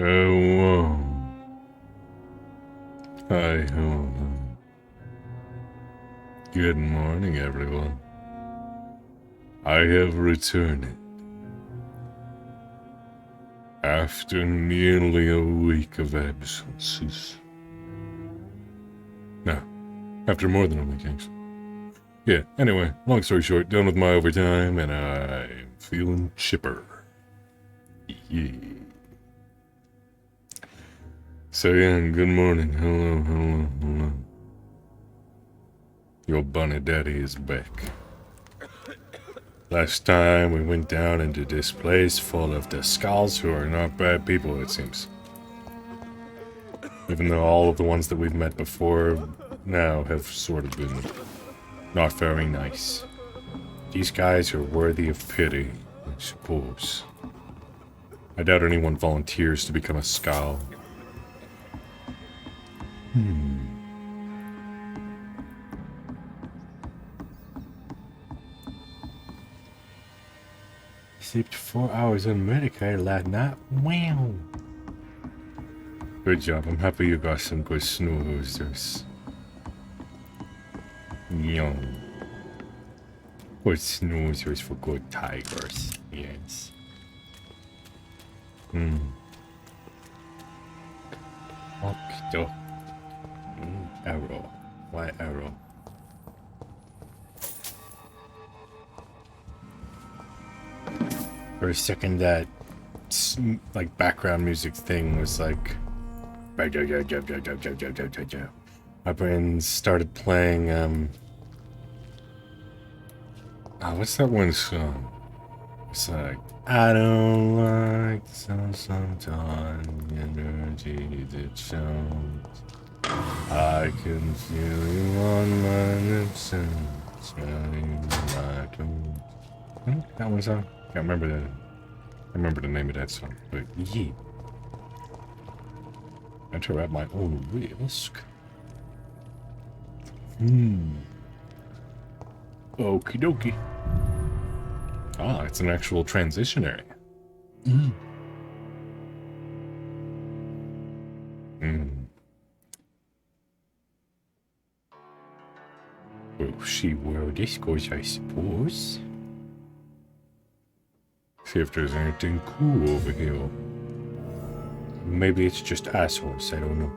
Oh, hi, good morning, everyone. I have returned after nearly a week of absences. No, after more than a week, actually. Yeah, anyway, long story short, done with my overtime, and I'm feeling chipper. Yeah. So yeah, good morning. Hello. Your bunny daddy is back. Last time we went down into this place full of the skulls who are not bad people, it seems. Even though all of the ones that we've met before now have sort of been not very nice. These guys are worthy of pity, I suppose. I doubt anyone volunteers to become a skull. Slept 4 hours unmedicated last night. Wow. Good job. I'm happy you got some good snoozers. Yum. Good snoozers for good tigers. Yes. Okay. Arrow. Why arrow? For a second, that like background music thing was like. My brain started playing. What's that one song? It's like I don't like sometimes energy that shows. I can feel you on my lips and smelling my clothes. That one song? Can't remember the. I remember the name of that song, but yeah. Enter at my own risk. Okie dokie. Ah, it's an actual transition area. We'll see where this goes, I suppose. See if there's anything cool over here. Maybe it's just assholes, I don't know.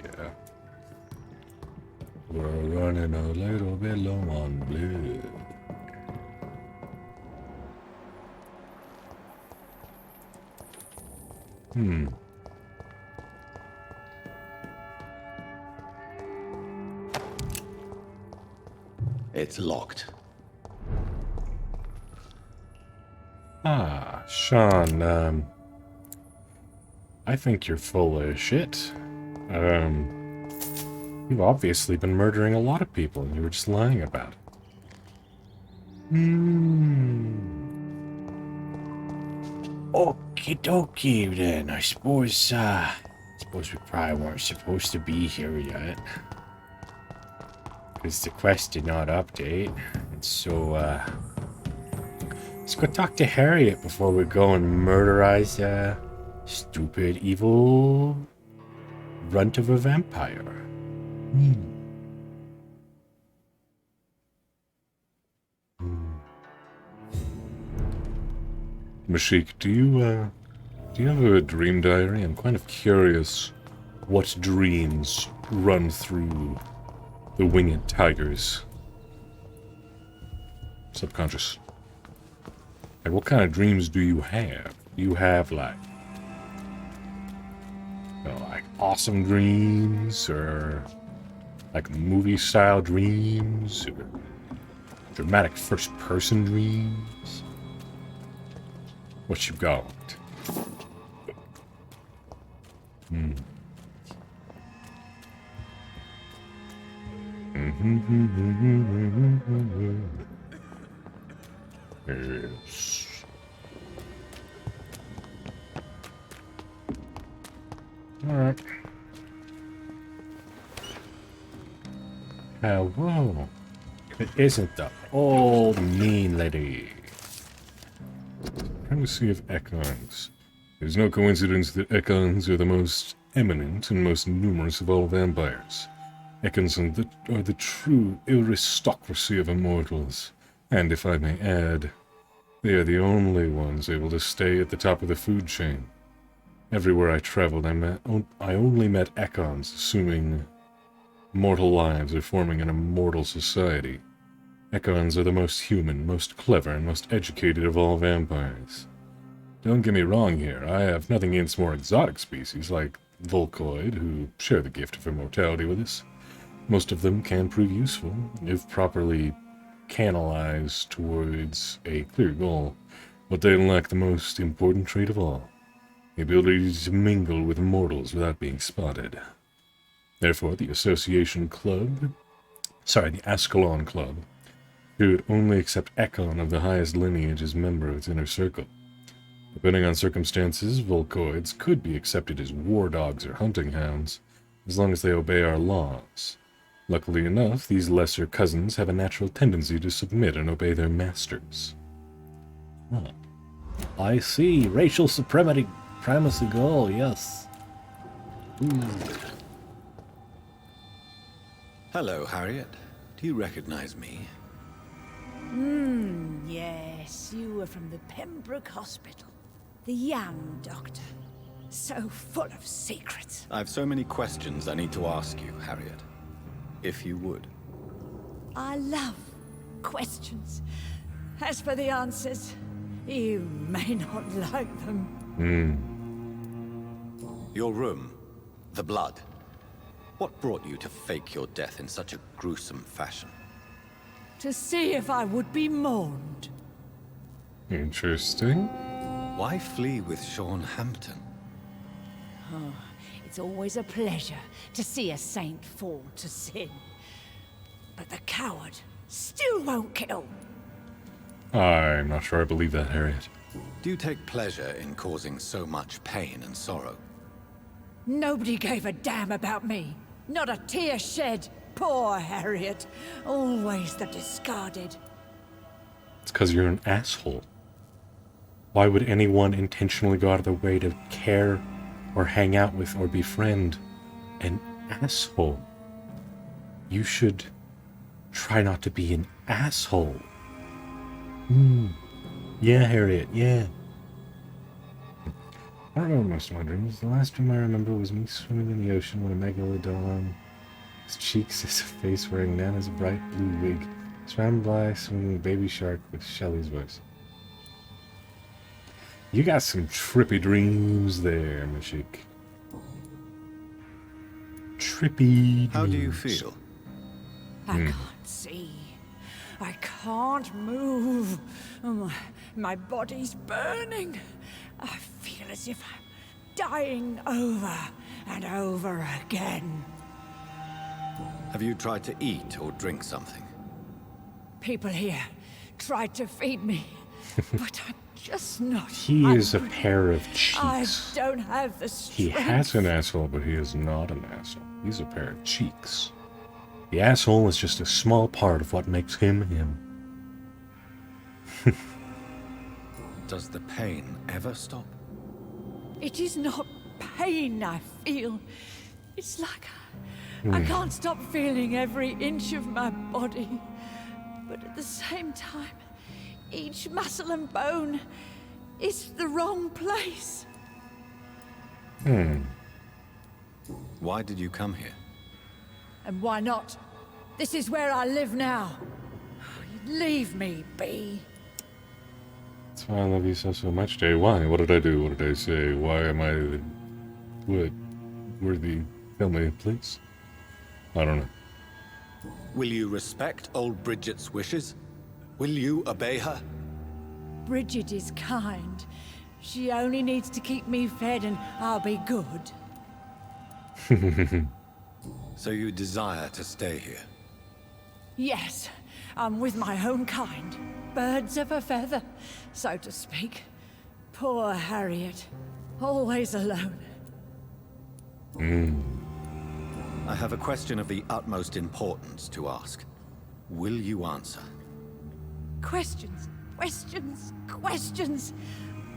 Yeah. We're running a little bit low on blood. It's locked. Ah, Sean, I think you're full of shit. You've obviously been murdering a lot of people and you were just lying about it. Okie dokie then, I suppose we probably weren't supposed to be here yet. Because the quest did not update. And so, let's go talk to Harriet before we go and murderize, stupid, evil runt of a vampire. Mashik, do you have a dream diary? I'm kind of curious what dreams run through the winged tiger's subconscious. Like, what kind of dreams do you have? Do you have, like, like awesome dreams, or like movie-style dreams, or dramatic first-person dreams? What you got? Yes. Alright. Hello. It isn't the old mean lady. the Sea of Echoes. It is no coincidence that Echoes are the most eminent and most numerous of all vampires. Echoes are the true aristocracy of immortals, and if I may add, they are the only ones able to stay at the top of the food chain. Everywhere I traveled, I only met Echoes, assuming mortal lives are forming an immortal society. Echoes are the most human, most clever, and most educated of all vampires. Don't get me wrong here, I have nothing against more exotic species like Volcoid, who share the gift of immortality with us. Most of them can prove useful, if properly canalized towards a clear goal, but they lack the most important trait of all, the ability to mingle with mortals without being spotted. Therefore, the Ascalon Club, should only accept Econ of the highest lineage as member of its inner circle. Depending on circumstances, Volcoids could be accepted as war dogs or hunting hounds, as long as they obey our laws. Luckily enough, these lesser cousins have a natural tendency to submit and obey their masters. Huh. I see. Racial supremacy goal, yes. Hello, Harriet. Do you recognize me? Yes, you were from the Pembroke Hospital. The young doctor. So full of secrets. I have so many questions I need to ask you, Harriet. If you would. I love questions. As for the answers, you may not like them. Your room. The blood. What brought you to fake your death in such a gruesome fashion? To see if I would be mourned. Interesting. Why flee with Sean Hampton? Oh, it's always a pleasure to see a saint fall to sin. But the coward still won't kill. I'm not sure I believe that, Harriet. Do you take pleasure in causing so much pain and sorrow? Nobody gave a damn about me. Not a tear shed. Poor Harriet. Always the discarded. It's because you're an asshole. Why would anyone intentionally go out of their way to care or hang out with or befriend an asshole? You should try not to be an asshole. Yeah, Harriet, yeah. I don't remember most of my dreams. The last dream I remember was me swimming in the ocean with a megalodon. His cheeks is a face wearing Nana's bright blue wig, surrounded by a swinging baby shark with Shelley's voice. You got some trippy dreams there, Mashik. Trippy dreams. How do you feel? I can't see. I can't move. My body's burning. I feel as if I'm dying over and over again. Have you tried to eat or drink something? People here tried to feed me, but I'm just not. He is a pair of cheeks. I don't have the strength. He has an asshole, but he is not an asshole. He's a pair of cheeks. The asshole is just a small part of what makes him him. Does the pain ever stop? It is not pain I feel. It's like I can't stop feeling every inch of my body. But at the same time, each muscle and bone is the wrong place. Why did you come here? And why not? This is where I live now. Leave me be. That's why I love you so much, Jay. Why? What did I do? What did I say? Why am I the... What? Worthy? Tell me, please. I don't know. Will you respect old Bridget's wishes? Will you obey her? Bridget is kind. She only needs to keep me fed and I'll be good. So you desire to stay here? Yes, I'm with my own kind. Birds of a feather, so to speak. Poor Harriet. Always alone. I have a question of the utmost importance to ask. Will you answer? Questions, questions, questions.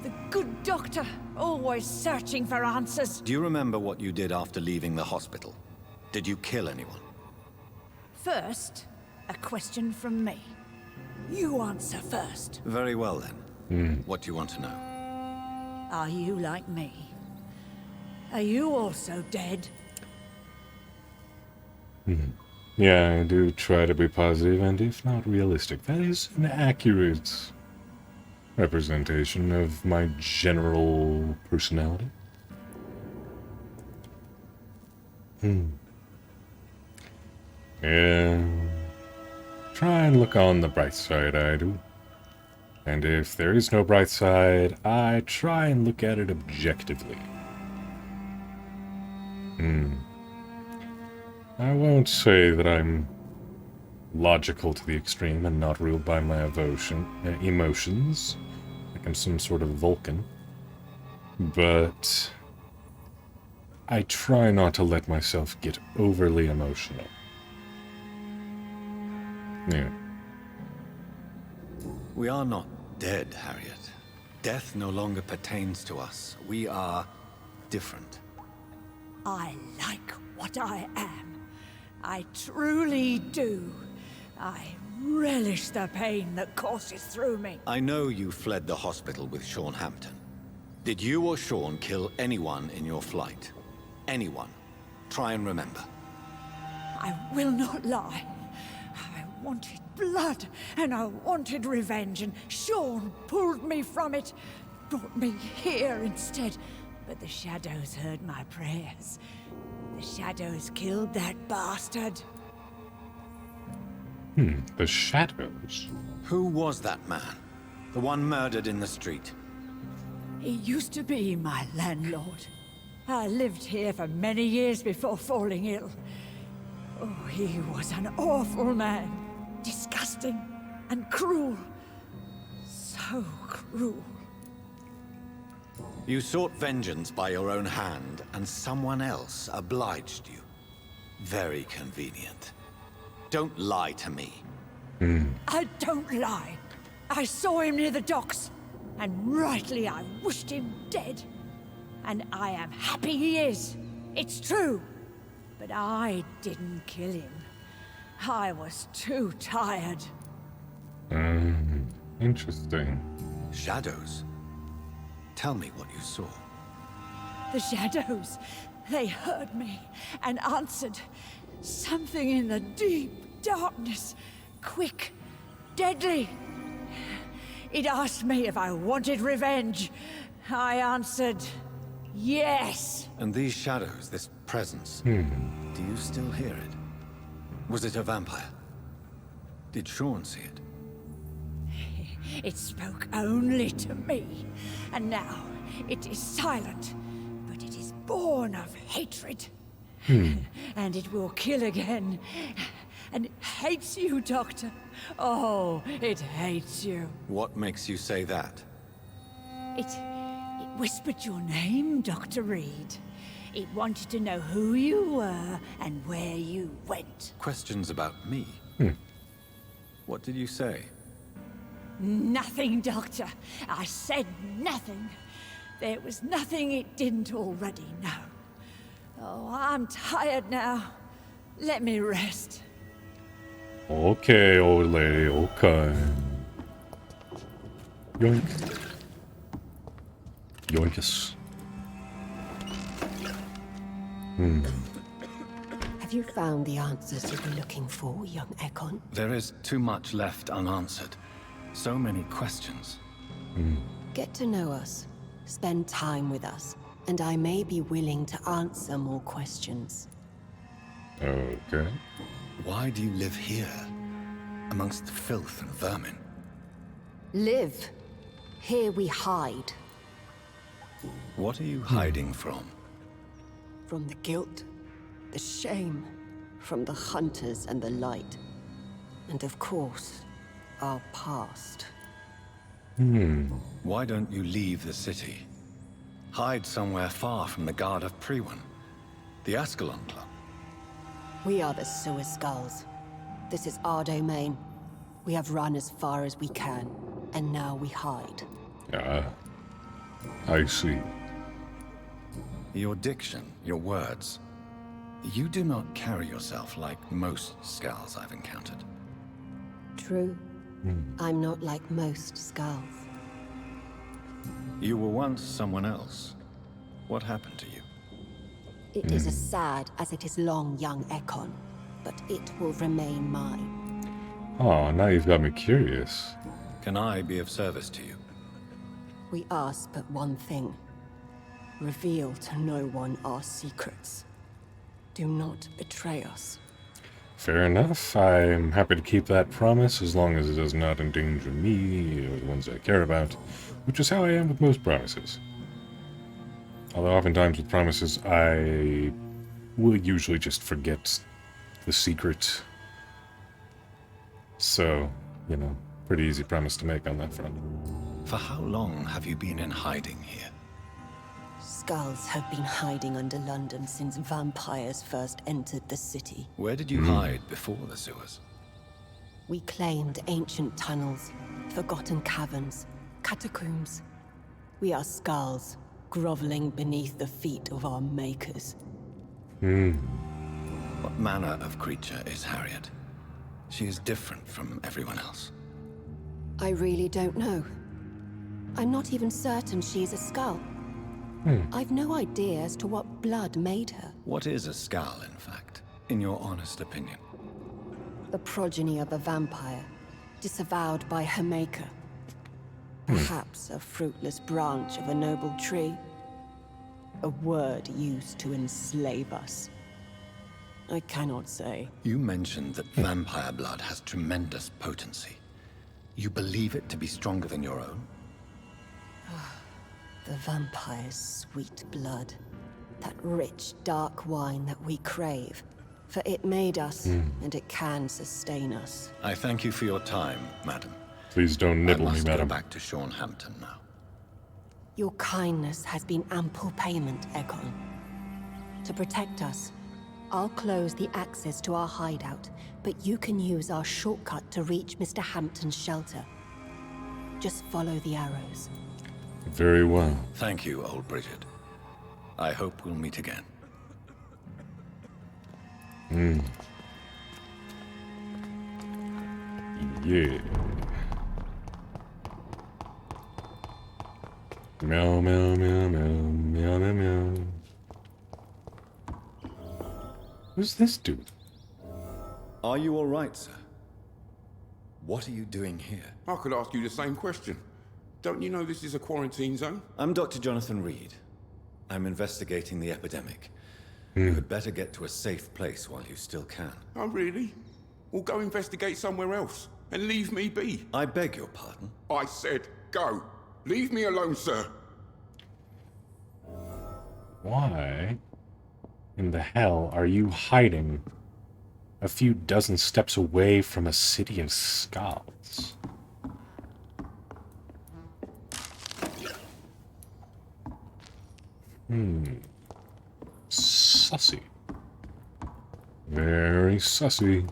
The good doctor, always searching for answers. Do you remember what you did after leaving the hospital? Did you kill anyone? First, a question from me. You answer first. Very well then. What do you want to know? Are you like me? Are you also dead? Yeah, I do try to be positive, and if not realistic, that is an accurate representation of my general personality. Yeah. Try and look on the bright side, I do. And if there is no bright side, I try and look at it objectively. I won't say that I'm logical to the extreme and not ruled by my emotions, like I'm some sort of Vulcan. But I try not to let myself get overly emotional. Yeah. We are not dead, Harriet. Death no longer pertains to us. We are different. I like what I am. I truly do. I relish the pain that courses through me. I know you fled the hospital with Sean Hampton. Did you or Sean kill anyone in your flight? Anyone? Try and remember. I will not lie. I wanted blood, and I wanted revenge, and Sean pulled me from it, brought me here instead. But the shadows heard my prayers. The shadows killed that bastard. The shadows? Who was that man? The one murdered in the street? He used to be my landlord. I lived here for many years before falling ill. Oh, he was an awful man. Disgusting and cruel. So cruel. You sought vengeance by your own hand, and someone else obliged you. Very convenient. Don't lie to me. I don't lie. I saw him near the docks, and rightly I wished him dead. And I am happy he is. It's true. But I didn't kill him. I was too tired. Interesting. Shadows? Tell me what you saw. The shadows, they heard me and answered. Something in the deep darkness. Quick, deadly. It asked me if I wanted revenge. I answered, yes. And these shadows, this presence, do you still hear it? Was it a vampire? Did Sean see it? It spoke only to me, and now it is silent, but it is born of hatred. And it will kill again. And it hates you, Doctor. Oh, it hates you. What makes you say that? It whispered your name, Dr. Reed. It wanted to know who you were and where you went. Questions about me? What did you say? Nothing, Doctor. I said nothing. There was nothing it didn't already know. Oh, I'm tired now. Let me rest. Okay, old lady, okay. Yoink. Yoinkus. Have you found the answers you were looking for, young Ekon? There is too much left unanswered. So many questions. Get to know us, spend time with us, and I may be willing to answer more questions. Okay. Why do you live here? Amongst filth and vermin? Live. Here we hide. What are you hiding from? From the guilt, the shame, from the hunters and the light. And of course, our past. Why don't you leave the city? Hide somewhere far from the guard of Priwen. The Ascalon Club. We are the Sewer Skulls. This is our domain. We have run as far as we can, and now we hide. I see. Your diction, your words. You do not carry yourself like most Skulls I've encountered. True. I'm not like most Skulls. You were once someone else. What happened to you? It is as sad as it is long, young Ekon, but it will remain mine. Oh, now you've got me curious. Can I be of service to you? We ask but one thing. Reveal to no one our secrets. Do not betray us. Fair enough. I'm happy to keep that promise as long as it does not endanger me or the ones I care about, which is how I am with most promises. Although oftentimes with promises, I will usually just forget the secret. So, you know, pretty easy promise to make on that front. For how long have you been in hiding here? Skulls have been hiding under London since vampires first entered the city. Where did you hide before the sewers? We claimed ancient tunnels, forgotten caverns, catacombs. We are skulls, groveling beneath the feet of our makers. What manner of creature is Harriet? She is different from everyone else. I really don't know. I'm not even certain she's a skull. I've no idea as to what blood made her. What is a Skull, in fact, in your honest opinion? The progeny of a vampire, disavowed by her maker. Perhaps a fruitless branch of a noble tree. A word used to enslave us. I cannot say. You mentioned that vampire blood has tremendous potency. You believe it to be stronger than your own? The vampire's sweet blood. That rich, dark wine that we crave. For it made us, and it can sustain us. I thank you for your time, madam. Please don't nibble I me, must madam. go back to Hampton now. Your kindness has been ample payment, Ekon. To protect us, I'll close the access to our hideout, but you can use our shortcut to reach Mr. Hampton's shelter. Just follow the arrows. Very well. Thank you, old Bridget. I hope we'll meet again. Yeah. Meow, meow, meow, meow, meow, meow, meow. Who's this dude? Are you all right, sir? What are you doing here? I could ask you the same question. Don't you know this is a quarantine zone? I'm Dr. Jonathan Reed. I'm investigating the epidemic. You had better get to a safe place while you still can. Oh, really? Well, go investigate somewhere else and leave me be. I beg your pardon? I said go. Leave me alone, sir. Why in the hell are you hiding a few dozen steps away from a city of skulls? Sussy. Very sussy.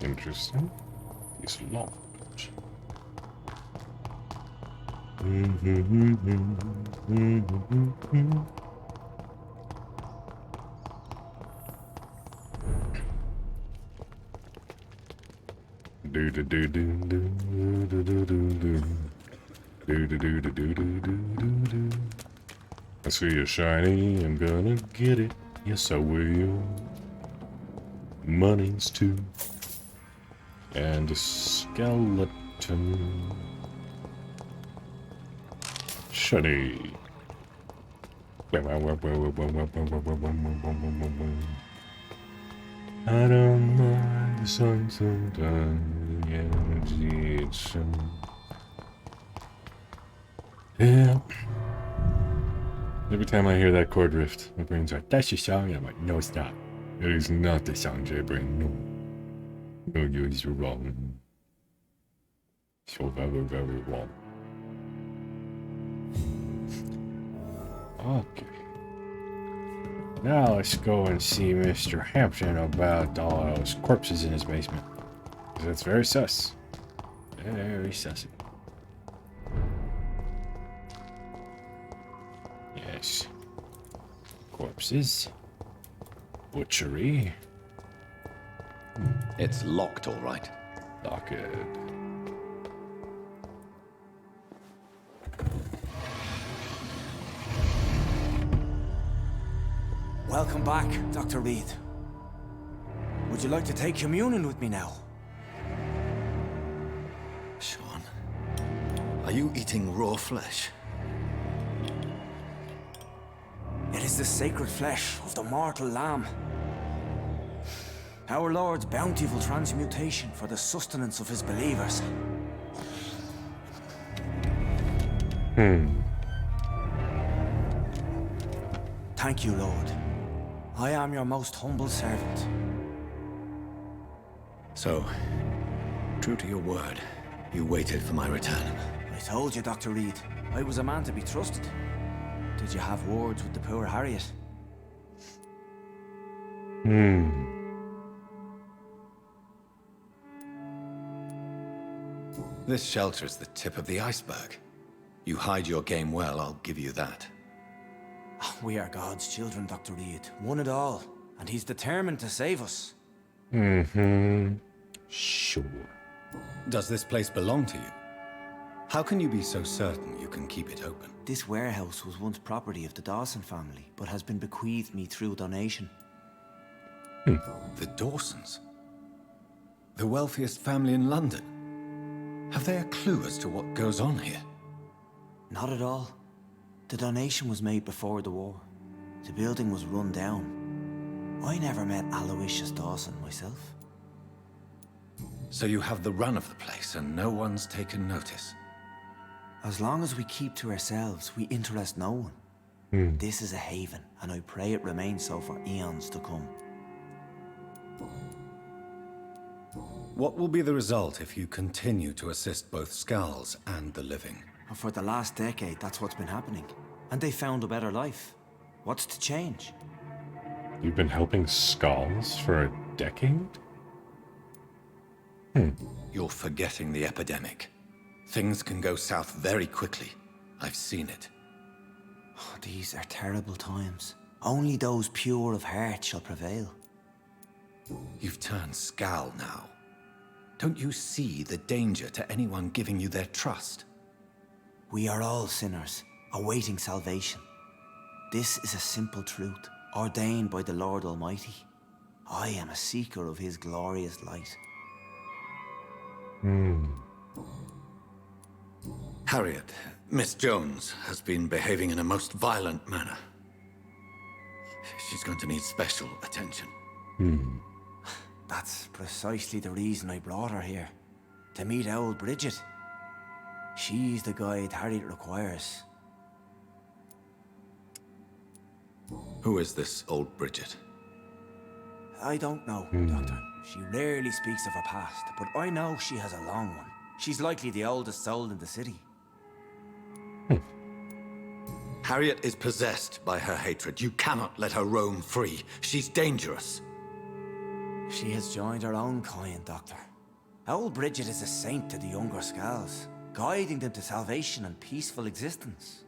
Interesting. He's large. Do do do do do do do do do do do do do do do do do. I see a shiny, I'm gonna get it. Yes, I will. Money's too. And a skeleton. Shiny. I don't mind the sun sometimes, the energy it's shown. Yeah. Every time I hear that chord riff, my brain's like, that's your song? And I'm like, no, it's not. It is not the song, J-Brain, no. No, you're wrong. So very, very wrong. Okay. Now let's go and see Mr. Hampton about all those corpses in his basement. 'Cause that's very sus. Very sussy. Yes. Corpses. Butchery. It's locked, all right. Locked. Welcome back, Dr. Reed. Would you like to take communion with me now? Sean, are you eating raw flesh? It is the sacred flesh of the mortal lamb. Our Lord's bountiful transmutation for the sustenance of his believers. Thank you, Lord. I am your most humble servant. So, true to your word, you waited for my return. I told you, Dr. Reed, I was a man to be trusted. Did you have words with the poor Harriet? This shelter's the tip of the iceberg. You hide your game well, I'll give you that. We are God's children, Dr. Reed. One and all. And he's determined to save us. Sure. Does this place belong to you? How can you be so certain you can keep it open? This warehouse was once property of the Dawson family, but has been bequeathed me through donation. The Dawsons? The wealthiest family in London? Have they a clue as to what goes on here? Not at all. The donation was made before the war. The building was run down. I never met Aloysius Dawson myself. So you have the run of the place and no one's taken notice? As long as we keep to ourselves, we interest no one. This is a haven, and I pray it remains so for eons to come. What will be the result if you continue to assist both Skulls and the living? And for the last decade, that's what's been happening. And they found a better life. What's to change? You've been helping Skulls for a decade? You're forgetting the epidemic. Things can go south very quickly. I've seen it. Oh, these are terrible times. Only those pure of heart shall prevail. You've turned Skull now. Don't you see the danger to anyone giving you their trust? We are all sinners, awaiting salvation. This is a simple truth, ordained by the Lord Almighty. I am a seeker of his glorious light. Harriet, Miss Jones, has been behaving in a most violent manner. She's going to need special attention. That's precisely the reason I brought her here. To meet old Bridget. She's the guide Harriet requires. Who is this old Bridget? I don't know, Doctor. She rarely speaks of her past, but I know she has a long one. She's likely the oldest soul in the city. Harriet is possessed by her hatred. You cannot let her roam free. She's dangerous. She has joined her own kind, Doctor. Old Bridget is a saint to the younger Skulls, guiding them to salvation and peaceful existence.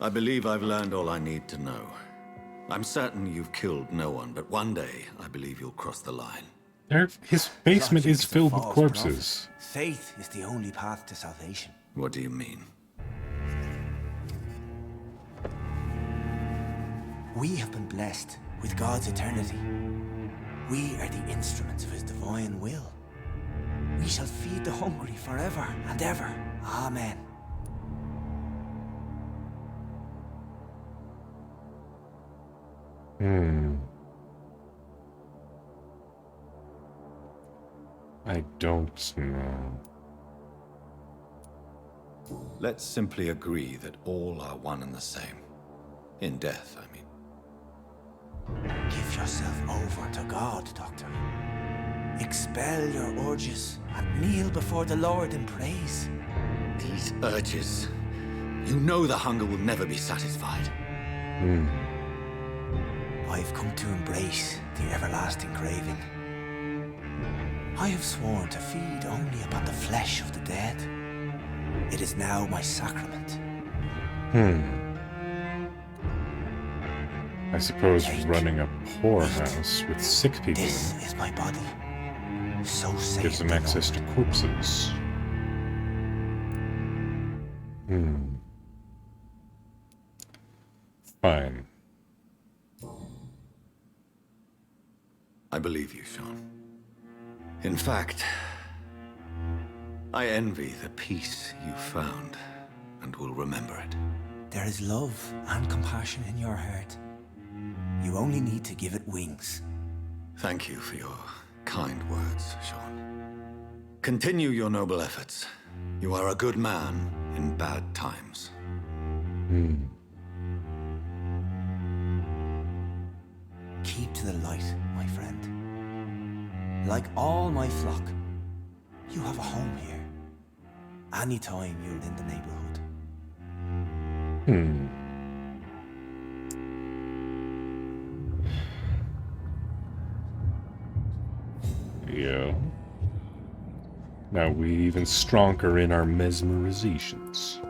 I believe I've learned all I need to know. I'm certain you've killed no one, but one day I believe you'll cross the line. His basement Logic is a filled with false corpses. prophet. Faith is the only path to salvation. What do you mean? We have been blessed with God's eternity. We are the instruments of his divine will. We shall feed the hungry forever and ever. Amen. I don't know. Let's simply agree that all are one and the same. In death, I mean. Give yourself over to God, Doctor. Expel your urges and kneel before the Lord in praise. These urges. You know the hunger will never be satisfied. I've come to embrace the everlasting craving. I have sworn to feed only upon the flesh of the dead. It is now my sacrament. I suppose running a poorhouse with sick people This is my body. So saith gives them the access Lord. to corpses. Fine. I believe you, Sean. In fact, I envy the peace you found and will remember it. There is love and compassion in your heart. You only need to give it wings. Thank you for your kind words, Sean. Continue your noble efforts. You are a good man in bad times. Keep to the light, my friend. Like all my flock, you have a home here. Anytime you're in the neighborhood. Yeah. Now we even stronger in our mesmerizations.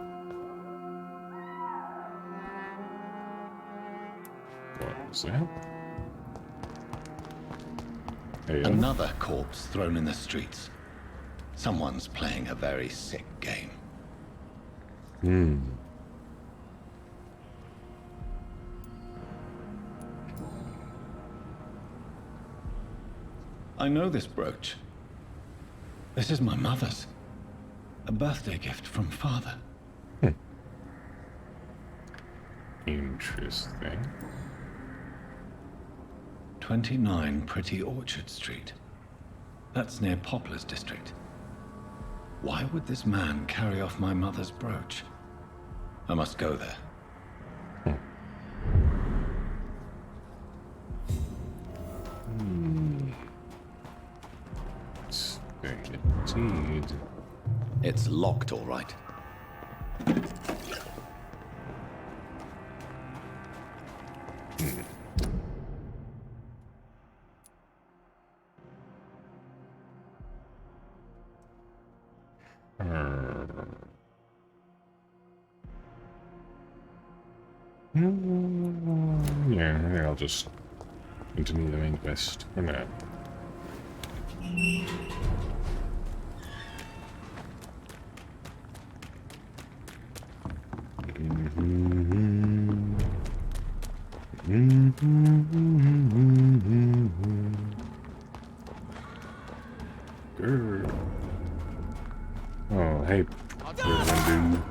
What was that? Hey, Another corpse thrown in the streets. Someone's playing a very sick game. I know this brooch. This is my mother's. A birthday gift from father. Interesting. 29 Pretty Orchard Street. That's near Poplar's district. Why would this man carry off my mother's brooch? I must go there. Indeed. It's locked, all right. Yeah, I think I'll just continue the main quest for now. Grr. Oh, hey, dude.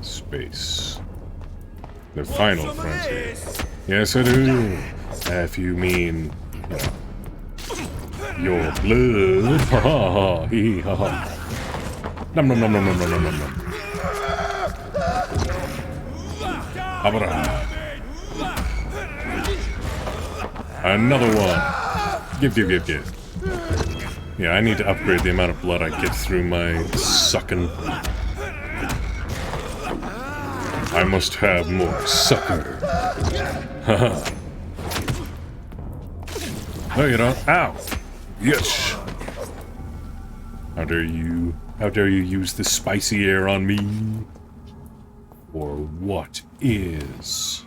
Space. The final frontier. Yes, I do. If you mean, your blood. Ha ha ha. Hee ha ha. Nom nom nom nom nom nom nom nom nom. Abra. Another one. Give. Yeah, I need to upgrade the amount of blood I get through my sucking. I must have more sucker. Haha. No, you don't. Ow. Yes. How dare you use the spicy air on me? Or what is?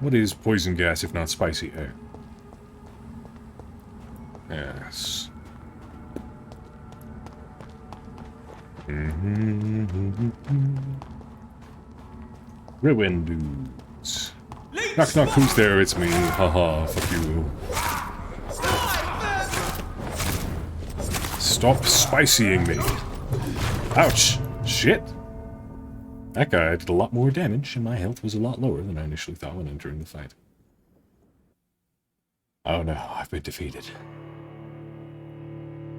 What is poison gas if not spicy air? Yes. Ruin dudes. Knock knock, who's there? It's me. Haha, fuck you. Stop spicying me. Ouch. Shit. That guy did a lot more damage, and my health was a lot lower than I initially thought when entering the fight. Oh no, I've been defeated.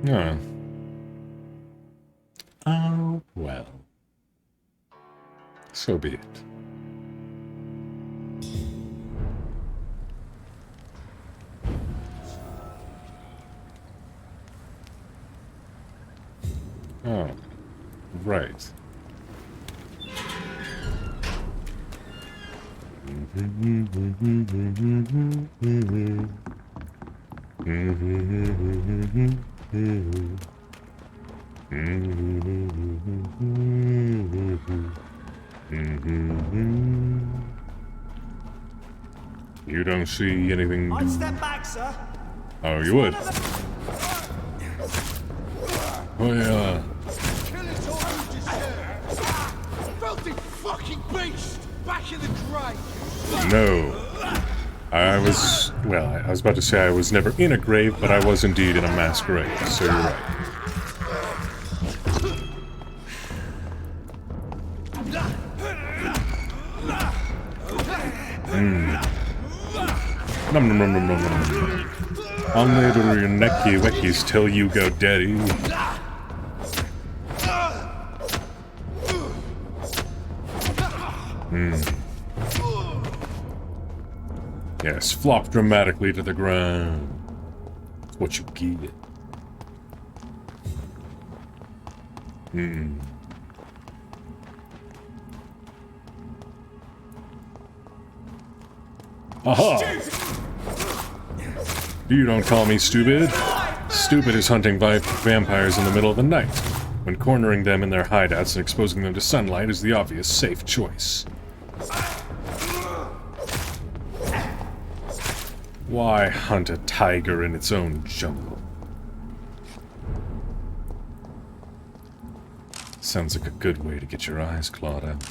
Oh. Oh, well. So be it. Right. You don't see anything. I'd step back, sir. Oh, you would. Oh yeah. Kill it all, you just said. Filthy fucking beast! Back in the grave! No. I was about to say I was never in a grave, but I was indeed in a mass grave, so you're right. Nom nom nom nom nom nom. I'll needle your necky weckies till you go daddy. Yes, flop dramatically to the ground. That's what you get. Aha! You don't call me stupid. Stupid is hunting vampires in the middle of the night, when cornering them in their hideouts and exposing them to sunlight is the obvious safe choice. Why hunt a tiger in its own jungle? Sounds like a good way to get your eyes clawed out.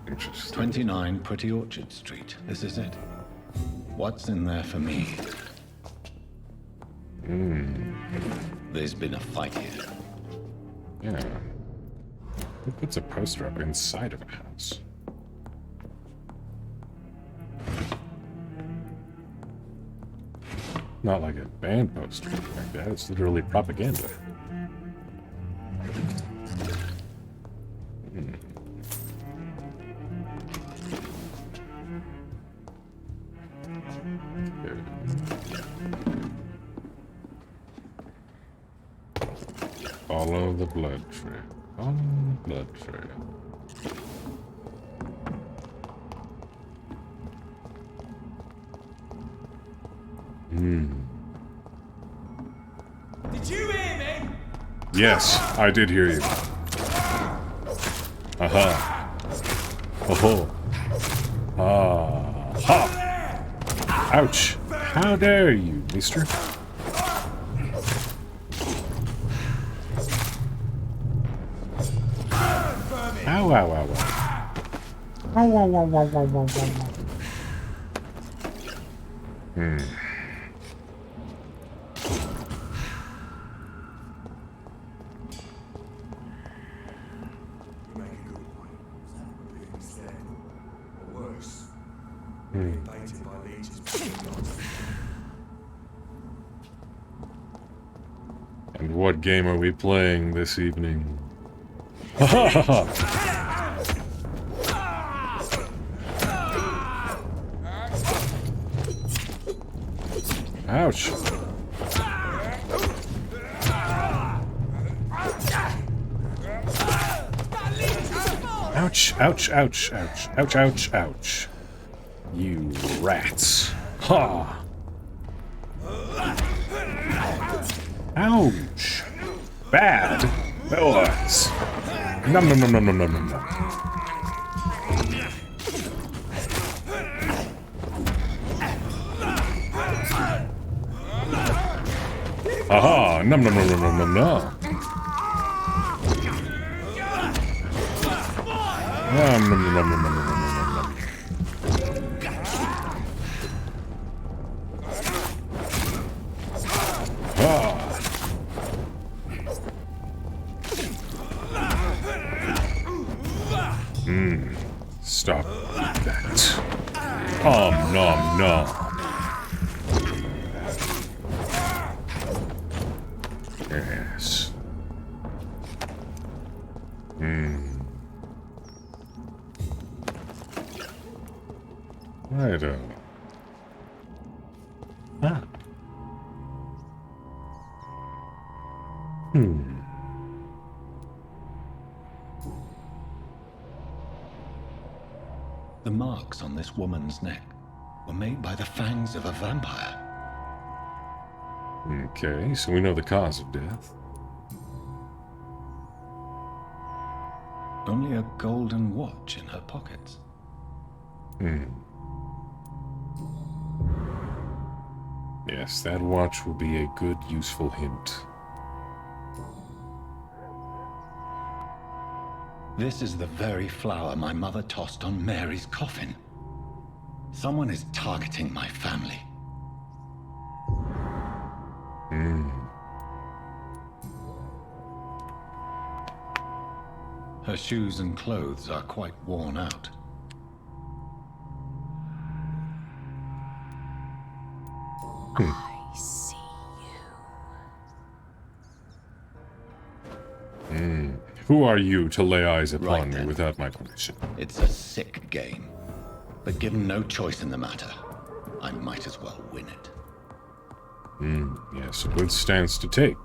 Interesting. 29 Pretty Orchard Street. This is it. What's in there for me? There's been a fight here. Yeah. Who puts a poster up inside of a house? Not like a band poster like that. It's literally propaganda. Follow the blood trail. Follow the blood trail. Did you hear me? Yes, I did hear you. Aha. Oh. Ah. Ha. Ouch. How dare you, mister? Ow, ow, ow, ow. Ow, ow, ow, ow, ow, ow, ow. You make a good point. Being scared. Or worse. Being baited by leeches. And what game are we playing this evening? Ha ha ha ha! Ouch. Ouch, ouch, ouch, ouch, ouch, ouch, ouch. You rats. Ha! Ouch. Bad boys. Nom nom nom nom nom nom nom nom. Aha! Nom nom nom nom nom nom nom. Nom nom nom nom nom nom nom nom. Ah! Stop that. Nom nom. Yes. hideout. Ah. The marks on this woman's neck were made by the fangs of a vampire. Okay, so we know the cause of death. Only a golden watch in her pockets. Yes, that watch will be a good, useful hint. This is the very flower my mother tossed on Mary's coffin. Someone is targeting my family. Her shoes and clothes are quite worn out. I see you. Who are you to lay eyes upon Right me then. without my permission? It's a sick game. But given no choice in the matter, I might as well win it. Yes, a good stance to take.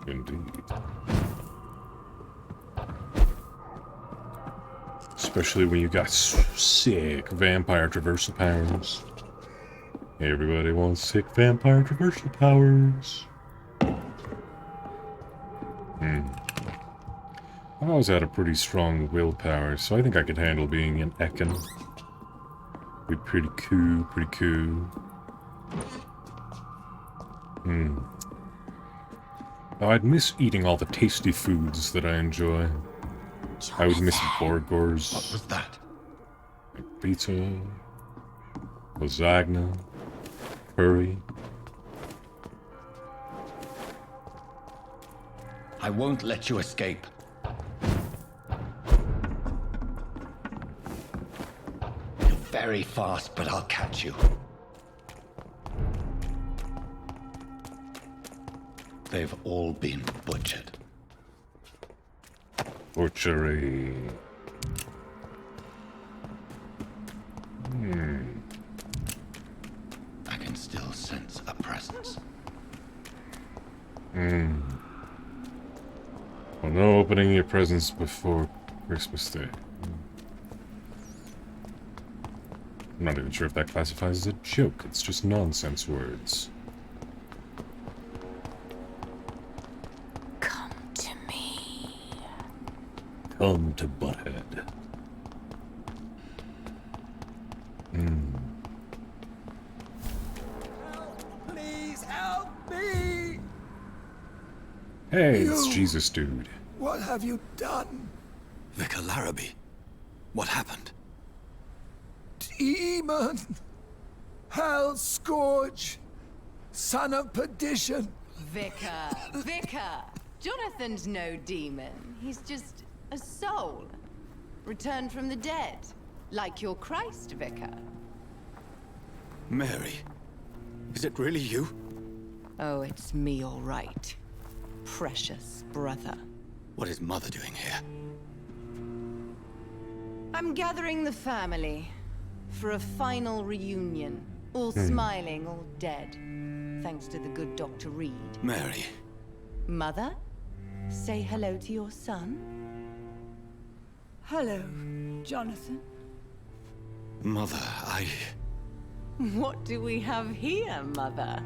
Indeed. Especially when you got sick vampire traversal powers. Everybody wants sick vampire traversal powers. I've always had a pretty strong willpower, so I think I could handle being an Ekin. Be pretty cool, pretty cool. Oh, I'd miss eating all the tasty foods that I enjoy. I would miss burgers, What was that? pizza, lasagna, curry. I won't let you escape. You're very fast, but I'll catch you. They've all been butchered. Butchery. I can still sense a presence. Well, no opening your presents before Christmas Day. I'm not even sure if that classifies as a joke. It's just nonsense words. Come to me. Come to Butthead. Please help me! Hey, it's You- Jesus Dude. What have you done? Vicar Larrabee, what happened? Demon! Hell Scourge! Son of perdition! Vicar! Jonathan's no demon. He's just a soul. Returned from the dead. Like your Christ, Vicar. Mary, is it really you? Oh, it's me, all right. Precious brother. What is Mother doing here? I'm gathering the family for a final reunion. All smiling, all dead. Thanks to the good Dr. Reed. Mary, Mother, say hello to your son. Hello, Jonathan. Mother, What do we have here, Mother?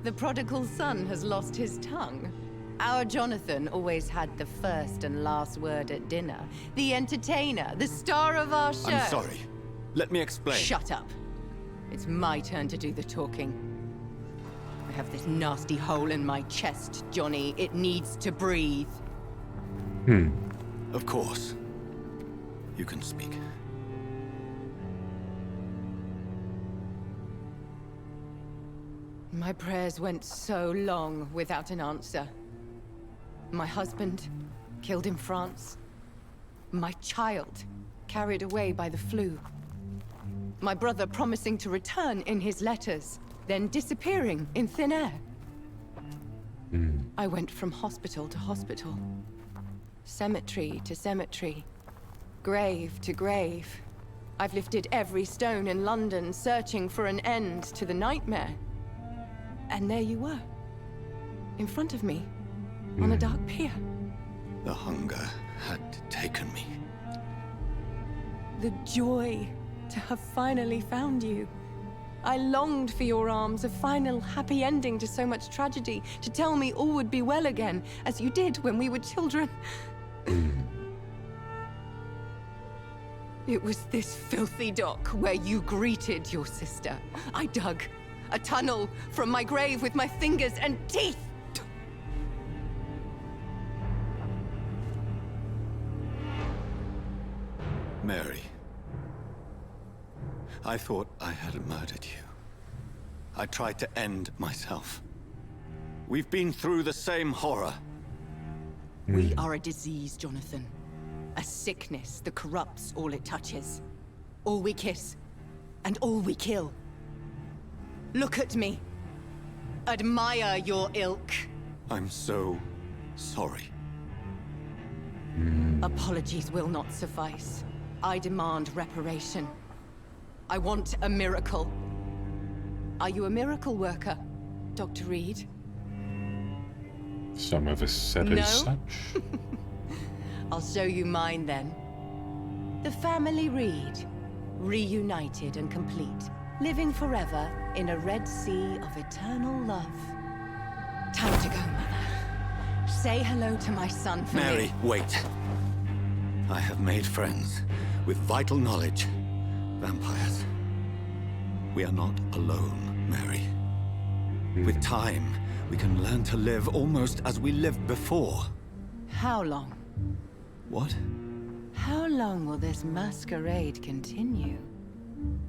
The prodigal son has lost his tongue. Our Jonathan always had the first and last word at dinner. The entertainer, the star of our show. I'm sorry. Let me explain. Shut up. It's my turn to do the talking. I have this nasty hole in my chest, Johnny. It needs to breathe. Of course. You can speak. My prayers went so long without an answer. My husband, killed in France. My child, carried away by the flu. My brother promising to return in his letters, then disappearing in thin air. I went from hospital to hospital. Cemetery to cemetery. Grave to grave. I've lifted every stone in London, searching for an end to the nightmare. And there you were, in front of me, on a dark pier. The hunger had taken me. The joy to have finally found you. I longed for your arms, a final happy ending to so much tragedy, to tell me all would be well again, as you did when we were children. It was this filthy dock where you greeted your sister. I dug a tunnel from my grave with my fingers and teeth. Mary, I thought I had murdered you. I tried to end myself. We've been through the same horror. We are a disease, Jonathan. A sickness that corrupts all it touches. All we kiss, and all we kill. Look at me. Admire your ilk. I'm so sorry. Apologies will not suffice. I demand reparation. I want a miracle. Are you a miracle worker, Dr. Reed? Some of us said No? as such. I'll show you mine then. The family Reed, reunited and complete, living forever in a red sea of eternal love. Time to go, Mother. Say hello to my son for Mary, me. wait. I have made friends with vital knowledge. Vampires. We are not alone, Mary. With time, we can learn to live almost as we lived before. How long? What? How long will this masquerade continue?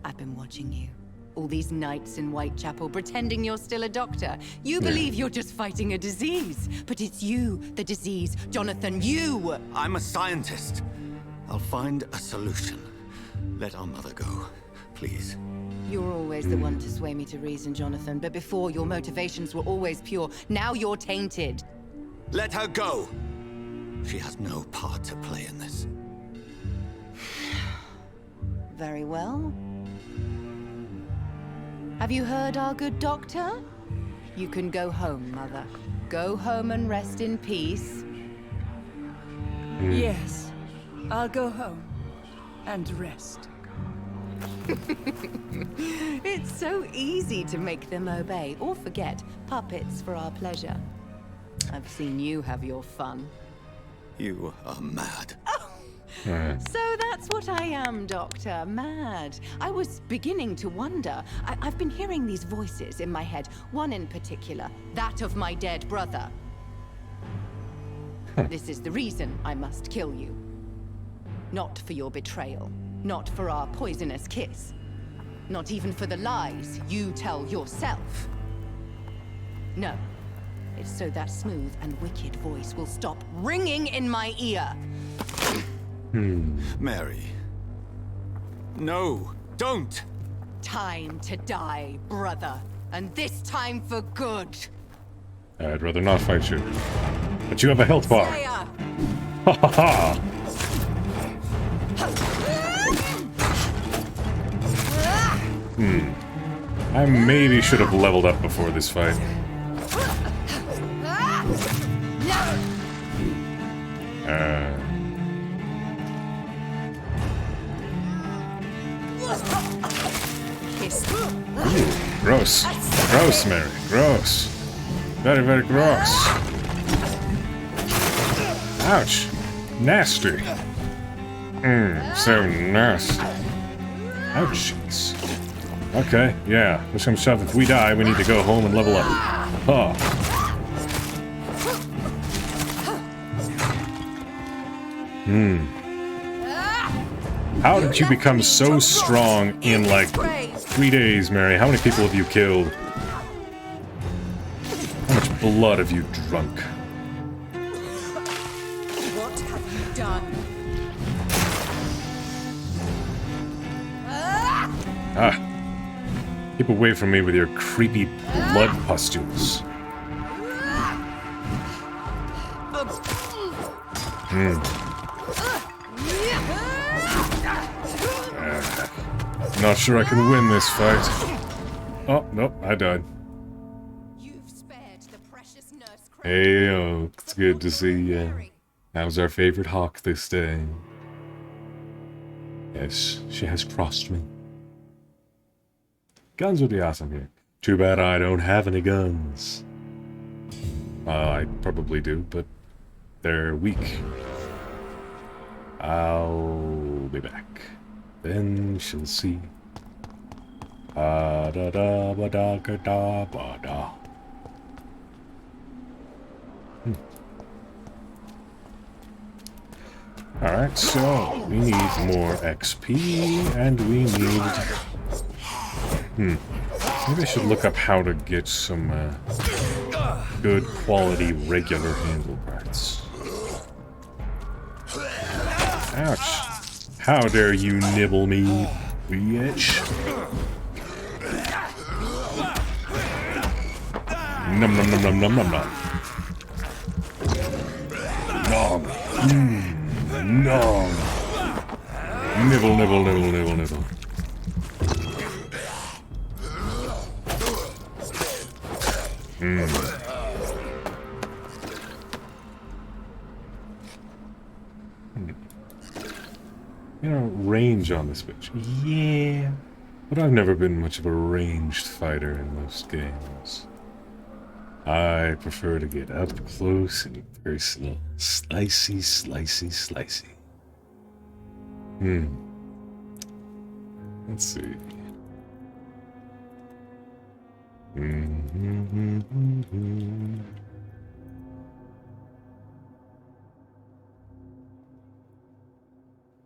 I've been watching you. All these nights in Whitechapel, pretending you're still a doctor. You believe you're just fighting a disease. But it's you, the disease. Jonathan, you! I'm a scientist. I'll find a solution. Let our mother go, please. You're always the one to sway me to reason, Jonathan. But before, your motivations were always pure. Now you're tainted. Let her go! She has no part to play in this. Very well. Have you heard our good doctor? You can go home, Mother. Go home and rest in peace. Yes, I'll go home and rest. It's so easy to make them obey or forget. Puppets for our pleasure. I've seen you have your fun. You are mad. So that's what I am, Doctor. Mad. I was beginning to wonder. I've been hearing these voices in my head. One in particular, that of my dead brother. This is the reason I must kill you. Not for your betrayal. Not for our poisonous kiss. Not even for the lies you tell yourself. No. It's so that smooth and wicked voice will stop ringing in my ear. Mary. No, don't! Time to die, brother. And this time for good. I'd rather not fight you. But you have a health bar. Slayer! Ha ha ha! I maybe should have leveled up before this fight. Gross. Gross, Mary. Gross. Very, very gross. Ouch. Nasty. So nasty. Ouchies. Okay, yeah. Push some stuff. If we die, we need to go home and level up. Huh. How did you become so strong in, like, 3 days, Mary? How many people have you killed? How much blood have you drunk? What have you done? Ah. Keep away from me with your creepy blood pustules. Not sure I can win this fight. Oh, nope, I died. You've spared the precious nurse. Hey, yo, it's good to see you. How's our favorite hawk this day? Yes, she has crossed me. Guns would be awesome here. Too bad I don't have any guns. I probably do, but they're weak. I'll be back. Then she'll see. Da da da ba da ga da ba da. Alright, so we need more XP and we need. Maybe I should look up how to get some good quality regular handle parts. Ouch. How dare you nibble me, bitch. Num num num num num num num. Nom. Nom. Nibble, nibble, nibble, nibble, nibble. You know, range on this bitch. Yeah. But I've never been much of a ranged fighter in most games. I prefer to get up close and personal. Slicey, slicey, slicey. Let's see.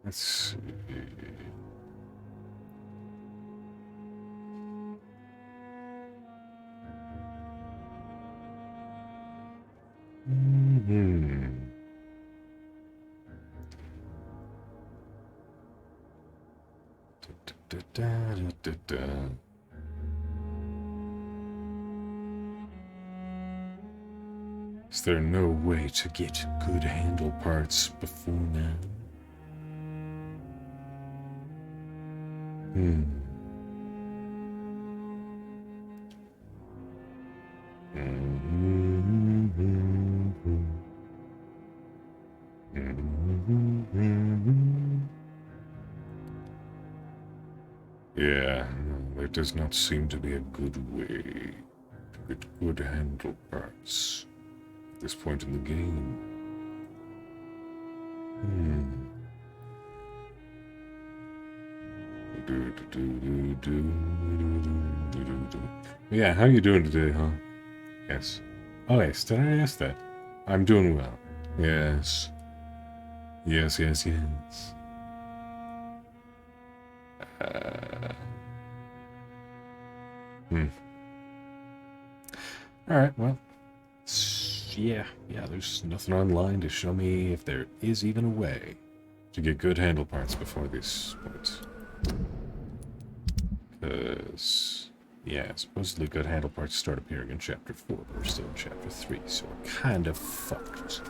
Let's see. Is there no way to get good handle parts before now? Yeah, there does not seem to be a good way to get good handle parts at this point in the game. Yeah, how you doing today, huh? Yes. Oh, yes, did I ask that? I'm doing well. Yes. Yes, yes, yes. Alright, well. Yeah, there's nothing online to show me if there is even a way to get good handle parts before this point. Because, yeah, supposedly good handle parts start appearing in Chapter 4, but we're still in Chapter 3, so we're kind of fucked.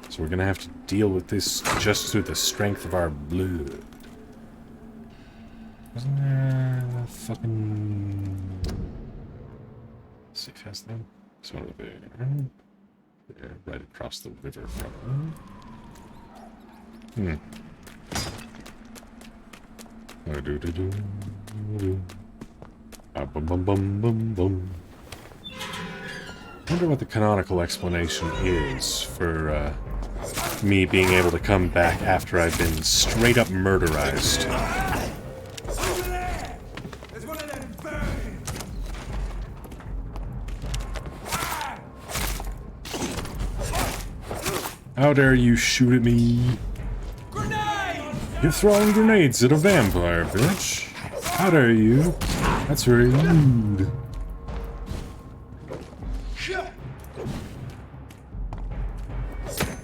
So we're gonna have to deal with this just through the strength of our blood. Wasn't there a fucking safe house thing? This one over there. Yeah, right across the river from. Bum bum bum bum bum. I wonder what the canonical explanation is for me being able to come back after I've been straight up murderized. How dare you shoot at me? Grenade! You're throwing grenades at a vampire, bitch. How dare you? That's very rude.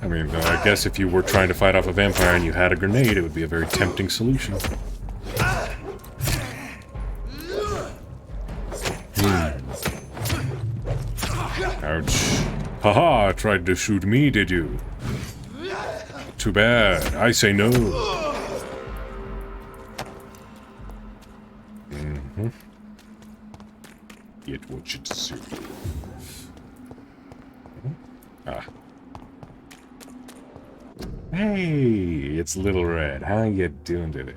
I mean, I guess if you were trying to fight off a vampire and you had a grenade, it would be a very tempting solution. Ouch. Haha, tried to shoot me, did you? Too bad. I say no. Get what you deserve. Ah. Hey, it's Little Red. How you doing today?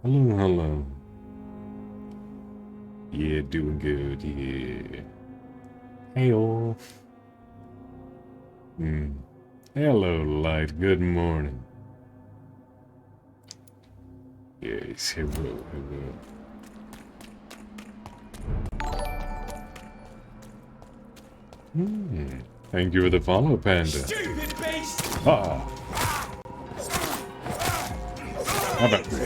Hello, hello. Yeah, doing good, yeah. Hey-oh. Hello, Light. Good morning. Yes, hello, hello. Thank you for the follow, Panda. Stupid beast! Ah. How about me?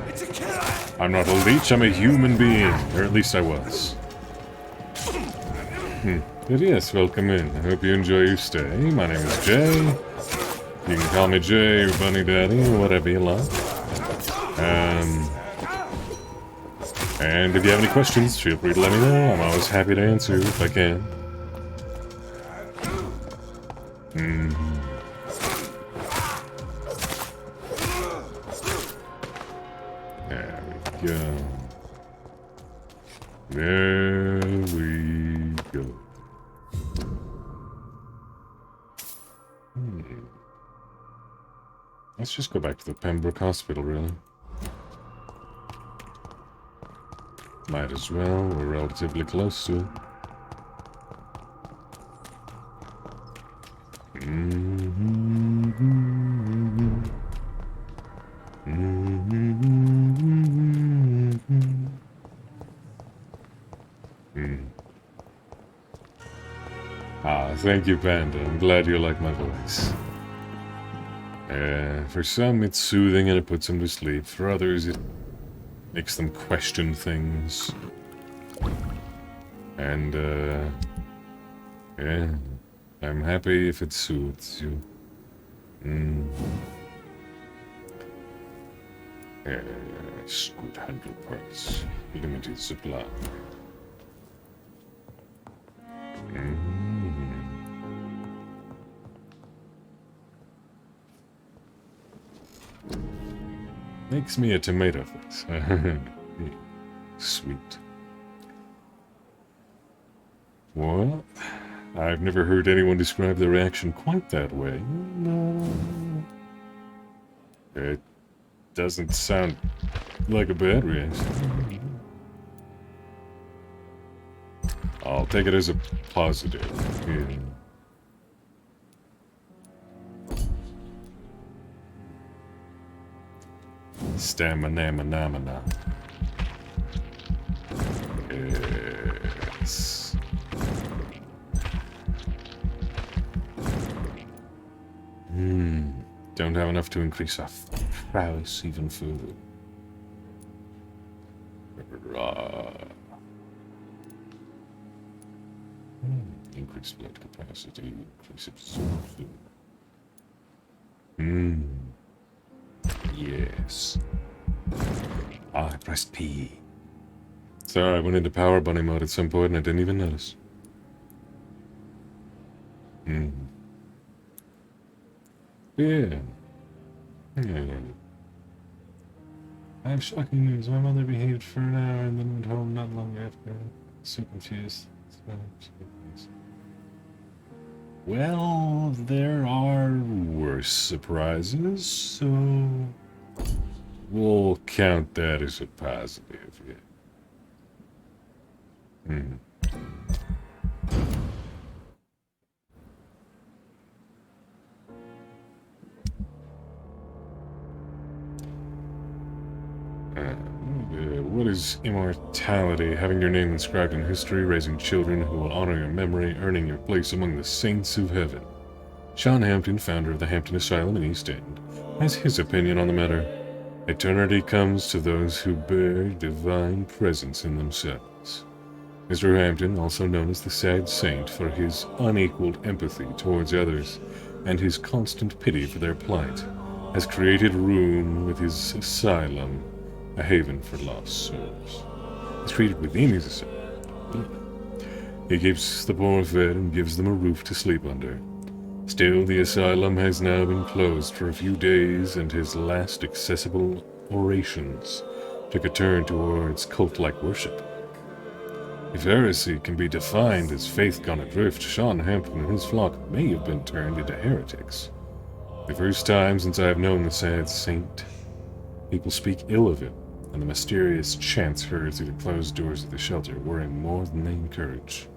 It's a killer! I'm not a leech, I'm a human being. Or at least I was. But yes, welcome in. I hope you enjoy your stay. My name is Jay. You can call me Jay or Bunny Daddy, whatever you like. And if you have any questions, feel free to let me know. I'm always happy to answer if I can. There we go. There we go. Let's just go back to the Pembroke Hospital, really. Might as well, we're relatively close to it. Ah, thank you, Panda. I'm glad you like my voice. For some, it's soothing and it puts them to sleep. For others, it makes them question things. And, yeah. I'm happy if it soothes you. Good handle parts. Limited supply. Makes me a tomato face. Sweet. Well, I've never heard anyone describe the reaction quite that way. No. It doesn't sound like a bad reaction. I'll take it as a positive. Yeah. Stamina. Yes. Don't have enough to increase our prowess even further. Increase blood capacity, increase absorption. Yes. I pressed P. Sorry, I went into power bunny mode at some point and I didn't even notice. Yeah. I have shocking news. My mother behaved for an hour and then went home not long after. So confused. Well, there are worse surprises, so we'll count that as a positive. Yeah. What is immortality? Having your name inscribed in history, raising children who will honor your memory, earning your place among the saints of heaven. Sean Hampton, founder of the Hampton Asylum in East End, has his opinion on the matter. Eternity comes to those who bear divine presence in themselves. Mr. Hampton, also known as the Sad Saint for his unequaled empathy towards others and his constant pity for their plight, has created room with his asylum, a haven for lost souls. It's created within his asylum. He keeps the poor fed and gives them a roof to sleep under. Still, the asylum has now been closed for a few days, and his last accessible orations took a turn towards cult-like worship. If heresy can be defined as faith gone adrift, Sean Hampton and his flock may have been turned into heretics. The first time since I have known the sad saint, people speak ill of him, and the mysterious chants heard through the closed doors of the shelter worry more than they encourage.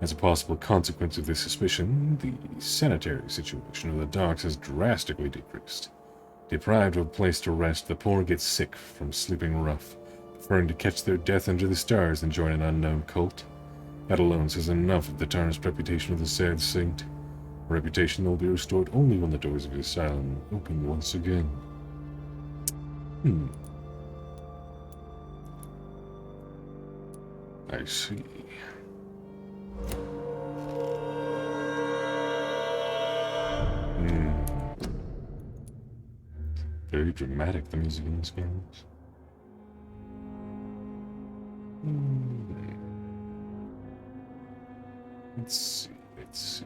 As a possible consequence of this suspicion, the sanitary situation of the docks has drastically decreased. Deprived of a place to rest, the poor get sick from sleeping rough, preferring to catch their death under the stars than join an unknown cult. That alone says enough of the tarnished reputation of the sad saint. A reputation that will be restored only when the doors of the asylum open once again. I see. Very dramatic, the music in this game is. Let's see.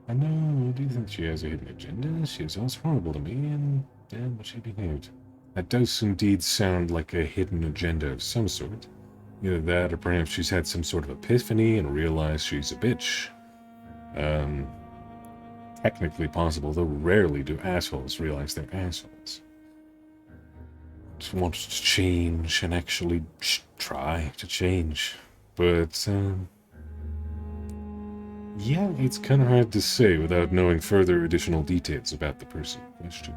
I know, I do think she has a hidden agenda. She is always horrible to me, and damn what she behaved. That does indeed sound like a hidden agenda of some sort. Either that, or perhaps she's had some sort of epiphany and realized she's a bitch. Technically possible, though rarely do assholes realize they're assholes. Just wanted to change and actually try to change. But, yeah, it's kind of hard to say without knowing further additional details about the person in question.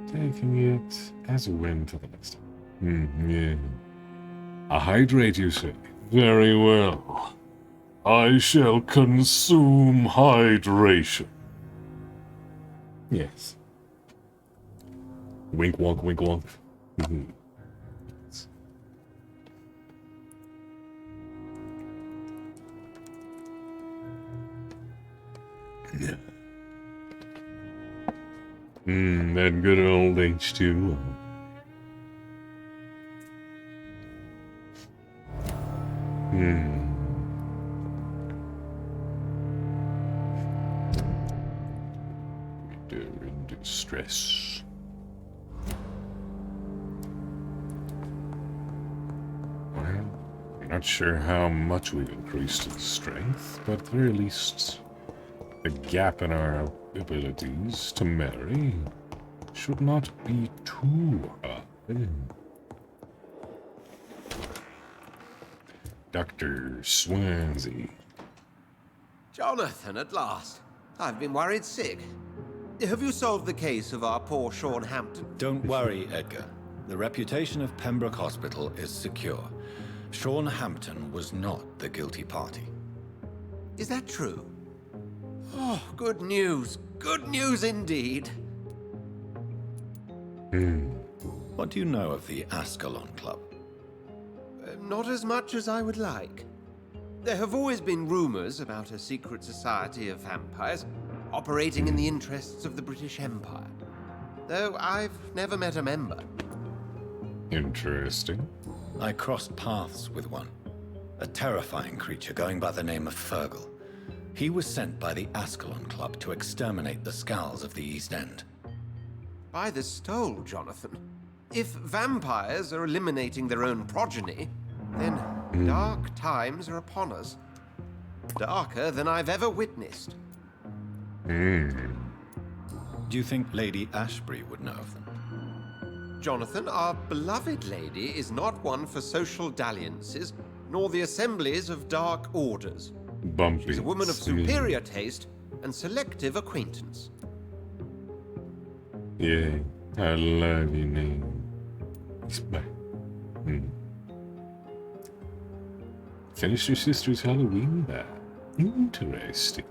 Taking it as a win for the next time. Yeah. A hydrate, you say? Very well. I shall consume hydration. Yes. Wink wonk, wink wonk. That good old H2O. Reader in distress. Well, I'm not sure how much we've increased its strength, but at the very least, the gap in our abilities to marry should not be too high. Dr. Swansea. Jonathan, at last. I've been worried sick. Have you solved the case of our poor Sean Hampton? Don't worry, Edgar. The reputation of Pembroke Hospital is secure. Sean Hampton was not the guilty party. Is that true? Oh, good news. Good news indeed. What do you know of the Ascalon Club? Not as much as I would like. There have always been rumors about a secret society of vampires operating in the interests of the British Empire, though I've never met a member. Interesting. I crossed paths with one. A terrifying creature going by the name of Fergal. He was sent by the Ascalon Club to exterminate the Skulls of the East End. By the stole, Jonathan. If vampires are eliminating their own progeny, then dark times are upon us. Darker than I've ever witnessed. Do you think Lady Ashbury would know of them? Jonathan, our beloved lady is not one for social dalliances, nor the assemblies of dark orders. Bumpy. She's a woman of superior taste and selective acquaintance. Yeah, I love your name. Finished your sister's Halloween bag. Interesting.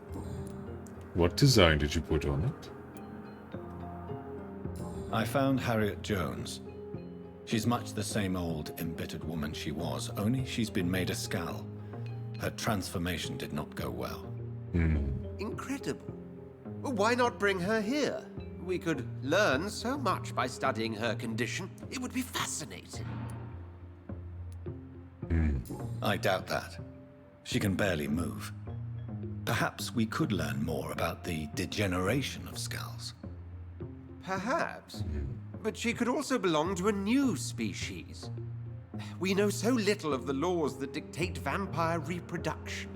What design did you put on it? I found Harriet Jones. She's much the same old, embittered woman she was, only she's been made a Skull. Her transformation did not go well. Incredible. Well, why not bring her here? We could learn so much by studying her condition. It would be fascinating. I doubt that. She can barely move. Perhaps we could learn more about the degeneration of Skulls. Perhaps. But she could also belong to a new species. We know so little of the laws that dictate vampire reproduction.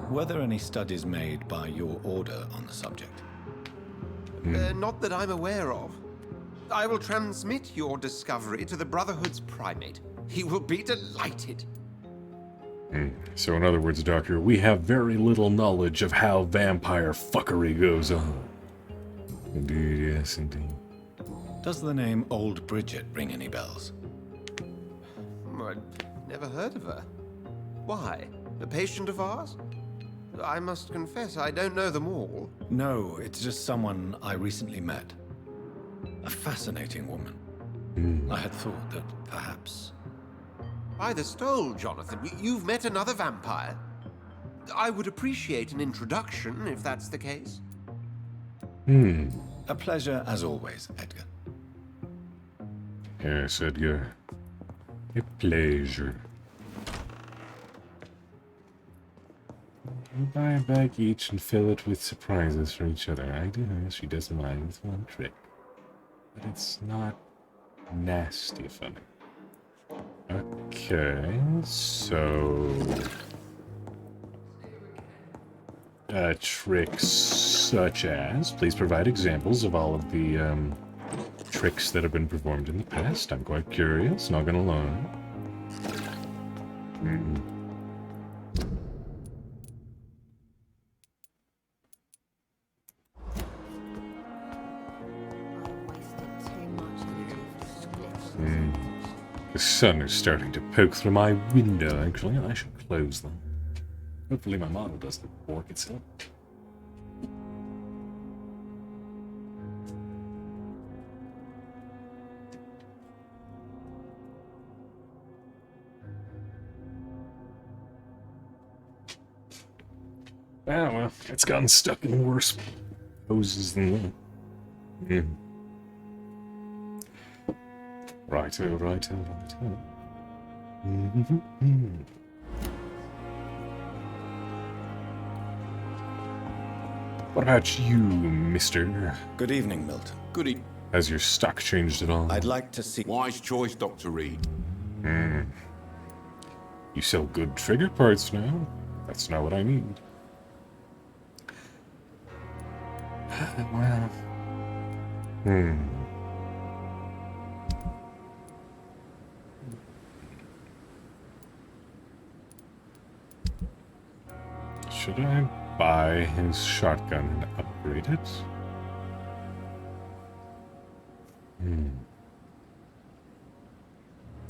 Were there any studies made by your order on the subject? Not that I'm aware of. I will transmit your discovery to the Brotherhood's primate. He will be delighted. So in other words, Doctor, we have very little knowledge of how vampire fuckery goes on. Indeed, yes, indeed. Does the name Old Bridget ring any bells? I'd never heard of her. Why? A patient of ours? I must confess, I don't know them all. No, it's just someone I recently met. A fascinating woman. I had thought that perhaps... By the stole, Jonathan, you've met another vampire. I would appreciate an introduction, if that's the case. A pleasure as always, Edgar. Yes, Edgar. A pleasure. We'll buy a bag each and fill it with surprises for each other. I do know she doesn't mind with one trick. But it's not nasty funny. Okay, so... tricks such as... Please provide examples of all of the tricks that have been performed in the past. I'm quite curious, not gonna lie. The sun is starting to poke through my window, actually. I should close them. Hopefully my model doesn't work itself. Ah, well, it's gotten stuck in worse poses than that. Righto. What about you, mister? Good evening, Milton. Good evening. Has your stock changed at all? I'd like to see... Wise choice, Dr. Reed. You sell good trigger parts now. That's not what I need. Well... Should I buy his shotgun and upgrade it?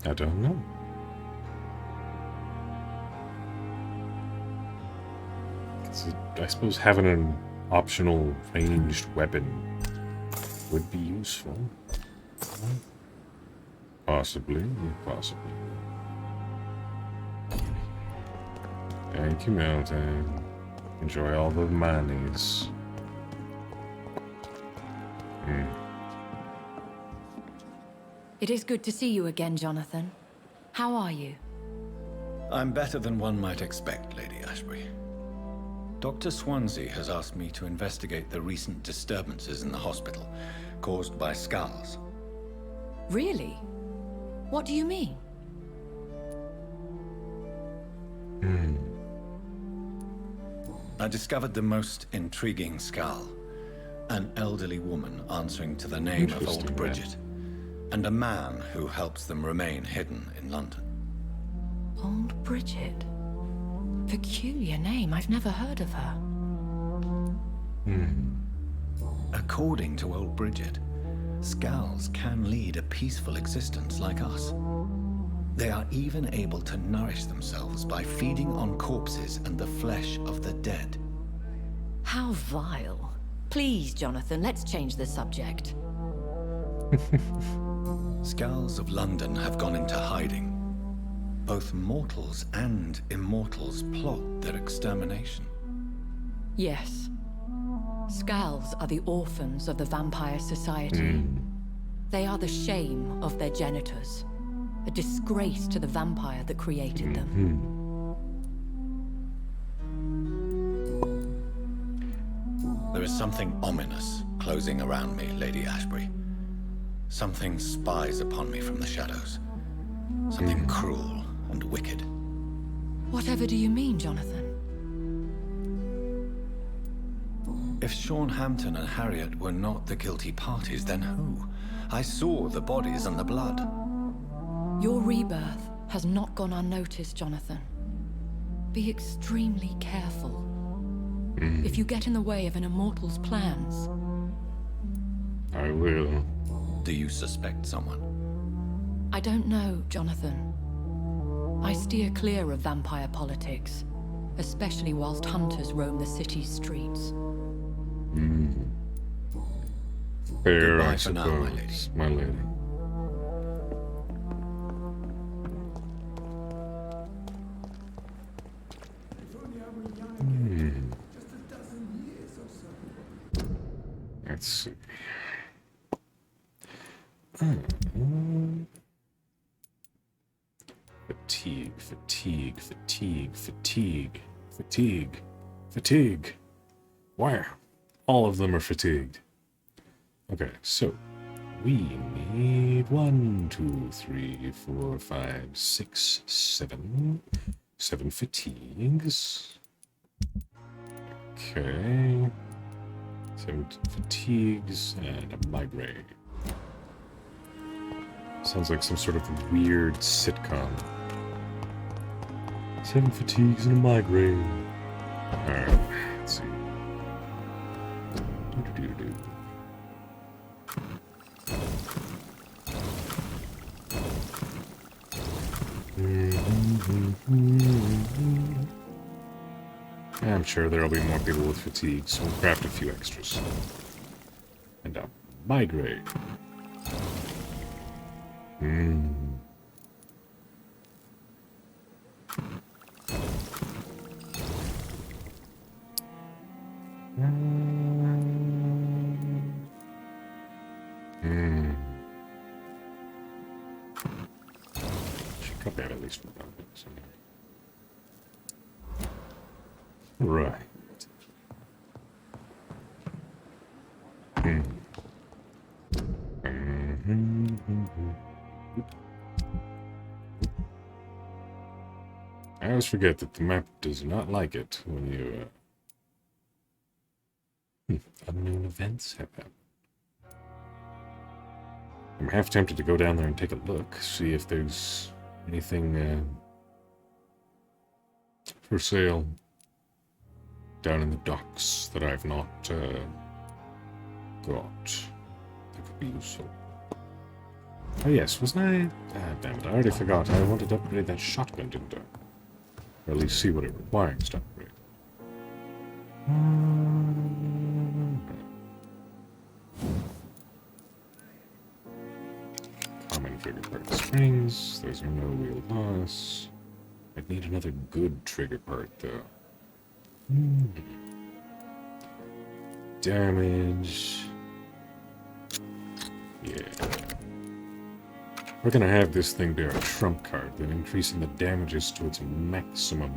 I don't know. I suppose having an optional ranged weapon would be useful. Possibly. Thank you, Milton. Enjoy all the monies. It is good to see you again, Jonathan. How are you? I'm better than one might expect, Lady Ashbury. Dr. Swansea has asked me to investigate the recent disturbances in the hospital, caused by skulls. Really? What do you mean? I discovered the most intriguing skull. An elderly woman answering to the name of Old Bridget, and a man who helps them remain hidden in London. Old Bridget? Peculiar name, I've never heard of her. According to Old Bridget, skulls can lead a peaceful existence like us. They are even able to nourish themselves by feeding on corpses and the flesh of the dead. How vile. Please, Jonathan, let's change the subject. Skulls of London have gone into hiding. Both mortals and immortals plot their extermination. Yes. Skulls are the orphans of the Vampire Society. They are the shame of their genitors. A disgrace to the vampire that created them. There is something ominous closing around me, Lady Ashbury. Something spies upon me from the shadows. Something cruel and wicked. Whatever do you mean, Jonathan? If Sean Hampton and Harriet were not the guilty parties, then who? I saw the bodies and the blood. Your rebirth has not gone unnoticed, Jonathan. Be extremely careful. If you get in the way of an immortal's plans... I will. Do you suspect someone? I don't know, Jonathan. I steer clear of vampire politics, especially whilst hunters roam the city's streets. Fair, Goodbye I for now, my lady. suppose, my lady. Just a dozen years or so. Let's see. Fatigue, fatigue, fatigue, fatigue, fatigue, fatigue. Why? All of them are fatigued. Okay, so we need 1, 2, 3, 4, 5, 6, 7. 7 fatigues. Okay. 7 fatigues and a migraine. Sounds like some sort of weird sitcom. 7 fatigues and a migraine. Alright, let's see. Do-do-do-do. I'm sure there'll be more people with fatigue, so we'll craft a few extras. And a migraine. Should probably have at least one of those. Right. I always forget that the map does not like it when you unknown events happen. I'm half tempted to go down there and take a look, see if there's anything for sale down in the docks that I've not got that could be useful. Oh yes, wasn't I? Ah, damn it, I already forgot. I wanted to upgrade that shotgun, didn't I? Or at least see what it requires to upgrade. Common trigger part springs. Those are no real loss. I'd need another good trigger part, though. Damage. Yeah. We're gonna have this thing be our trump card, then increasing the damages to its maximum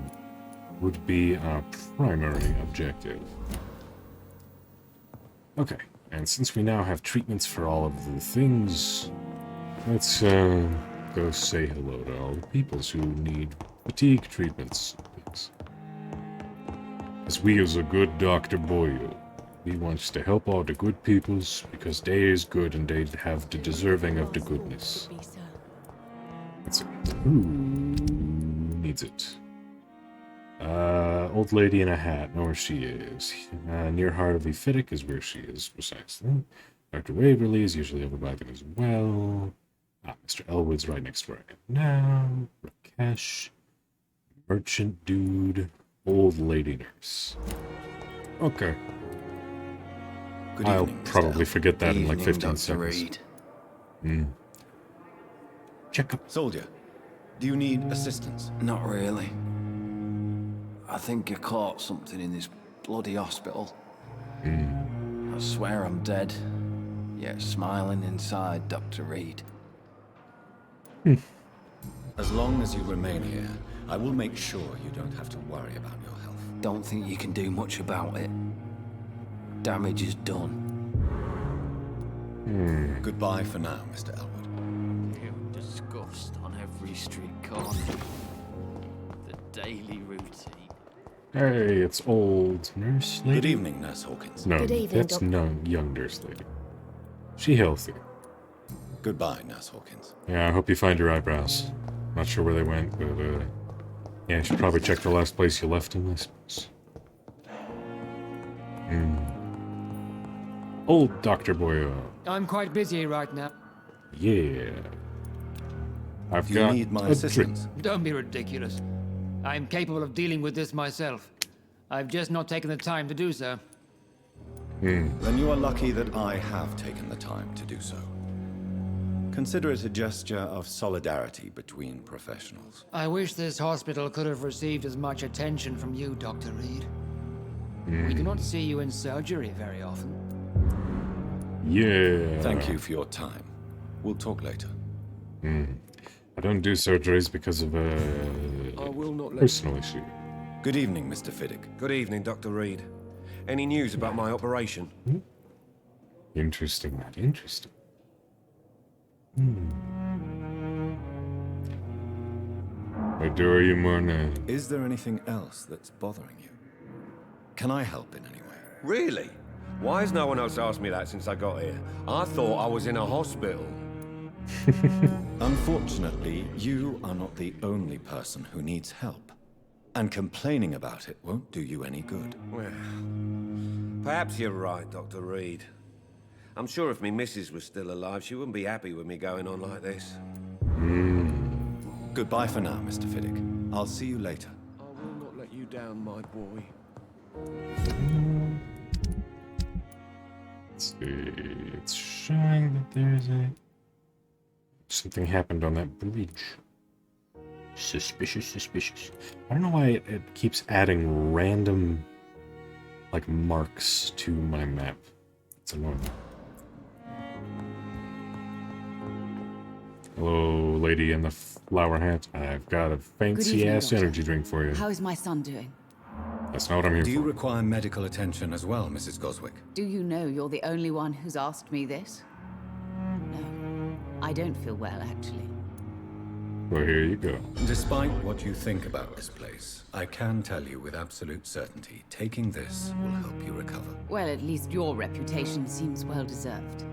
would be our primary objective. Okay, and since we now have treatments for all of the things, let's go say hello to all the peoples who need fatigue treatments. As we as a good Dr. Boyle, we wants to help all the good peoples because they is good and they have the deserving of the goodness. Let's see. Who needs it? Old lady in a hat. Know where she is. Near Harvey Fittick is where she is, precisely. Dr. Waverly is usually over by them as well. Mr. Elwood's right next to where I am now. Rakesh. Merchant dude. Old lady nurse. Okay. Good I'll evening, probably forget that in like Evening, 15 Dr. seconds. Reed. Check up. Soldier, do you need assistance? Not really. I think I caught something in this bloody hospital. I swear I'm dead, yet smiling inside, Dr. Reed. As long as you remain here, I will make sure you don't have to worry about your health. Don't think you can do much about it. damage is done. Goodbye for now, Mr. Elwood. You disgust on every street corner. The daily routine. Hey, it's old nurse lady. Good evening, Nurse Hawkins. No, Good evening, that's no young nurse lady. She healthy. Goodbye, Nurse Hawkins. Yeah, I hope you find your eyebrows. Not sure where they went, but yeah, you should probably check the last place you left them, I suppose. Old Dr. Boyo. I'm quite busy right now. Yeah. I've Do you got need my a assistance? Don't be ridiculous. I'm capable of dealing with this myself. I've just not taken the time to do so. Then you are lucky that I have taken the time to do so. Consider it a gesture of solidarity between professionals. I wish this hospital could have received as much attention from you, Dr. Reed. We do not see you in surgery very often. Yeah. Thank you for your time. We'll talk later. I don't do surgeries because of I will not let personal issue. Good evening, Mr. Fiddick. Good evening, Dr. Reed. Any news about my operation? Interesting, man. Interesting. Adore you more now. Is there anything else that's bothering you? Can I help in any way? Really? Why has no one else asked me that since I got here? I thought I was in a hospital. Unfortunately, you are not the only person who needs help. And complaining about it won't do you any good. Well, perhaps you're right, Dr. Reed. I'm sure if me missus was still alive, she wouldn't be happy with me going on like this. Goodbye for now, Mr. Fiddick. I'll see you later. I will not let you down, my boy. Let's see. It's showing that there's something happened on that bridge. Suspicious, suspicious. I don't know why it keeps adding random, like, marks to my map. It's annoying. Hello, lady in the flower hat. I've got a fancy-ass energy drink for you. How is my son doing? That's not what I'm here Do you for. require medical attention as well, Mrs. Goswick? Do you know you're the only one who's asked me this? No. I don't feel well, actually. Well, here you go. Despite what you think about this place, I can tell you with absolute certainty, taking this will help you recover. Well, at least your reputation seems well deserved.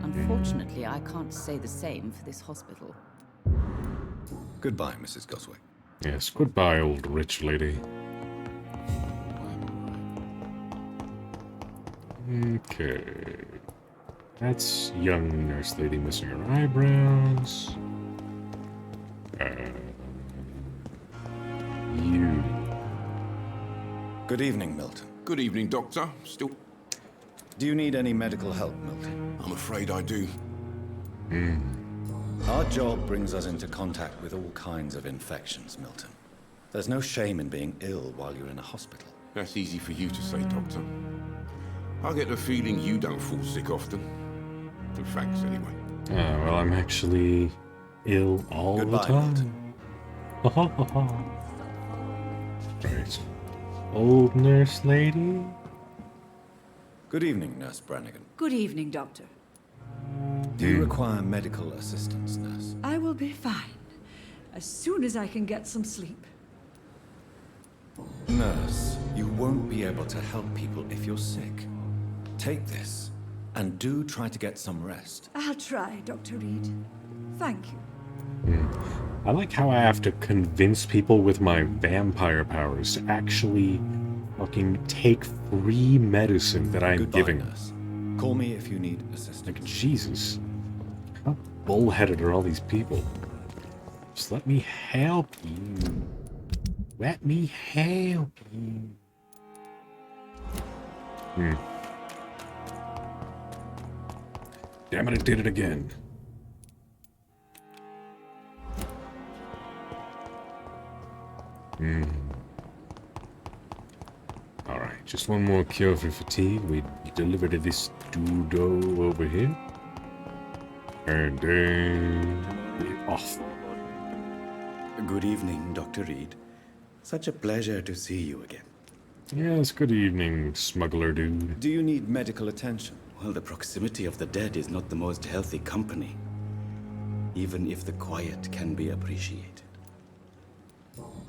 Unfortunately, I can't say the same for this hospital. Goodbye, Mrs. Goswick. Yes, goodbye, old rich lady. Okay. That's young nurse lady missing her eyebrows. You. Good evening, Milton. Good evening, Doctor. Still... Do you need any medical help, Milton? I'm afraid I do. Our job brings us into contact with all kinds of infections, Milton. There's no shame in being ill while you're in a hospital. That's easy for you to say, Doctor. I get the feeling you don't fall sick often. And thanks, anyway. Well, I'm actually ill all Goodbye, the time. Right. Old nurse lady? Good evening, Nurse Brannigan. Good evening, Doctor. Do you require medical assistance, Nurse? I will be fine as soon as I can get some sleep. Nurse, you won't be able to help people if you're sick. Take this, and do try to get some rest. I'll try, Dr. Reed. Thank you. I like how I have to convince people with my vampire powers to actually fucking take free medicine that I'm Goodbye, giving. Nurse. Call me if you need assistance. Like, Jesus. How bullheaded are all these people? Just let me help you. Let me help you. Damn it, it did it again. Alright, just one more cure for fatigue. We deliver to this doodle over here. And then we're off. Good evening, Dr. Reed. Such a pleasure to see you again. Yes, good evening, smuggler dude. Do you need medical attention? Well, the proximity of the dead is not the most healthy company, even if the quiet can be appreciated.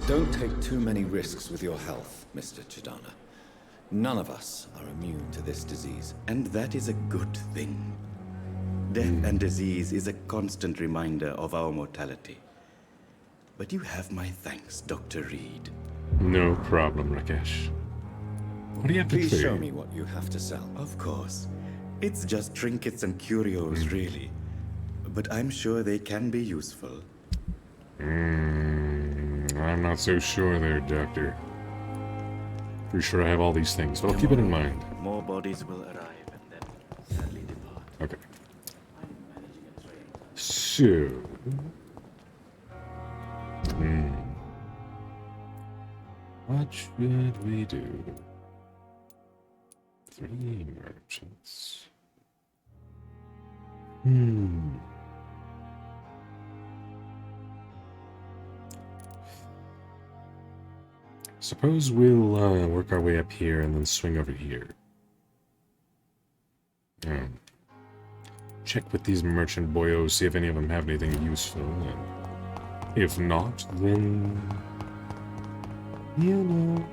Don't take too many risks with your health, Mr. Chidana. None of us are immune to this disease. And that is a good thing. Death and disease is a constant reminder of our mortality. But you have my thanks, Dr. Reed. No problem, Rakesh. What do you have to Please say? show me what you have to sell. Of course. It's just trinkets and curios, really. But I'm sure they can be useful. I'm not so sure there, Doctor. Pretty sure I have all these things, but I'll keep it in mind. More bodies will arrive and then sadly depart. Okay. So... what should we do? 3 merchants. Suppose we'll work our way up here and then swing over here. Check with these merchant boyos, see if any of them have anything useful. And if not, then... you know...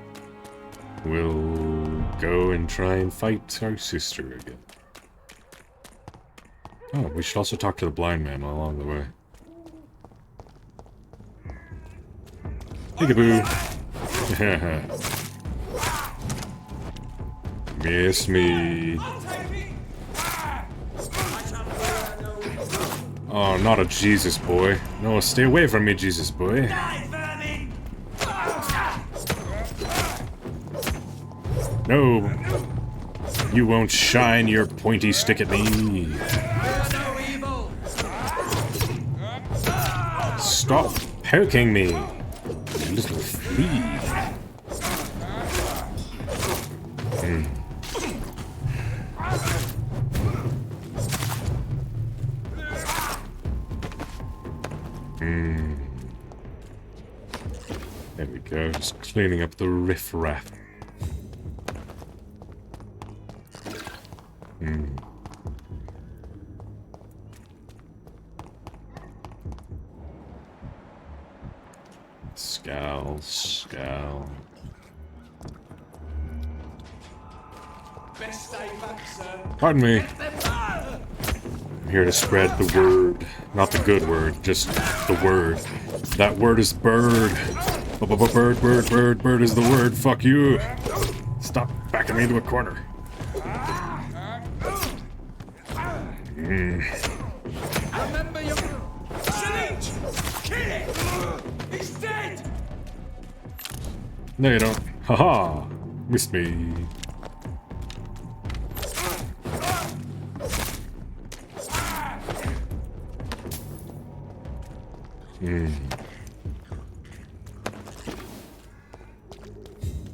we'll go and try and fight our sister again. Oh, we should also talk to the blind man along the way. Peekaboo! Miss me. Oh, not a Jesus boy. No, stay away from me, Jesus boy. No. You won't shine your pointy stick at me. Stop poking me, you little flea. There we go, just cleaning up the riff-raff. Scowl. Best stay back, sir. Pardon me. I'm here to spread the word. Not the good word, just the word. That word is bird. Bird is the word. Fuck you. Stop backing me into a corner. Remember your... Salute! Kill it! He's dead! No, you don't. Haha! Missed me.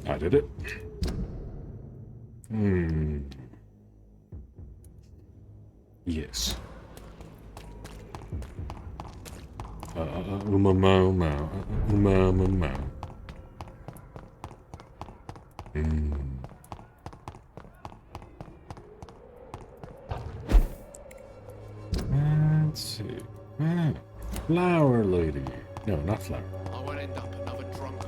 I did it. Yes. Let's see. Flower lady. No, not flower. I won't end up another drunk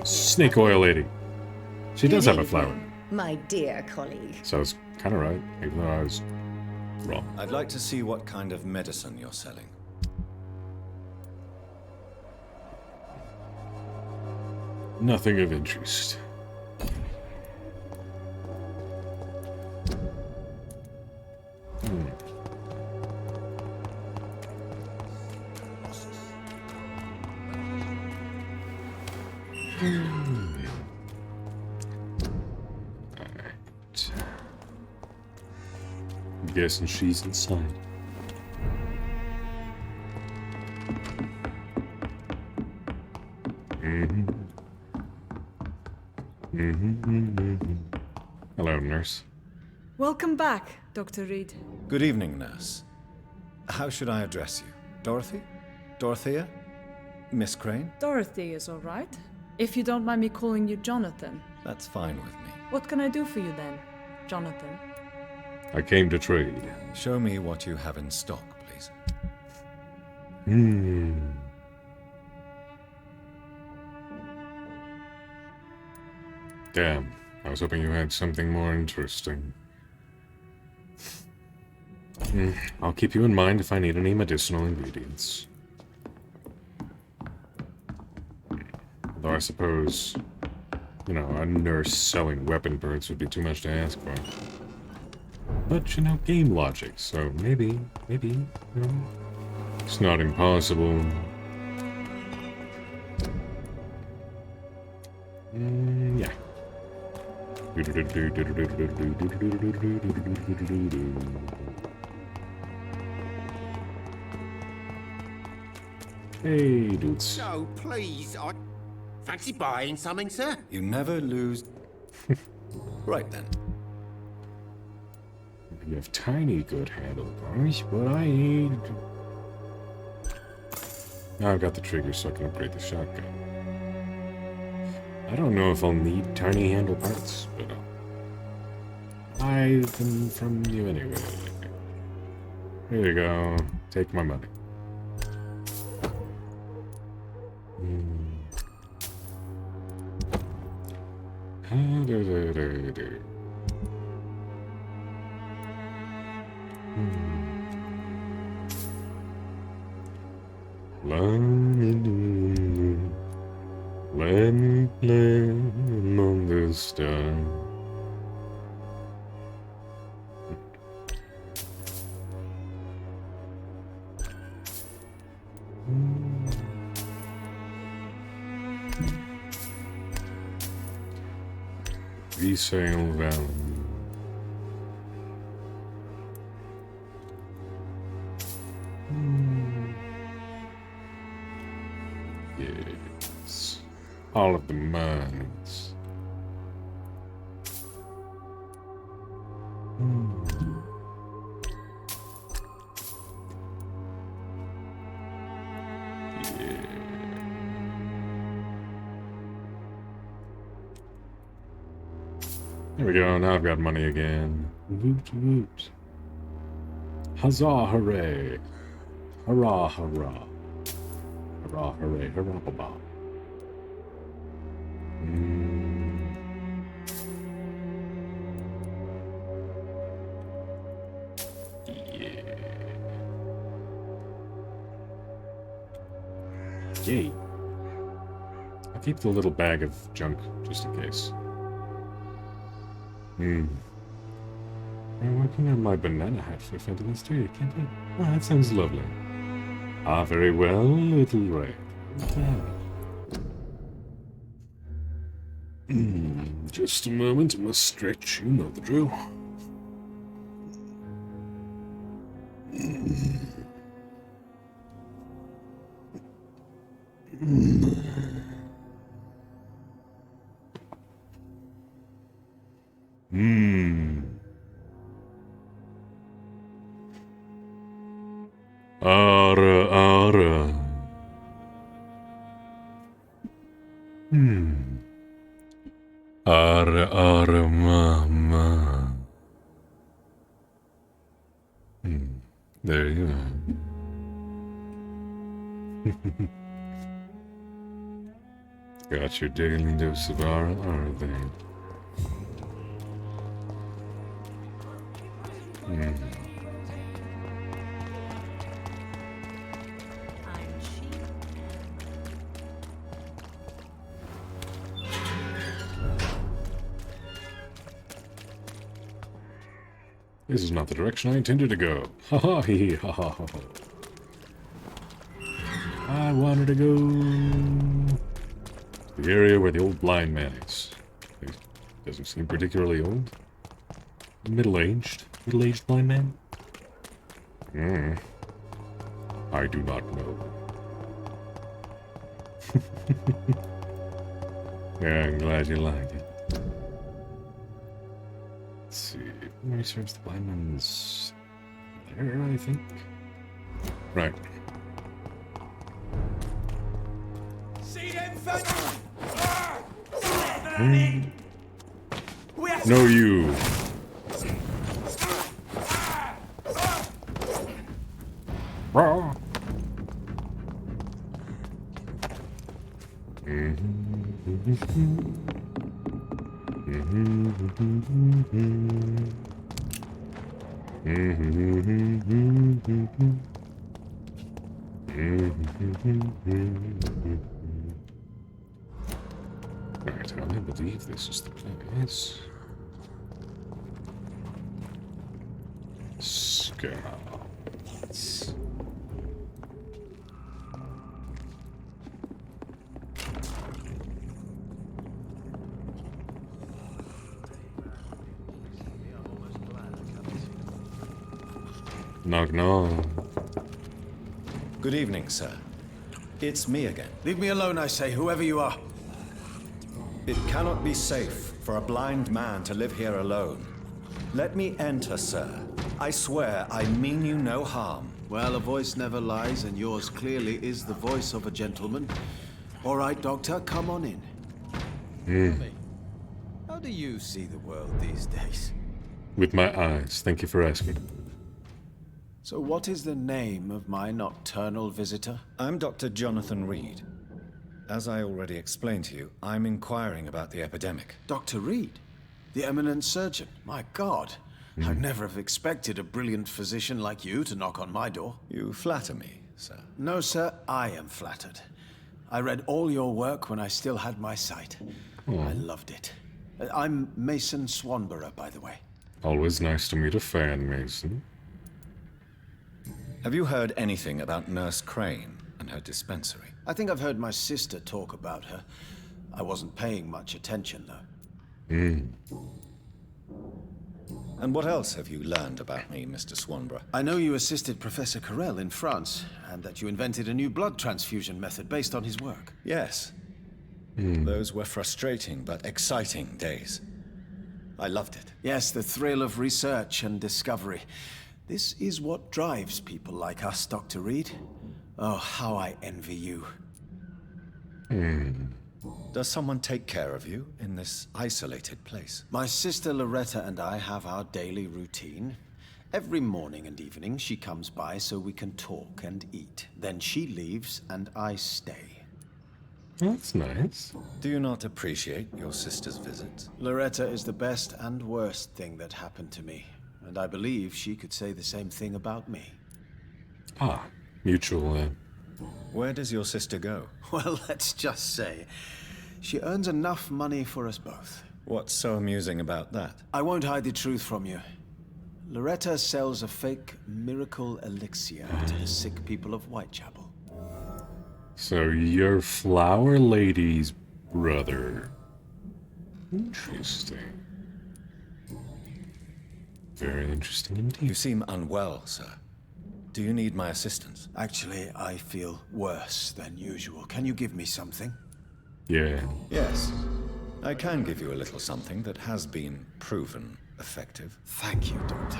Snake oil lady. She does have a flower. My dear colleague. So I was kind of right, even though I was wrong. I'd like to see what kind of medicine you're selling. Nothing of interest. Alright. I'm guessing she's inside. Hello, nurse. Welcome back, Dr. Reed. Good evening, nurse. How should I address you? Dorothy? Dorothea? Miss Crane? Dorothy is all right. If you don't mind me calling you Jonathan. That's fine with me. What can I do for you then, Jonathan? I came to trade. Show me what you have in stock, please. Damn, I was hoping you had something more interesting. I'll keep you in mind if I need any medicinal ingredients. Though I suppose, you know, a nurse selling weapon parts would be too much to ask for. But, you know, game logic, so maybe, you know, it's not impossible. Yeah. Hey, dudes. So, please, I fancy buying something, sir. You never lose. Right then. You have tiny good handlebars, but I need... Now I've got the trigger so I can upgrade the shotgun. I don't know if I'll need tiny handle parts, but I'll buy them from you anyway. Here you go. Take my money. Let me play among the stars. Resale value. Yes. All of the mines. There we go, now I've got money again. Woot woot. Huzzah, hooray. Hurrah, hurrah. Hurrah, hooray, hurrah, ba-ba. Yeah. Yay. I'll keep the little bag of junk just in case. I'm working on my banana hat for Fenton's Day, can't I? Oh, that sounds lovely. Ah, very well, little Ray. Just a moment, I must stretch. You know the drill. Ara, ara. Ara, ara, mama. There you are. Got your daily dose of ara, ara then. This is not the direction I intended to go. Ha ha hee ha ha ha ha. I wanted to go to the area where the old blind man is. He doesn't seem particularly old. Middle-aged blind man? I do not know. Yeah, I'm glad you like it. Let's see. Research the blind man's there, I think. Right. See them things? No, you. Raw. Right, I believe this is the place. Scouts. Knock knock. Good evening, sir. It's me again. Leave me alone, I say, whoever you are. It cannot be safe for a blind man to live here alone. Let me enter, sir. I swear I mean you no harm. Well, a voice never lies, and yours clearly is the voice of a gentleman. All right, Doctor, come on in. Tell me, how do you see the world these days? With my eyes. Thank you for asking. So what is the name of my nocturnal visitor? I'm Dr. Jonathan Reed. As I already explained to you, I'm inquiring about the epidemic. Dr. Reed? The eminent surgeon? My God. I'd never have expected a brilliant physician like you to knock on my door. You flatter me, sir. No, sir, I am flattered. I read all your work when I still had my sight. I loved it. I'm Mason Swanborough, by the way. Always nice to meet a fan, Mason. Have you heard anything about Nurse Crane and her dispensary? I think I've heard my sister talk about her. I wasn't paying much attention, though. And what else have you learned about me, Mr. Swanborough? I know you assisted Professor Carell in France, and that you invented a new blood transfusion method based on his work. Yes. Those were frustrating but exciting days. I loved it. Yes, the thrill of research and discovery. This is what drives people like us, Dr. Reed. Oh, how I envy you. Does someone take care of you in this isolated place? My sister Loretta and I have our daily routine. Every morning and evening she comes by so we can talk and eat. Then she leaves and I stay. That's nice. Do you not appreciate your sister's visits? Loretta is the best and worst thing that happened to me. And I believe she could say the same thing about me. Ah, mutual. Where does your sister go? Well, let's just say, she earns enough money for us both. What's so amusing about that? I won't hide the truth from you. Loretta sells a fake miracle elixir to the sick people of Whitechapel. So you're Flower Lady's brother. Interesting. Very interesting indeed. You seem unwell, sir. Do you need my assistance? Actually, I feel worse than usual. Can you give me something? Yeah. Yes. I can give you a little something that has been proven effective. Thank you, Doctor.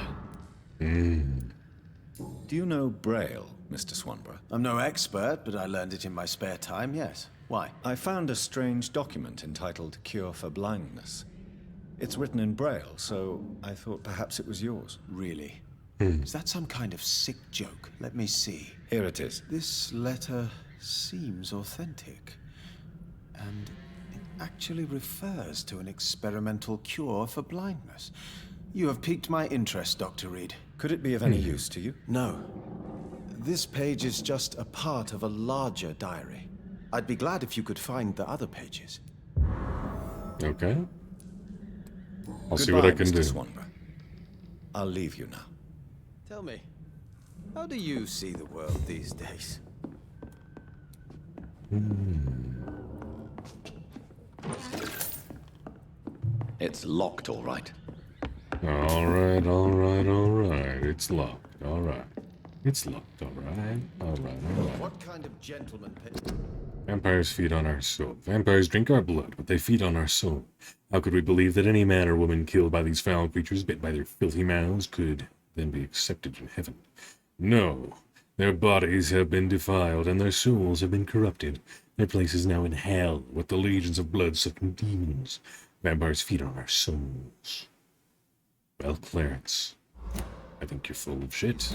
Do you know Braille, Mr. Swanborough? I'm no expert, but I learned it in my spare time, yes. Why? I found a strange document entitled Cure for Blindness. It's written in Braille, so I thought perhaps it was yours. Really? Is that some kind of sick joke? Let me see. Here it is. This letter seems authentic. And it actually refers to an experimental cure for blindness. You have piqued my interest, Dr. Reed. Could it be of any use to you? No. This page is just a part of a larger diary. I'd be glad if you could find the other pages. Okay. I'll see what I can do. Swanborough. I'll leave you now. Tell me, how do you see the world these days? It's locked, all right. All right, all right, all right. It's locked. All right. It's locked. All right. All right, all right. What kind of gentleman... Vampires feed on our soul. Vampires drink our blood, but they feed on our soul. How could we believe that any man or woman killed by these foul creatures, bit by their filthy mouths, could then be accepted in heaven? No. Their bodies have been defiled, and their souls have been corrupted. Their place is now in hell, with the legions of blood-sucking demons. Vampires feed on our souls. Well, Clarence, I think you're full of shit.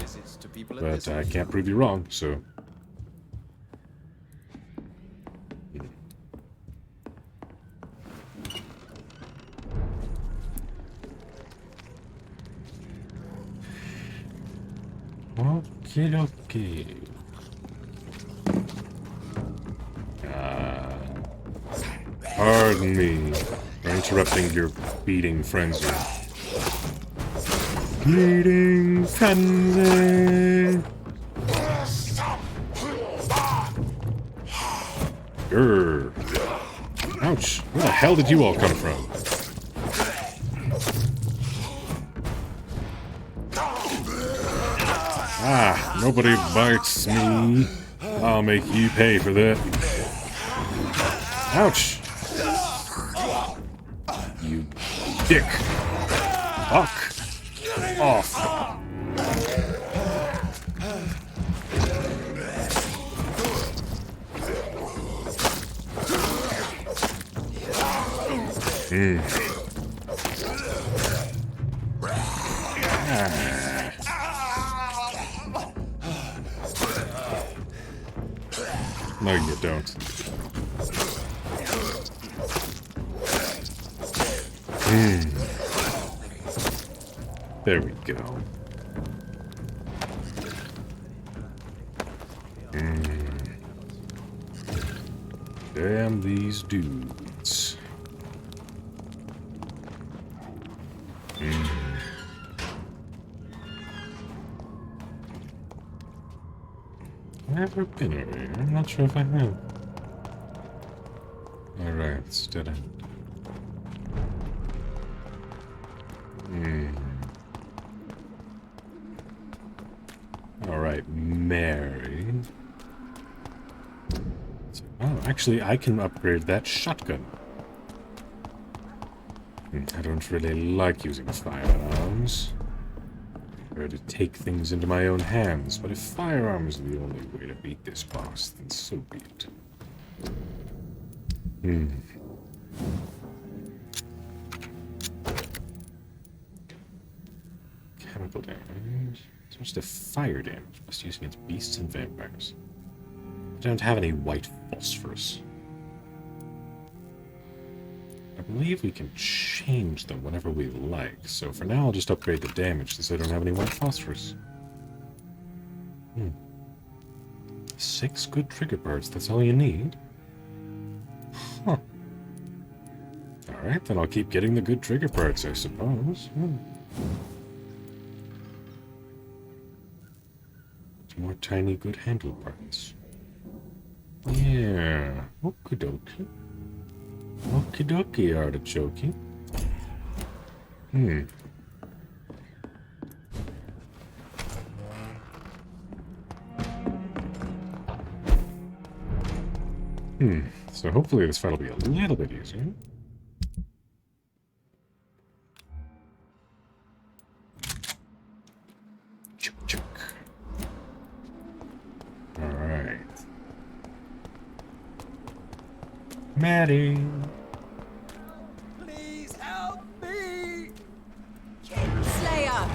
But I can't prove you wrong, so... Okay. Pardon me for interrupting your beating frenzy. Beating frenzy! Grr. Ouch. Where the hell did you all come from? Ah, nobody bites me. I'll make you pay for that. Ouch! You dick. Fuck off. No, you don't. There we go. Damn these dudes. Never been over here. I'm not sure if I have. Alright, it's dead end. Alright, Mary. Oh, actually, I can upgrade that shotgun. I don't really like using firearms. I prefer to take things into my own hands, but if firearms are the only way to beat this boss, then so be it. Chemical damage. Switch to fire damage. Must use against beasts and vampires. I don't have any white phosphorus. I believe we can change them whenever we like, so for now I'll just upgrade the damage since I don't have any white phosphorus. 6 good trigger parts, that's all you need? Huh. Alright, then I'll keep getting the good trigger parts, I suppose. More tiny good handle parts. Yeah. Okie dokie. Okie dokie, artichoke. So hopefully this fight will be a little bit easier. Alright. Maddie. Please help me! Slayer!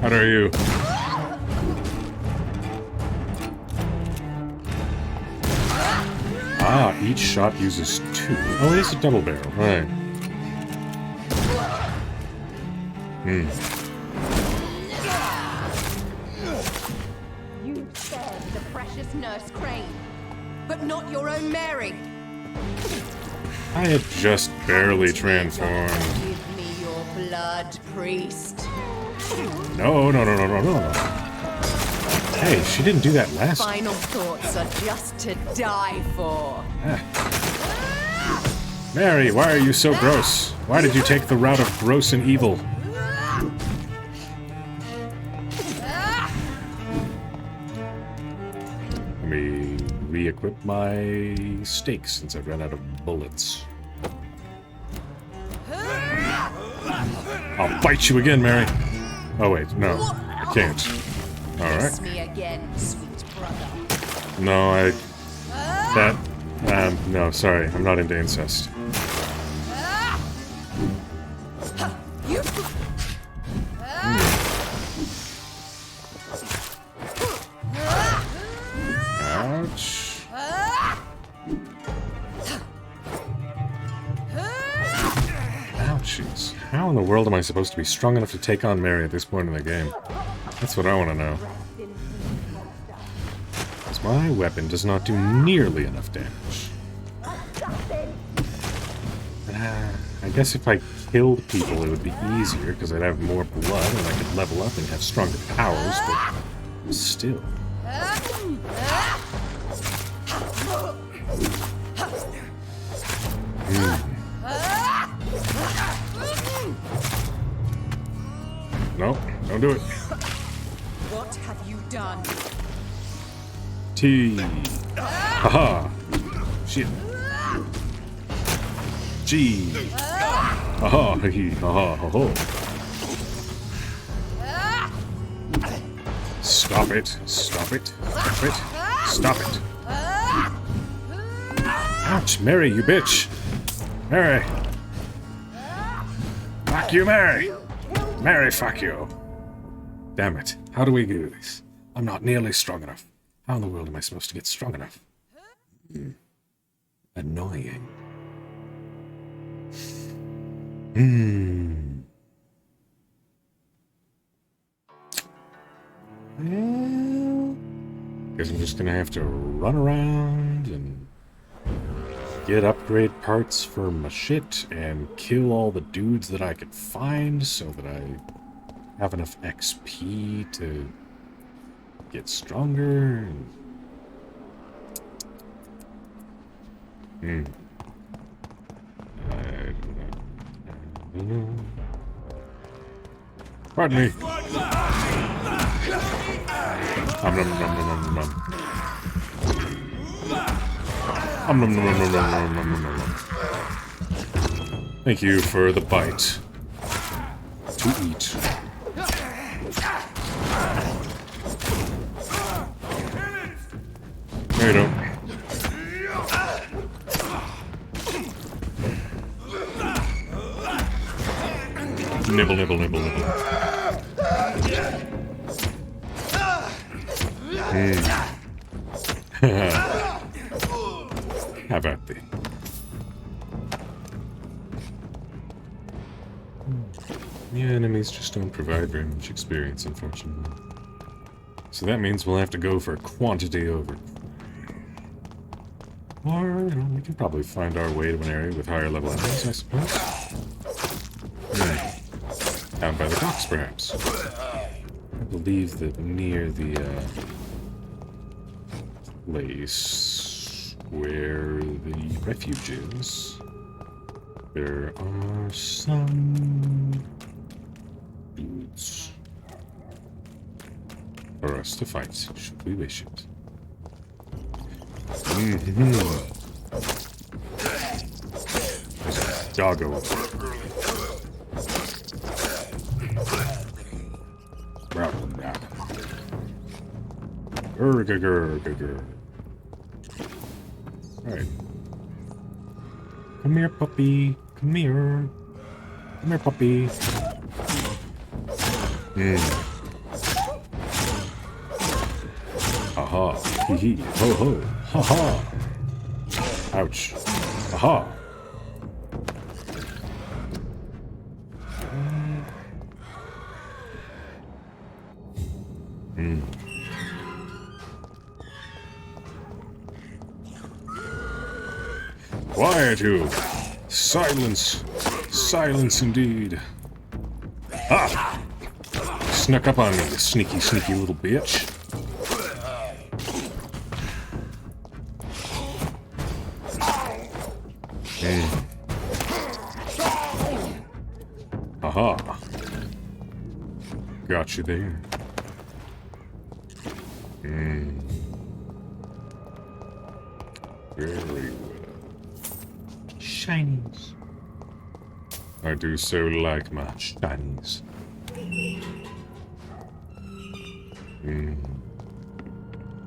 How dare you? Ah, each shot uses 2. Oh, it is a double barrel, right. You spared the precious Nurse Crane, but not your own Mary. I had just barely transformed. Give me your blood, priest. No. Hey, she didn't do that last time. Final thoughts are just to die for. Mary, why are you so gross? Why did you take the route of gross and evil? Let me re-equip my stakes since I've run out of bullets. I'll bite you again, Mary. Oh wait, no, I can't. All right. Kiss me again, sweet brother. No, no, sorry, I'm not into incest. You. Ouch. Ouchies. How in the world am I supposed to be strong enough to take on Mary at this point in the game? That's what I want to know. Because my weapon does not do nearly enough damage. I guess if I killed people, it would be easier, because I'd have more blood and I could level up and have stronger powers, but still. No, don't do it. What have you done? T. Haha. Shit. G. Haha. Hee. Haha. Ho ho. Stop it. Stop it. Stop it. Stop it. Ouch, Mary, you bitch. Mary. Fuck you, Mary. Mary, fuck you. Damn it. How do we do this? I'm not nearly strong enough. How in the world am I supposed to get strong enough? Annoying. Well, guess I'm just gonna have to run around and get upgrade parts for my shit and kill all the dudes that I could find so that I have enough XP to get stronger. Pardon me. Nom nom nom nom nom. Nom nom nom nom nom nom nom nom. Thank you for the bite. To eat. No, you don't. Nibble, nibble, nibble, nibble. How about thee? Yeah, enemies just don't provide very much experience, unfortunately. So that means we'll have to go for quantity over. Or, you know, we can probably find our way to an area with higher level enemies, I suppose. Down by the docks, perhaps. I believe that near the place where the refuge is, there are some dudes for us to fight, should we wish it. There's a doggo up there. Alright. Come here, puppy. Come here. Come here, puppy. Haha. Hee hee. Ho ho. Ha ha. Ouch. Aha. Quiet, you! Silence! Silence indeed! Ah! Snuck up on me, you sneaky, sneaky little bitch. Aha! Got you there. Very well. Shinies. I do so like my shinies.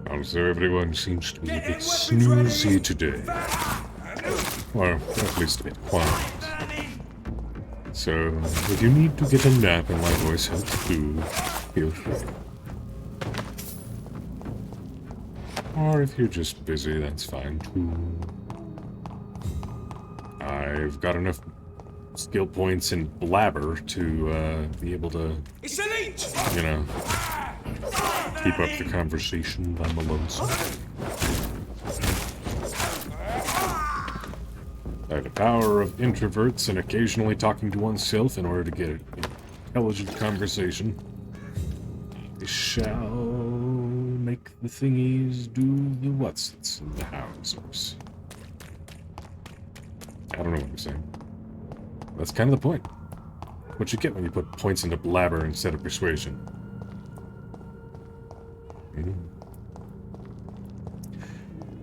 Also, everyone seems to be a bit snoozy today. Or at least a bit quiet. So, if you need to get a nap and my voice helps too, feel free. Or if you're just busy, that's fine too. I've got enough skill points in blabber to be able to, you know, keep up the conversation by my lonesome. I have the power of introverts and occasionally talking to oneself in order to get an intelligent conversation. I shall make the thingies do the whatsits and the howsers. I don't know what I'm saying. That's kind of the point. What you get when you put points into blabber instead of persuasion.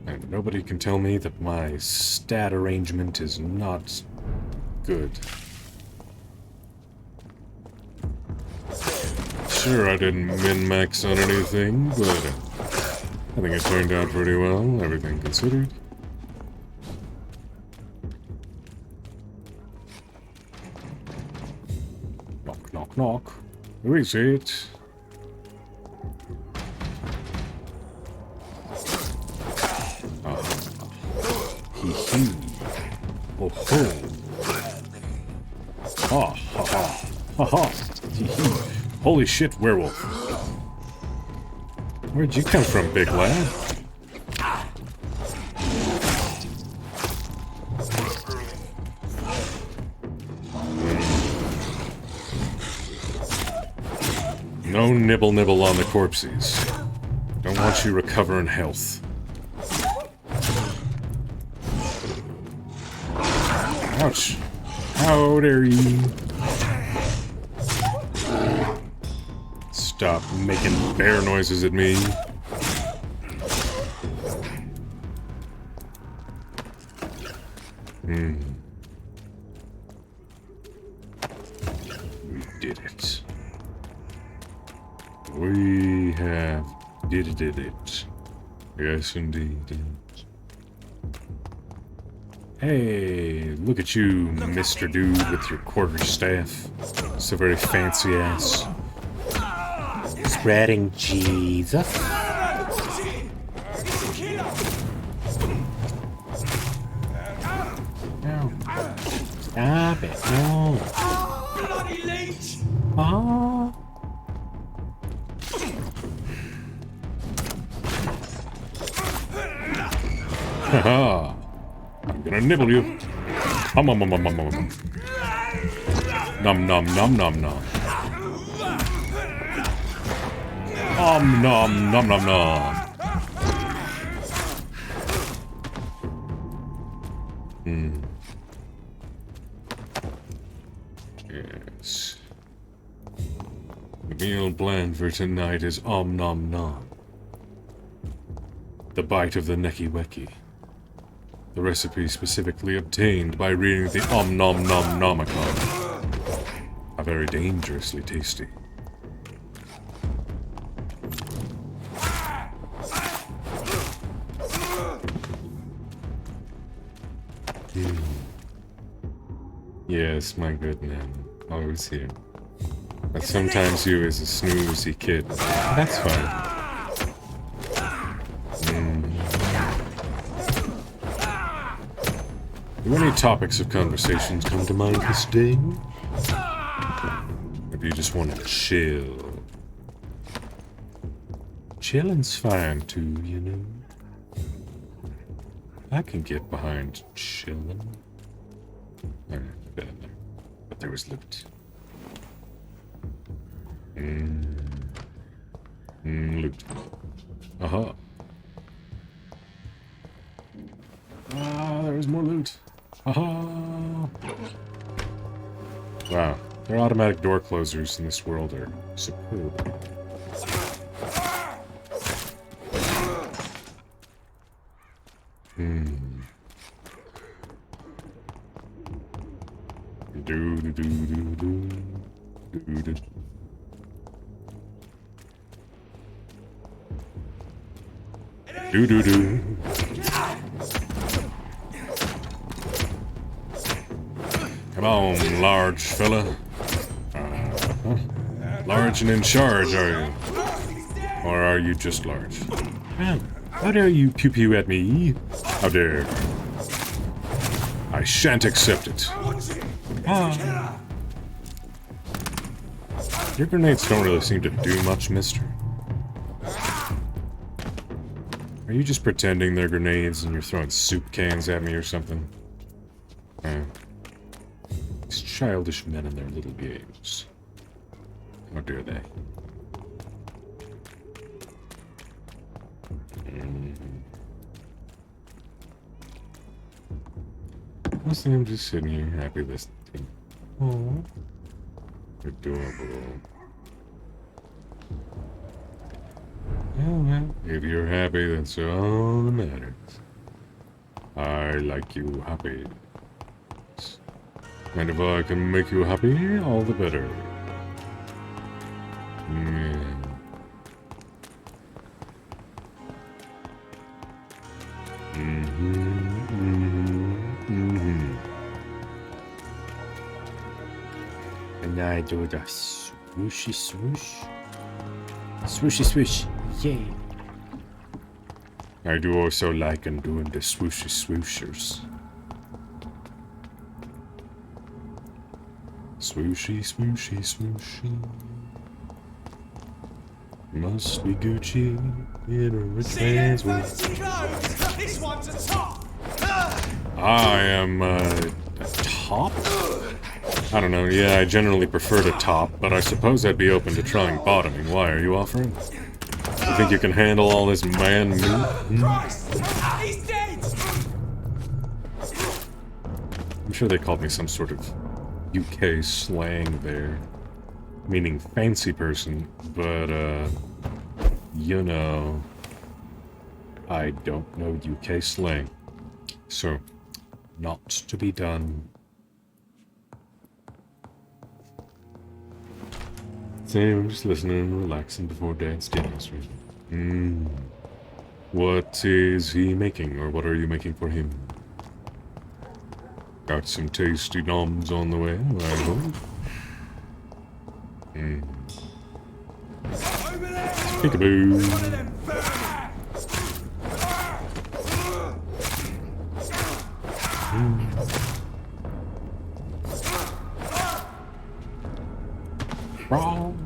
And nobody can tell me that my stat arrangement is not good. Sure, I didn't min-max on anything, but I think it turned out pretty well, everything considered. Knock, knock, knock. Who is it? Hee-hee. Oh ho. Ha ha ha. Ha ha. Hee-hee. Holy shit, werewolf. Where'd you come from, big lad? No nibble nibble on the corpses. Don't want you recovering health. Ouch. How dare you? Stop making bear noises at me. We did it. We have did it. Yes, indeed. Hey, look at you, Mr. Dude, with your quarterstaff. So very fancy ass. Spreading Jesus. No. Stop it, no. Bloody leech! Oh. Haha. I'm gonna nibble you. Nom nom nom nom nom nom. Nom nom nom nom nom. Nom nom nom nom nom. Yes. The meal plan for tonight is nom nom. The bite of the necky wecky. The recipe specifically obtained by reading the nom nom nomicon. A very dangerously tasty. Yes, my good man. Always here. But sometimes you is a snoozy kid. That's fine. Do any topics of conversations come to mind this day? Maybe you just want to chill. Chilling's fine too, you know. I can get behind chilling. But there was loot. Loot. Aha. Ah, there was more loot. Aha. Wow. Their automatic door closers in this world are superb. Do do do do do do do. Do do do. Come on, large fella. Large and in charge, are you? Or are you just large? Man, how dare you pew-pew at me? How dare. I shan't accept it. Ah. Your grenades don't really seem to do much, mister. Are you just pretending they're grenades and you're throwing soup cans at me or something? These childish men and their little games. How dare they? Mostly I'm just sitting here happy listening. Oh, adorable. Oh, well, if you're happy, that's all that matters. I like you happy. And if I can make you happy, all the better. And I do the swooshy swoosh. Swooshy swoosh. Yay. I do also like doing the swooshy swooshers. Swooshy, swooshy, swooshy. Must be Gucci in a rich man's way. This one's a top. I am a top? I don't know, yeah, I generally prefer to top, but I suppose I'd be open to trying bottoming. Why, are you offering? You think you can handle all this man meat? He's dead. I'm sure they called me some sort of UK slang there, meaning fancy person, but, you know, I don't know UK slang, so, not to be done. Same, I'm just listening and relaxing before Dad's demonstration. What is he making, or what are you making for him? Got some tasty noms on the way, I hope. Peekaboo. Wrong.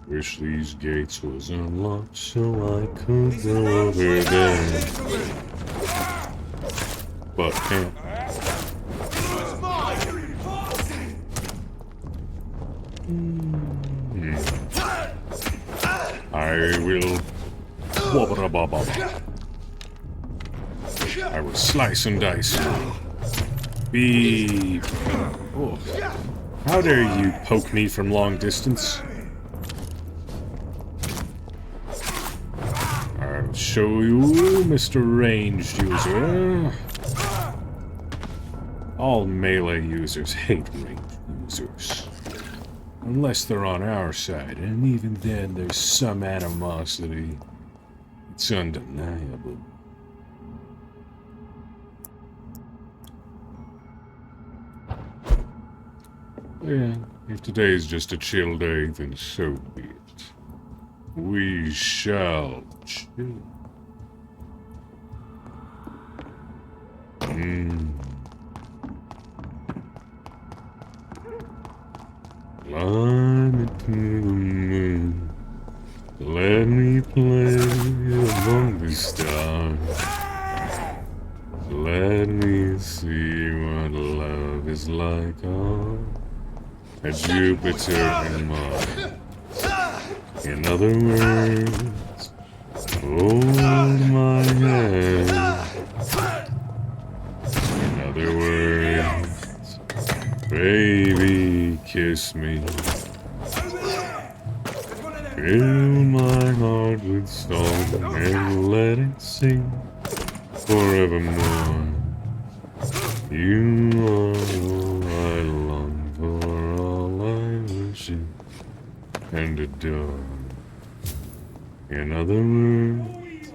Wish these gates was unlocked so I could go over there. But can't. I will. I will slice and dice. Be. Oh. How dare you poke me from long distance? I'll show you, Mr. Ranged User. All melee users hate ranged users. Unless they're on our side, and even then there's some animosity. It's undeniable. Yeah, if today's just a chill day, then so be it. We shall chill. Climb it to the moon. Let me play among the stars. Let me see what love is like on Jupiter and Mars. In other words, hold my hand. In other words, Baby, kiss me. Fill my heart with song and let it sing forevermore. You are all I long for, all I worship and adore. In other words,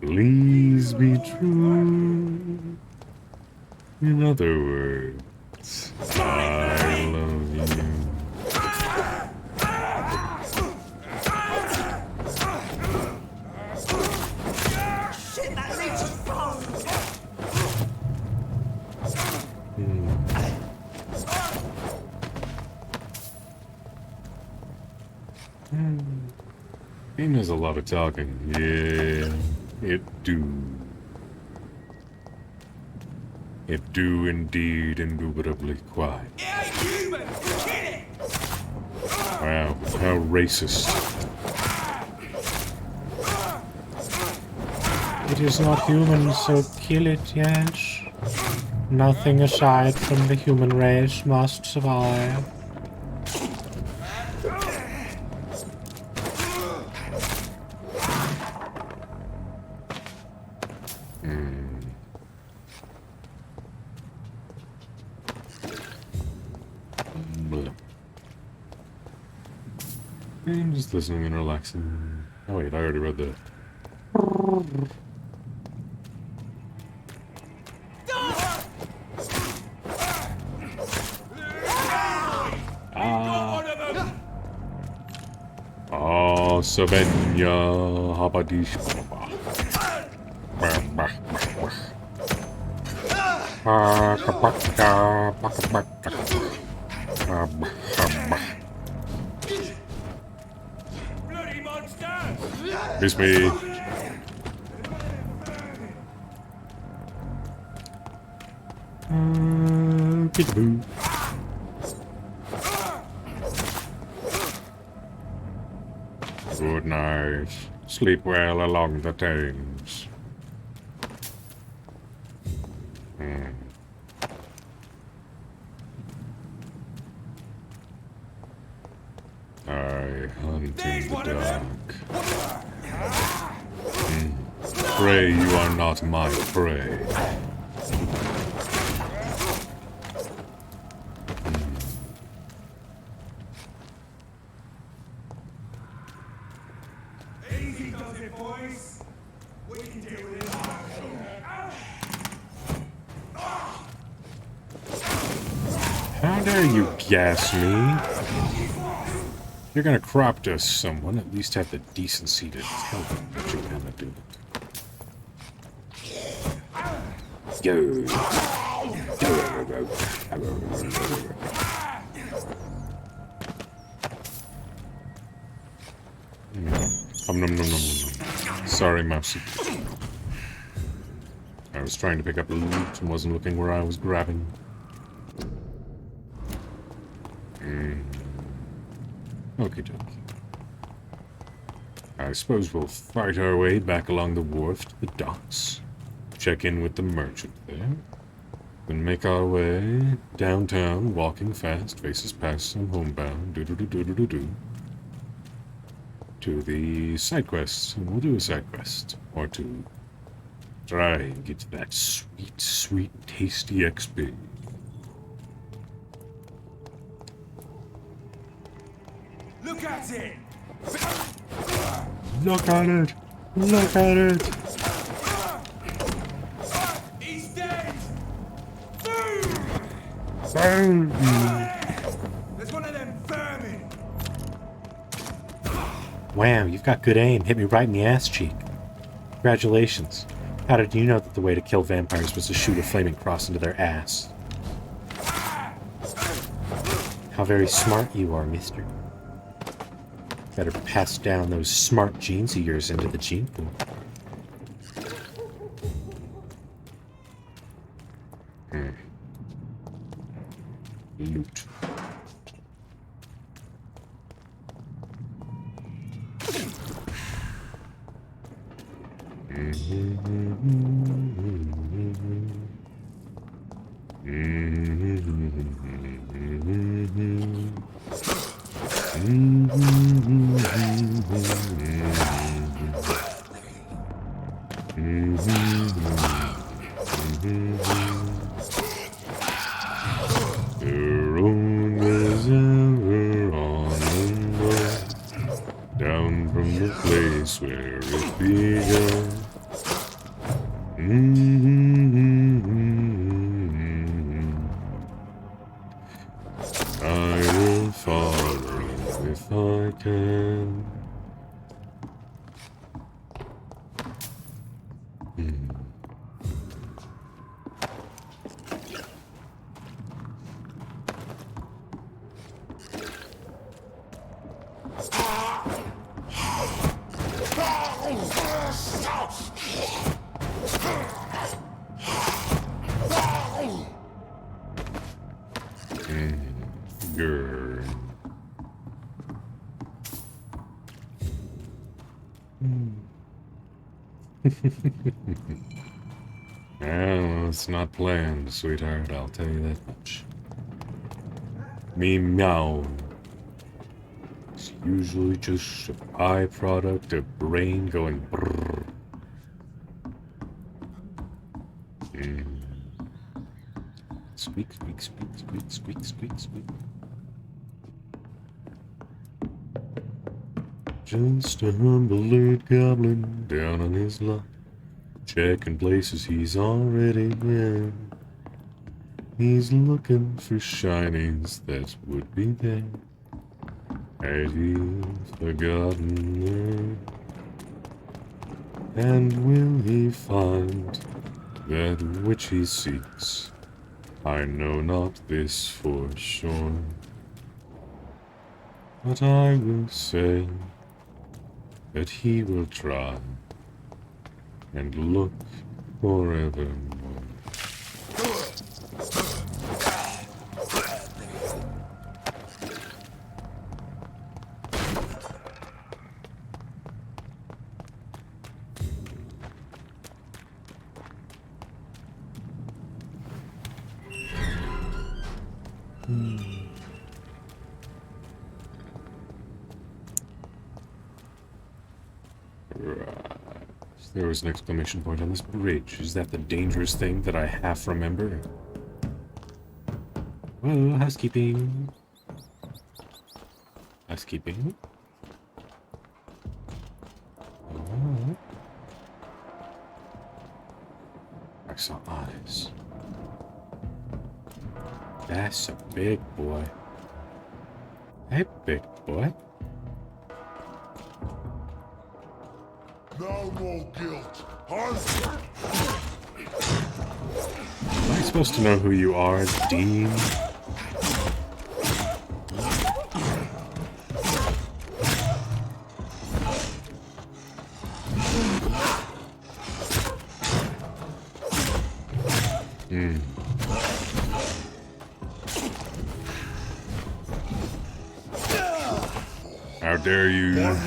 please be true. In other words, I love you. Shit, that leech is frozen! Game has a lot of talking. Yeah, it do. It do indeed, indubitably quite. Wow, how racist. It is not human, so kill it, yes. Nothing aside from the human race must survive. I'm just listening and relaxing. Oh wait, I already read the... Oh, Savenya Habadish. Miss me. Peekaboo. Good night. Sleep well along the Thames. I hunt in the dark. Pray you are not my prey. Easy does it, boys. We can deal with it. How dare you gas me? If you're gonna crop dust someone, at least have the decency to tell them what you're gonna do. Go. Nom nom nom nom nom. Sorry, Mousy. I was trying to pick up loot and wasn't looking where I was grabbing. Okie dokie. I suppose we'll fight our way back along the wharf to the docks. Check in with the merchant there. Then make our way downtown, walking fast, faces past some homebound, do-do-do-do-do-do-do. To the side quests, and we'll do a side quest or two. Try and get to that sweet, sweet, tasty XP. Look at it! Look at it! Look at it! He's dead! Boom! There's one of them vermin! Wow, you've got good aim. Hit me right in the ass cheek. Congratulations. How did you know that the way to kill vampires was to shoot a flaming cross into their ass? How very smart you are, mister. Better pass down those smart genes of yours into the gene pool. Loot. The road is ever on and on, down from the place where it began. I will follow if I can. Grr. Well, it's not planned, sweetheart, I'll tell you that much. Me meow. It's usually just a byproduct of brain going brrr. Squeak, squeak, squeak, squeak, squeak, squeak, squeak. Just a humble old goblin down on his luck, checking places he's already been. He's looking for shinies that would be there. Had he forgotten them? And will he find that which he seeks? I know not this for sure, but I will say that he will try and look forevermore. There was an exclamation point on this bridge. Is that the dangerous thing that I half remember? Whoa, housekeeping. Housekeeping. Oh. I saw eyes. That's a big boy. Hey, big boy. No more guilt. Am I supposed to know who you are, Dean? How dare you?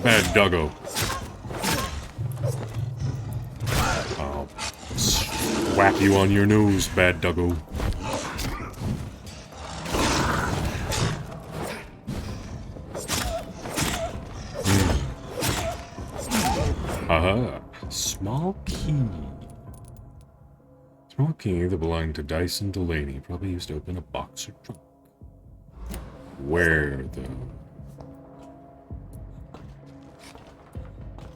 Bad doggo. I'll whack you on your nose, bad doggo. Aha. Small key. Small key that belonged to Dyson Delaney. Probably used to open a box or trunk. Where, though?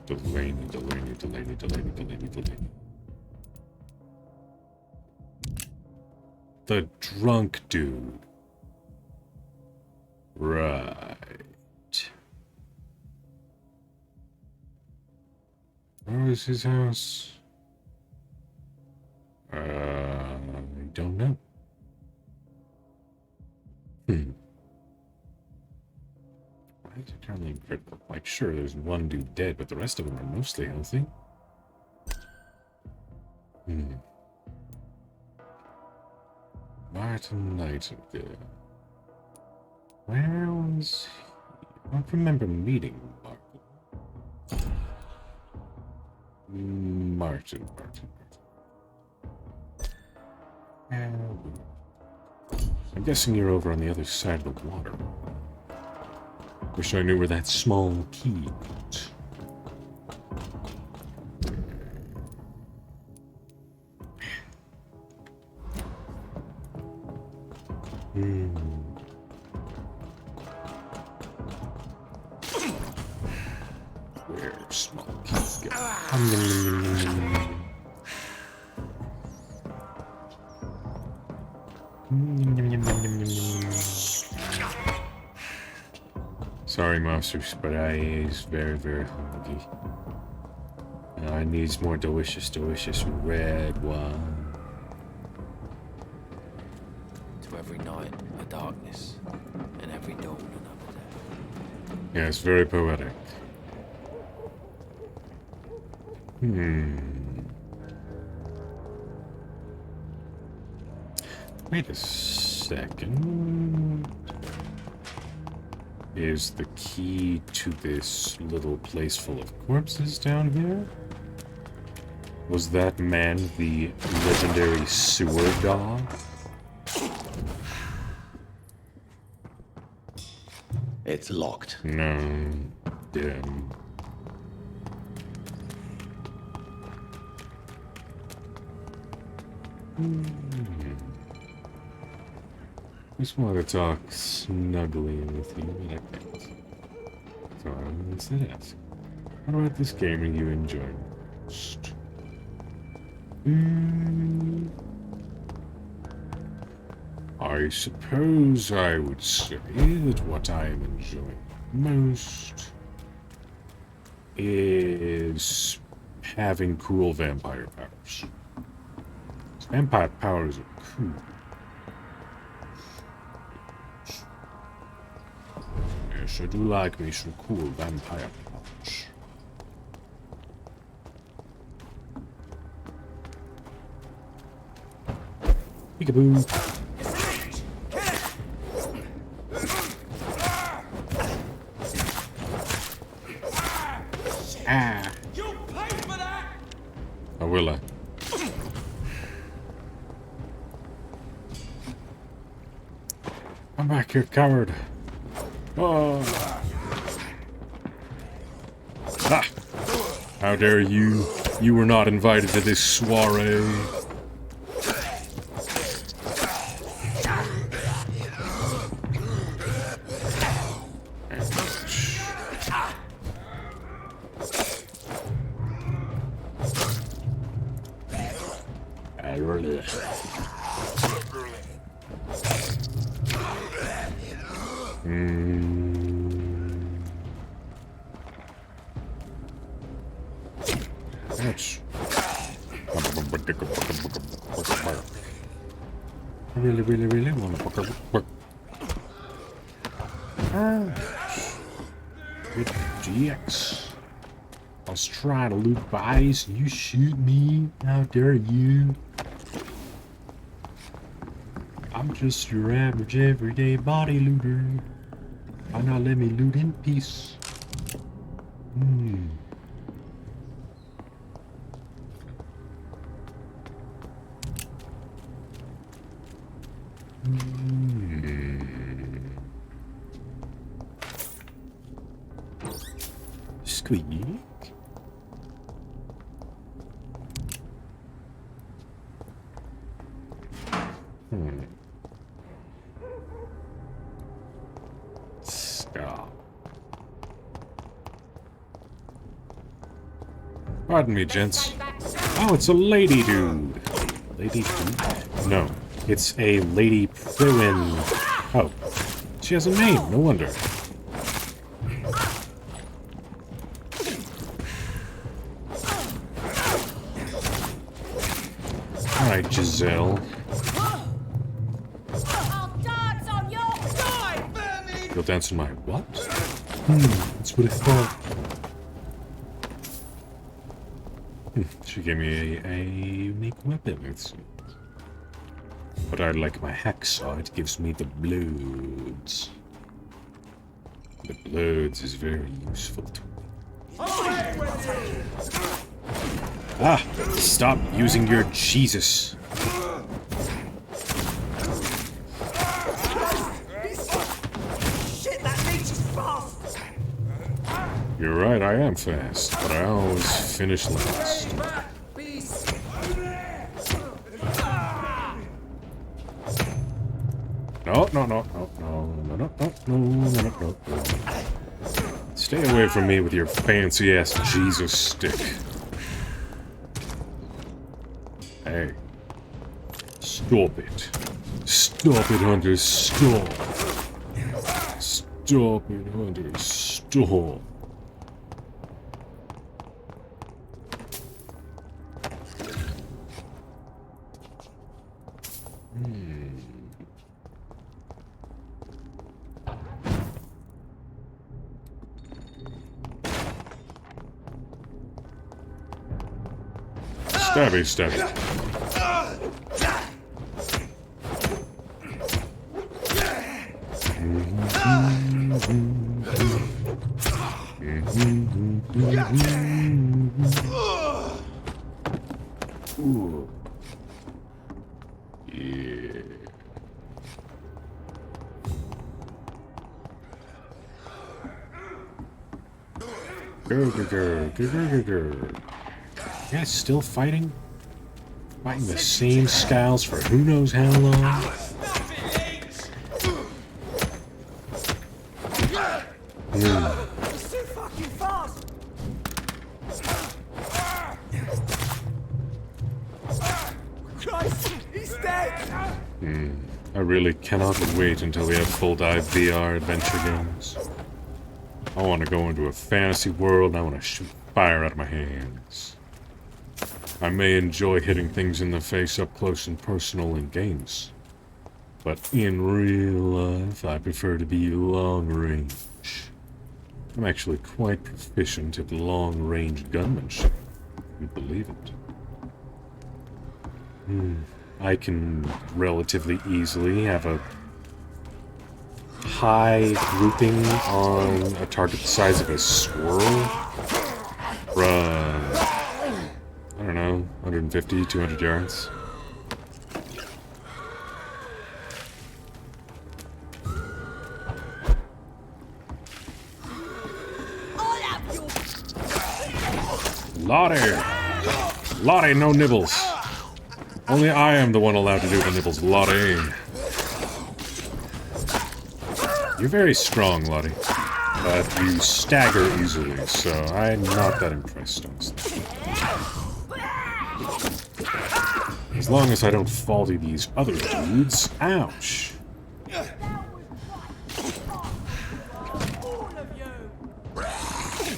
Delaney. The drunk dude. Right. Where is his house? I don't know. Why is it currently critical? Like, sure, there's one dude dead, but the rest of them are mostly healthy. Martin Nightingale. Where was he? I don't remember meeting Martin. I'm guessing you're over on the other side of the water. Wish I knew where that small key went. Where small keys go? Sorry, monsters, but I is very, very hungry. I needs more delicious red wine. To every night a darkness, and every dawn another day. Yeah, it's very poetic. Wait a second. Is the key to this little place full of corpses down here? Was that man the legendary sewer dog? It's locked. No. Damn. Just want to talk snugly with you, but I can't. So I'm instead ask, what about this game are you enjoying most? I suppose I would say that what I am enjoying most is having cool vampire powers. Vampire powers are cool. Yes, I do like me some cool vampire powers. Peekaboo. Ah. I will. Come back, you coward. Oh. Ah. How dare you? You were not invited to this soiree. Ouch. I really want to book. With GX. I was trying to loot bodies and you shoot me? How dare you? I'm just your average everyday body looter. Why not let me loot in peace? Squeak. Stop. Pardon me, gents. Oh, it's a lady dude. Lady dude? No, it's a lady Priwin. Oh, she has a name. No wonder. All right, Giselle. You'll dance on my what? That's what I thought. She gave me a unique weapon, it seems. But I like my hacksaw, it gives me the bloods. The bloods is very useful to me. Ah! Stop using your Jesus. You're right, I am fast, but I always finish last. No. Stay away from me with your fancy-ass Jesus stick. Hey. Stop it. Stop it, Hunter, stop. Stop it, Hunter, stop. Stabby, stabby. Ooh. Yeah. Grr. You guys still fighting? Fighting the same styles for who knows how long? It's too fucking fast! Christ, he's dead! I really cannot wait until we have full dive VR adventure games. I want to go into a fantasy world and I want to shoot fire out of my hands. I may enjoy hitting things in the face up close and personal in games, but in real life I prefer to be long range. I'm actually quite proficient at long range gunmanship, if you believe it. I can relatively easily have a high grouping on a target the size of a squirrel from, I don't know, 150, 200 yards. Lottie, no nibbles. Only I am the one allowed to do the nibbles, Lottie. You're very strong, Lottie, but you stagger easily, so I'm not that impressed, honestly. As long as I don't fall to these other dudes. Ouch.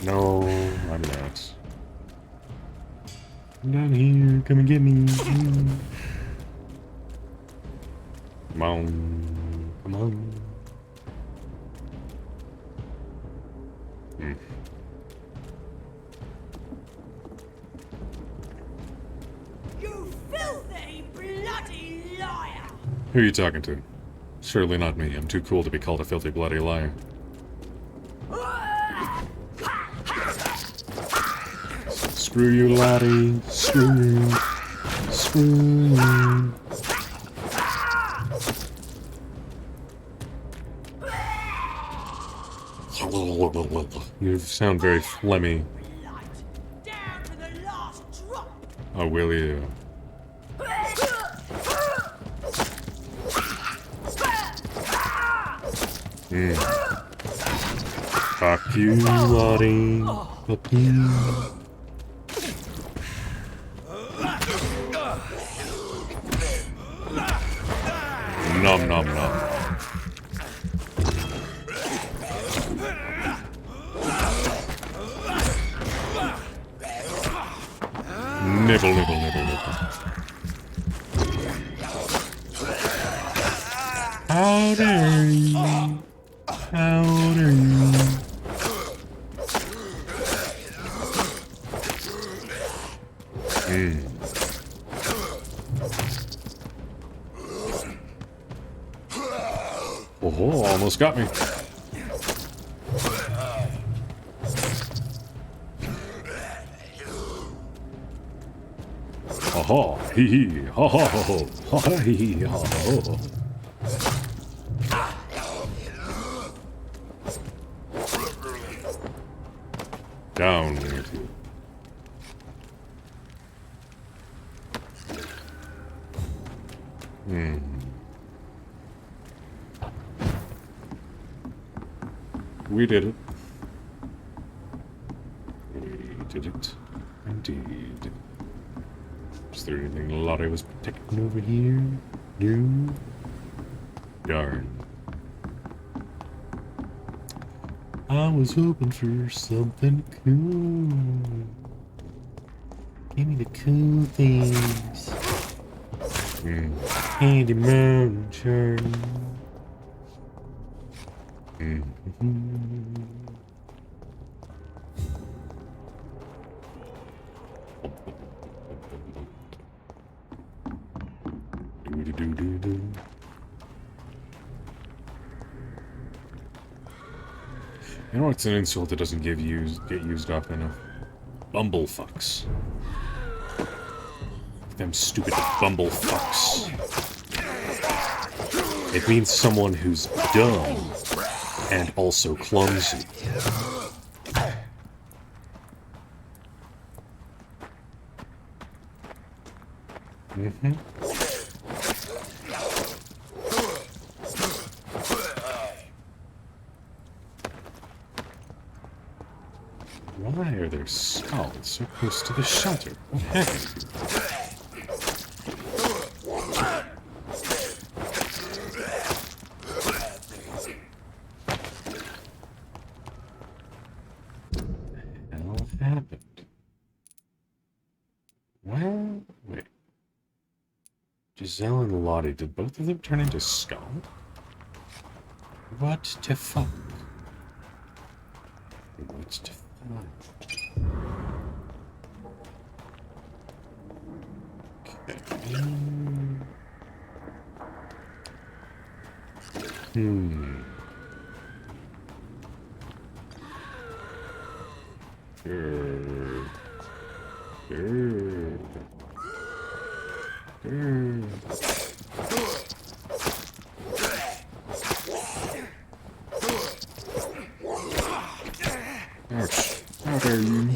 No, I'm not. Come down here, come and get me. Come on, come on. You filthy, bloody liar! Who are you talking to? Surely not me. I'm too cool to be called a filthy, bloody liar. Screw you, Lottie. Screw you. Screw you. You sound very phlegmy. Oh, will you? Fuck you, Lottie. Fuck you. Nom nom nom. Nibble, nibble, nibble, nibble. How dare you? How dare you? Oh, almost got me. Ha hee hee, ha ha ho, ha hee hee, ha ho. Down with you. We did it. We did it. Indeed. Is there anything Lottie was protecting over here? No? Darn. I was hoping for something cool. Give me the cool things. Candy mountain. You know what's an insult that doesn't get used up enough? Bumblefucks. Them stupid bumblefucks. It means someone who's dumb and also clumsy. Why are there skulls so close to the shelter? What happened? Well, wait. Giselle and Lottie, did both of them turn into skull? What to fuck? What to fuck? Okay. Ouch. How dare you?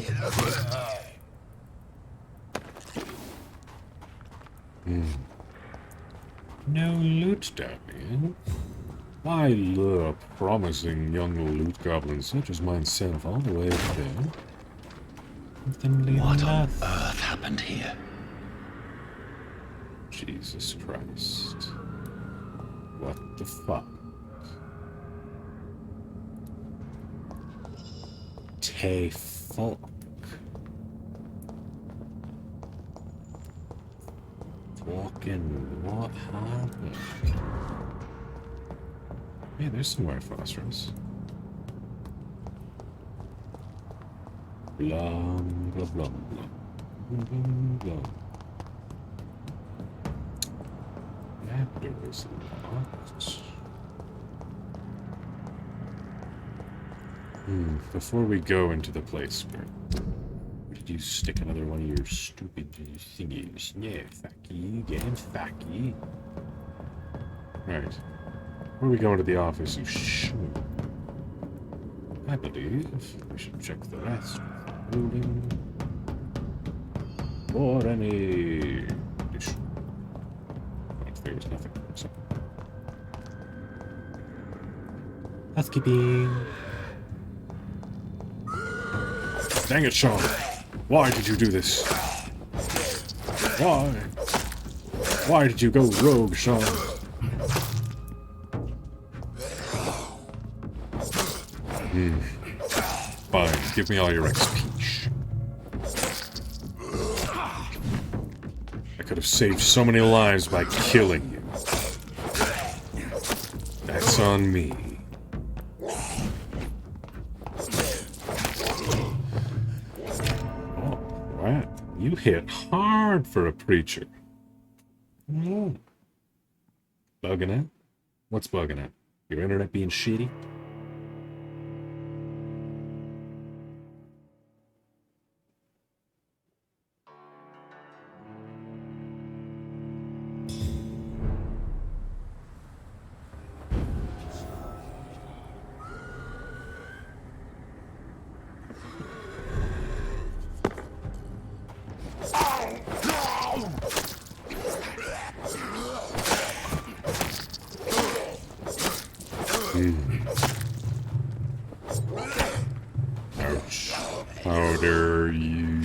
No loot down here. I lure promising young loot goblins such as myself all the way up there. What on earth happened here? Jesus Christ. What the fuck? Tay fuck. Fucking what happened? Yeah, there's some more phosphorus. Blah, blah, blah, blah. Blah, blah. That door is locked. Before we go into the place where did you stick another one of your stupid thingies? Yeah, fuck you, again, fuck you. Right. Before we go into the office, you should. I believe we should check the rest of the building for any addition. But there's nothing. So. Housekeeping. Dang it, Sean. Why did you do this? Why? Why did you go rogue, Sean? Fine, give me all your XP. I could have saved so many lives by killing you. That's on me. You hit hard for a preacher. Bugging out? What's bugging out? Your internet being shitty? Ouch. How dare you?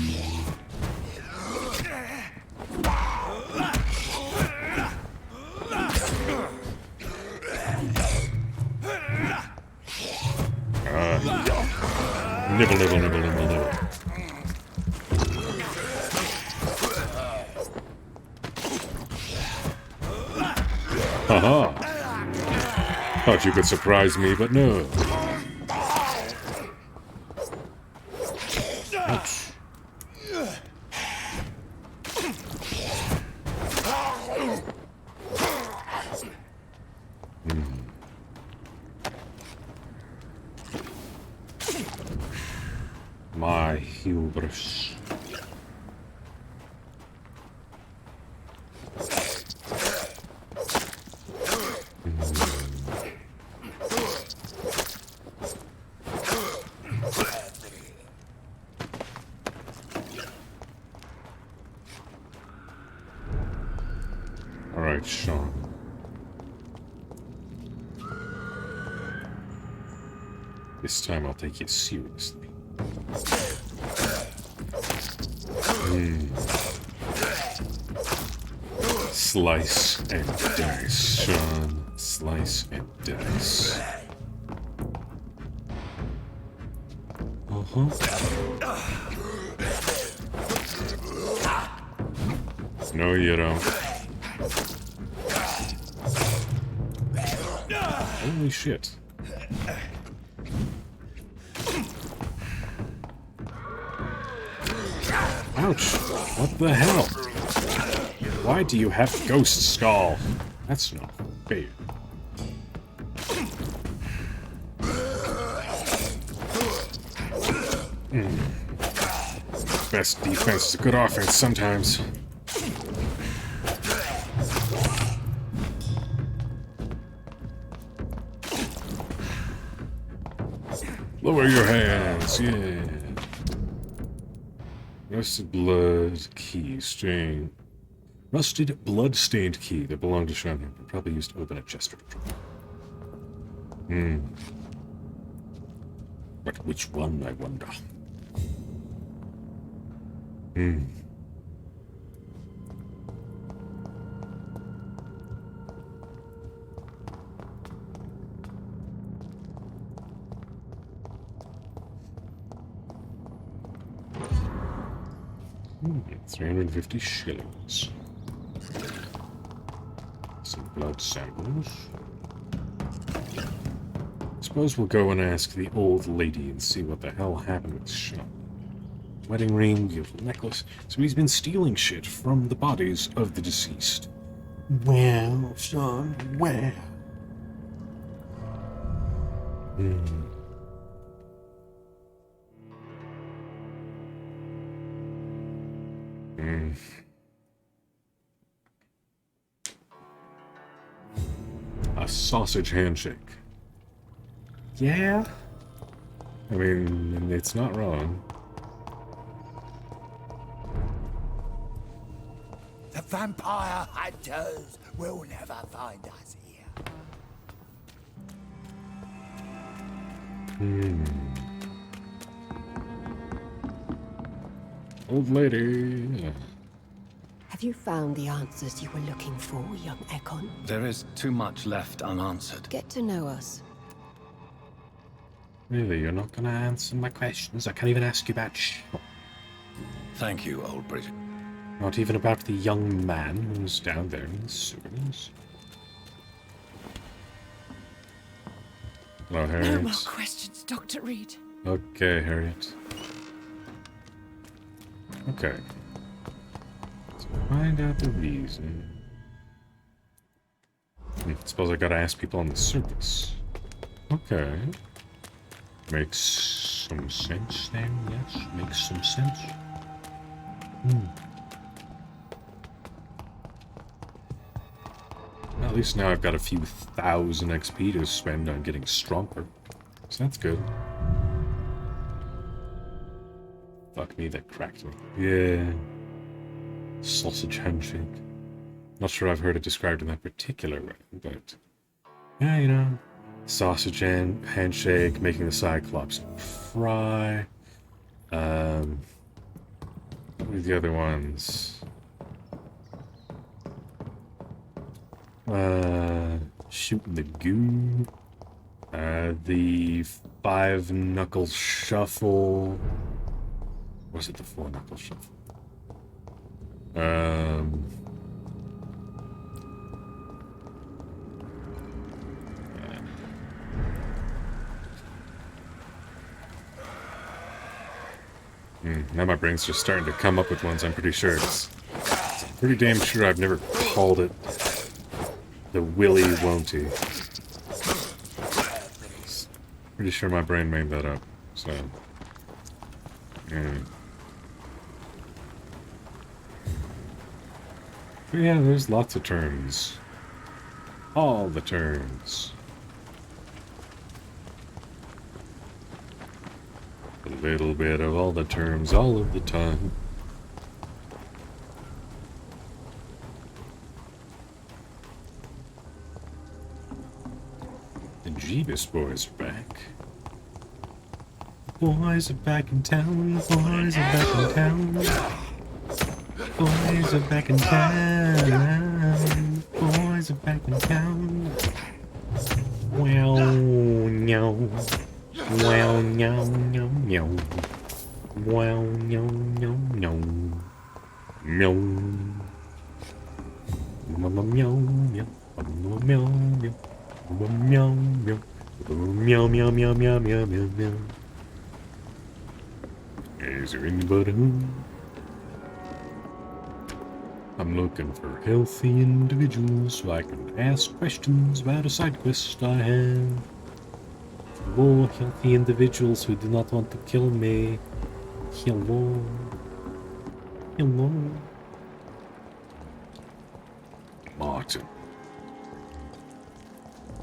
Nibble, nibble, nibble, nibble, nibble. Haha. Thought you could surprise me, but no. Ouch. My hubris. All right, Sean. This time I'll take you seriously. Slice and dice, Sean. Slice and dice. No, you don't. Holy shit. Ouch. What the hell? Why do you have Ghost Skull? That's not fair. Best defense is a good offense sometimes. Lower your hands, yeah. Rusted blood key stain. Rusted blood-stained key that belonged to Sean. Probably used to open a chest or a But which one, I wonder? $350 shillings. Some blood samples. Suppose we'll go and ask the old lady and see what the hell happened with Sean. Wedding ring, beautiful necklace. So he's been stealing shit from the bodies of the deceased. Well, Sean, well. A sausage handshake. Yeah? I mean, it's not wrong. The vampire hunters will never find us here. Old lady. Have you found the answers you were looking for, young Ekon? There is too much left unanswered. Get to know us. Really, you're not gonna answer my questions? I can't even ask you about Thank you, old Bridget. Not even about the young man who's down there in the sewers. Hello, Harriet. No more questions, Dr. Reed. Okay, Harriet. Okay. So find out the reason. Suppose I gotta ask people on the surface. Okay. Makes some sense then, yes. Makes some sense. Well, at least now I've got a few thousand XP to spend on getting stronger. So that's good. Fuck me, that cracked me. Yeah. Sausage handshake. Not sure I've heard it described in that particular way, but... yeah, you know. Sausage handshake, making the Cyclops fry. What are the other ones? Shooting the goo. The 5-knuckle shuffle. Was it the 4-knuckle shuffle? Now my brain's just starting to come up with ones, I'm pretty sure. Pretty damn sure I've never called it the Willy Won'ty. Pretty sure my brain made that up, so... But yeah, there's lots of turns. All the turns. A little bit of all the terms all of the time. The Jeebus boys are back. Boys are back in town. Boys are back in town. Boys are back in town. Boys are back in town. Wow, no. Wow, no, no, no. Wow, no, no, no. No. Meow, meow, meow. Meow, meow, meow. Meow, meow. Meow, meow, meow, meow, meow, meow, meow. Is there anybody home? I'm looking for healthy individuals so I can ask questions about a side quest I have. Hello, healthy individuals who do not want to kill me. Hello. Hello. Martin.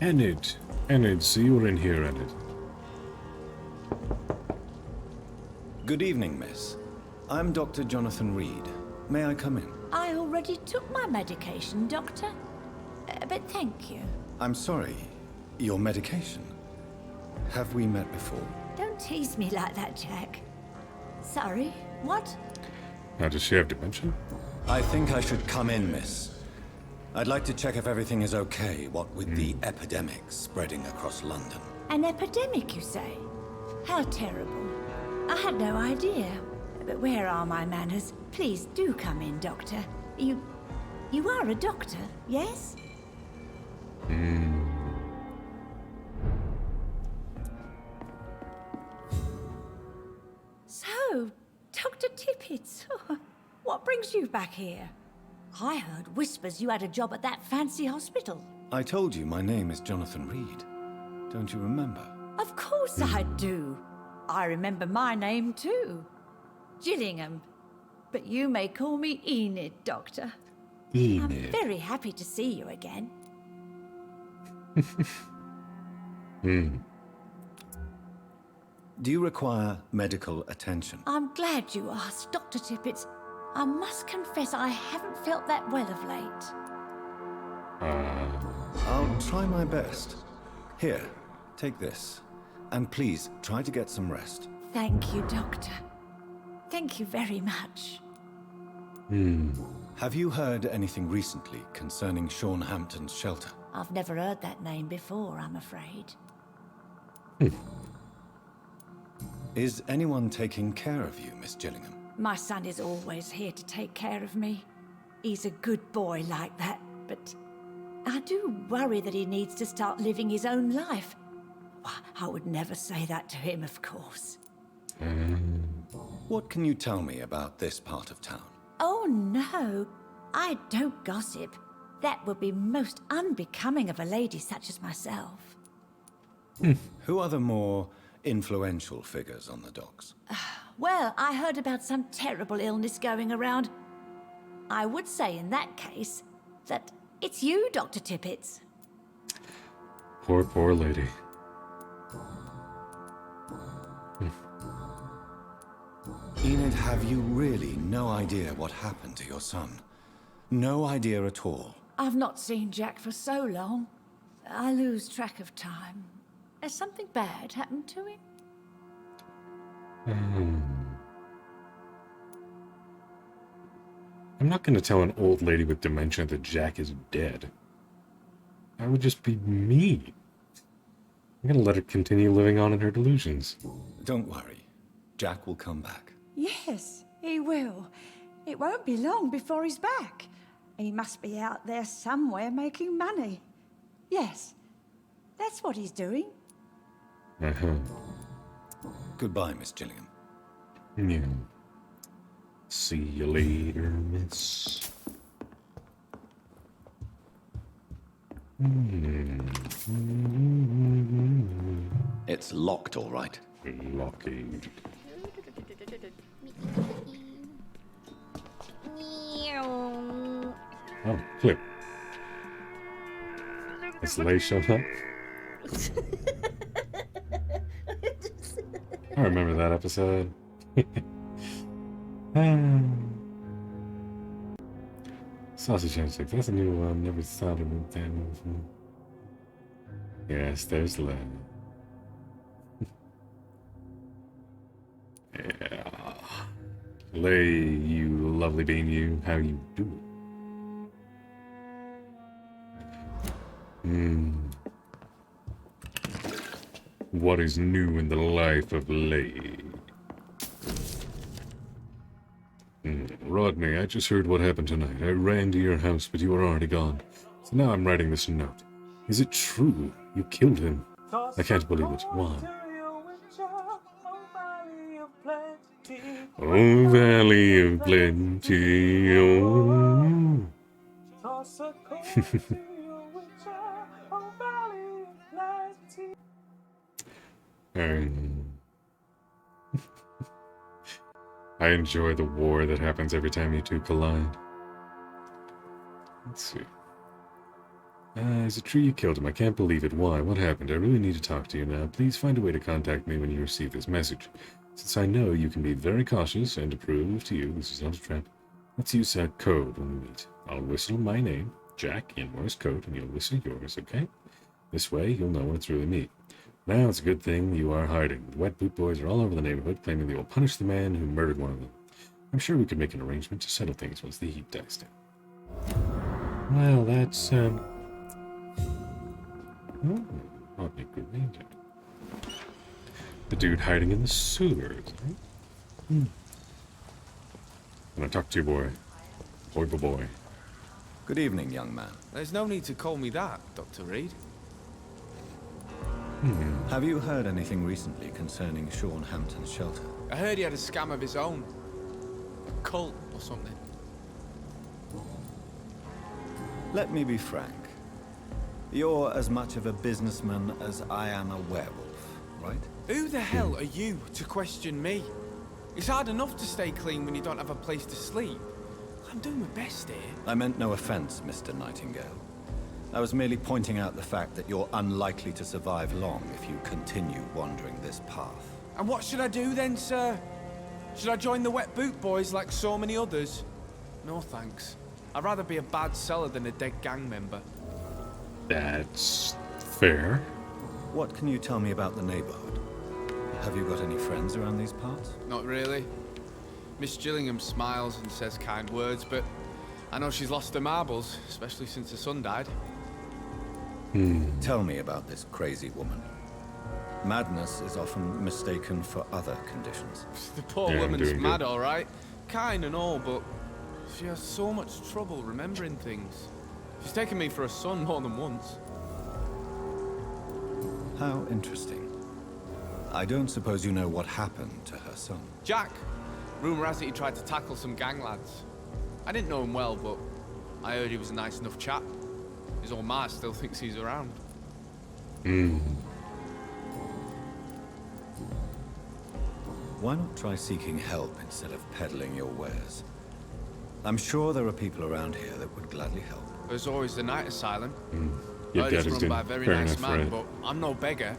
Enid. Enid, see you're in here, Enid. Good evening, miss. I'm Dr. Jonathan Reed. May I come in? I already took my medication, Doctor. But thank you. I'm sorry. Your medication? Have we met before? Don't tease me like that, Jack. Sorry, what? Now, does she have dementia? I think I should come in, miss. I'd like to check if everything is okay, what with the epidemic spreading across London. An epidemic, you say? How terrible. I had no idea. But where are my manners? Please do come in, Doctor. You are a doctor, yes? So, Dr. Tippett, what brings you back here? I heard whispers you had a job at that fancy hospital. I told you my name is Jonathan Reed. Don't you remember? Of course I do. I remember my name too. Gillingham. But you may call me Enid, Doctor. Enid. I'm very happy to see you again. Do you require medical attention? I'm glad you asked, Dr. Tippett. I must confess I haven't felt that well of late. I'll try my best. Here, take this. And please, try to get some rest. Thank you, Doctor. Thank you very much. Have you heard anything recently concerning Sean Hampton's shelter? I've never heard that name before, I'm afraid. Is anyone taking care of you, Miss Gillingham? My son is always here to take care of me. He's a good boy like that, but I do worry that he needs to start living his own life. I would never say that to him, of course. What can you tell me about this part of town? Oh, no. I don't gossip. That would be most unbecoming of a lady such as myself. Who are the more influential figures on the docks? Well, I heard about some terrible illness going around. I would say in that case that it's you, Dr. Tippett. Poor, poor lady. Enid, have you really no idea what happened to your son? No idea at all? I've not seen Jack for so long. I lose track of time. Has something bad happened to him? I'm not going to tell an old lady with dementia that Jack is dead. That would just be mean. I'm going to let her continue living on in her delusions. Don't worry. Jack will come back. Yes, he will. It won't be long before he's back. He must be out there somewhere making money. Yes, that's what he's doing. Goodbye, Miss Gillingham. Yeah. See you later, miss. It's locked, all right. Locking. Oh, clip. Is Lay showed up? I remember that episode. Sausage handshake. That's a new one. Never thought of that. Yes, there's Lay. Yeah. Lay, you lovely bean, you. How you doing? What is new in the life of Lay? Rodney, I just heard what happened tonight. I ran to your house, but you were already gone. So now I'm writing this note. Is it true? You killed him. I can't believe it. Why? Oh, Valley of Plenty. Oh. I enjoy the war that happens every time you two collide. Let's see. Is it true you killed him? I can't believe it. Why? What happened? I really need to talk to you now. Please find a way to contact me when you receive this message. Since I know you can be very cautious and to prove to you this is not a trap, let's use a code when we meet. I'll whistle my name, Jack, in Morse code, and you'll whistle yours, okay? This way, you'll know when it's really me. Now, it's a good thing you are hiding. The wet boot boys are all over the neighborhood, claiming they will punish the man who murdered one of them. I'm sure we could make an arrangement to settle things once the heat dies down. Well, that's, Rodney Granger. The dude hiding in the sewers, right? When I talk to you, boy. Boy. Good evening, young man. There's no need to call me that, Dr. Reed. Have you heard anything recently concerning Sean Hampton's shelter? I heard he had a scam of his own. A cult or something. Let me be frank. You're as much of a businessman as I am a werewolf, right? Who the hell are you to question me? It's hard enough to stay clean when you don't have a place to sleep. I'm doing my best here. I meant no offense, Mr. Nightingale. I was merely pointing out the fact that you're unlikely to survive long if you continue wandering this path. And what should I do then, sir? Should I join the Wet Boot Boys like so many others? No thanks. I'd rather be a bad seller than a dead gang member. That's fair. What can you tell me about the neighborhood? Have you got any friends around these parts? Not really. Miss Gillingham smiles and says kind words, but I know she's lost her marbles, especially since her son died. Tell me about this crazy woman. Madness is often mistaken for other conditions. The poor woman's mad, all right. Kind and all, but she has so much trouble remembering things. She's taken me for a son more than once. How interesting. I don't suppose you know what happened to her son. Jack. Rumor has it he tried to tackle some gang lads. I didn't know him well, but I heard he was a nice enough chap. His old ma still thinks he's around. Why not try seeking help instead of peddling your wares? I'm sure there are people around here that would gladly help. There's always the night asylum. Your dad It's is run doing by a very fair nice enough, man, right? but I'm no beggar.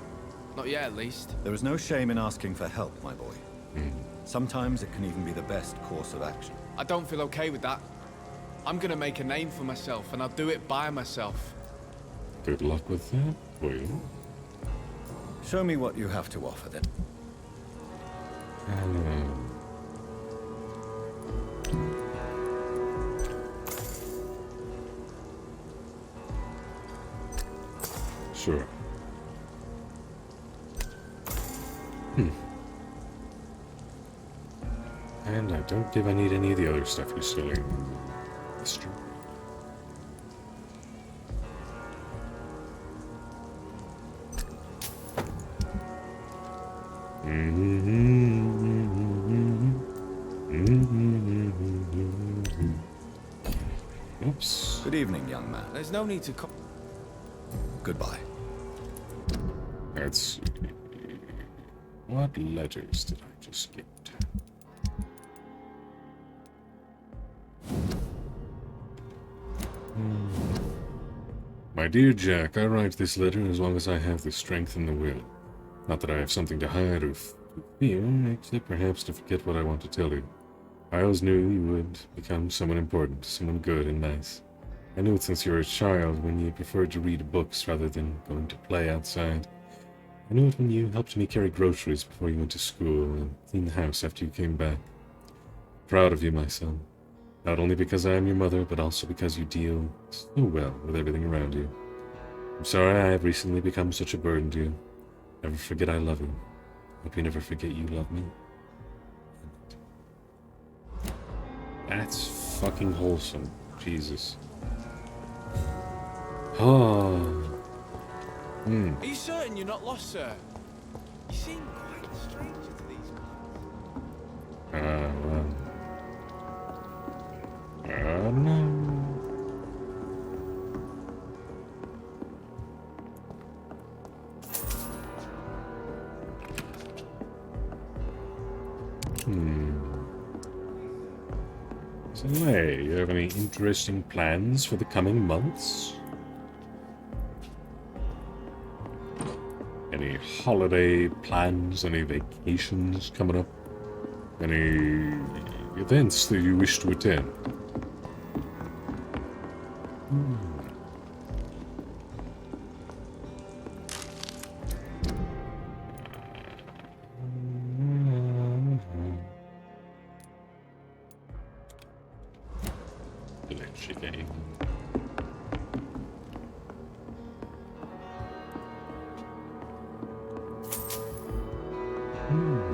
Not yet, at least. There is no shame in asking for help, my boy. Sometimes it can even be the best course of action. I don't feel okay with that. I'm gonna make a name for myself, and I'll do it by myself. Good luck with that, Will. Show me what you have to offer, then. Sure. And I don't think I need any of the other stuff you're selling. That's true. Oops. Good evening, young man. There's no need to come. Goodbye. Let's see. What letters did I just get? My dear Jack, I write this letter as long as I have the strength and the will. Not that I have something to hide or fear, except perhaps to forget what I want to tell you. I always knew you would become someone important, someone good and nice. I knew it since you were a child, when you preferred to read books rather than going to play outside. I knew it when you helped me carry groceries before you went to school and clean the house after you came back. Proud of you, my son. Not only because I am your mother, but also because you deal so well with everything around you. I'm sorry I have recently become such a burden to you. Never forget I love you. Hope you never forget you love me. That's fucking wholesome. Jesus. Oh. Are you certain you're not lost, sir? You seem quite a stranger to these parts. I don't know. So, hey, you have any interesting plans for the coming months? Any holiday plans? Any vacations coming up? Any events that you wish to attend?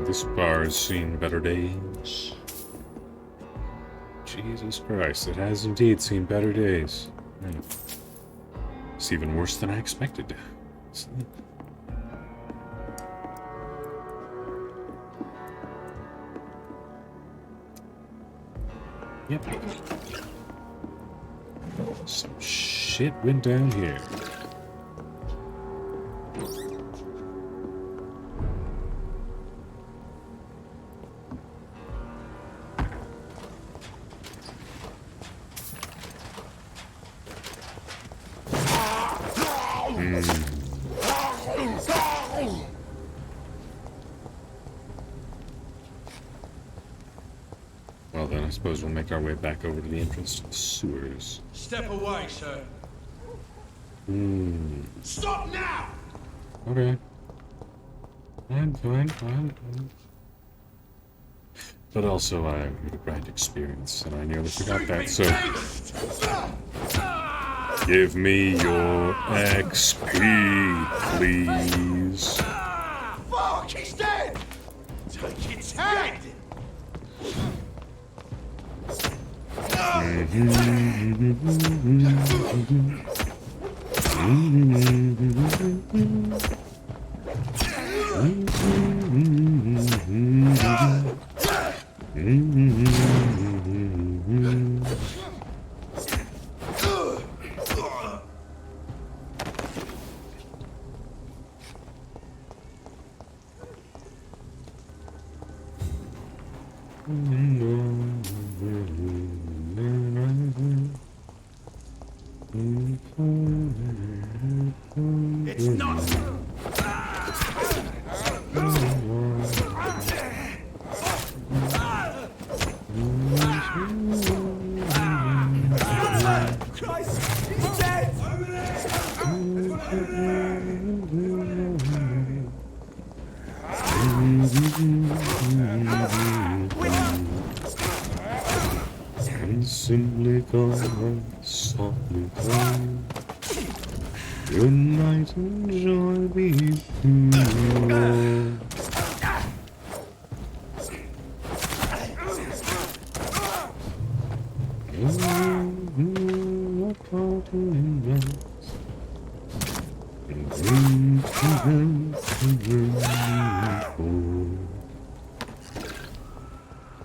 This bar has seen better days. Jesus Christ, it has indeed seen better days. It's even worse than I expected. Yep. Some shit went down here. Well then, I suppose we'll make our way back over to the entrance to the sewers. Step away, sir. Stop now! Okay. Fine. But also, I'm here to grind experience, and I nearly forgot that, so... Give me your XP, please. Fuck, he's dead! Take its head! It's not. Christ, he's dead! And simply come, softly come. Good night and joy be to you.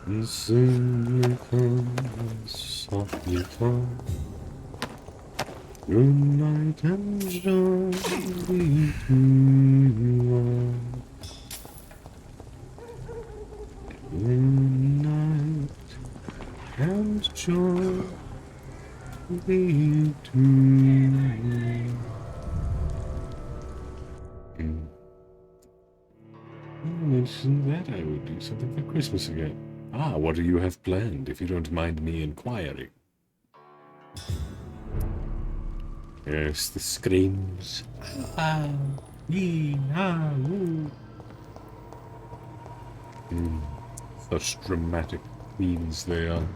And simply come, softly come. Good night and joy be to you all. Good night and joy be to you. I mentioned that I would do something for Christmas again. Ah, what do you have planned, if you don't mind me inquiring? Yes, the screams. Ah, yee, ah, woo. Such dramatic queens they are.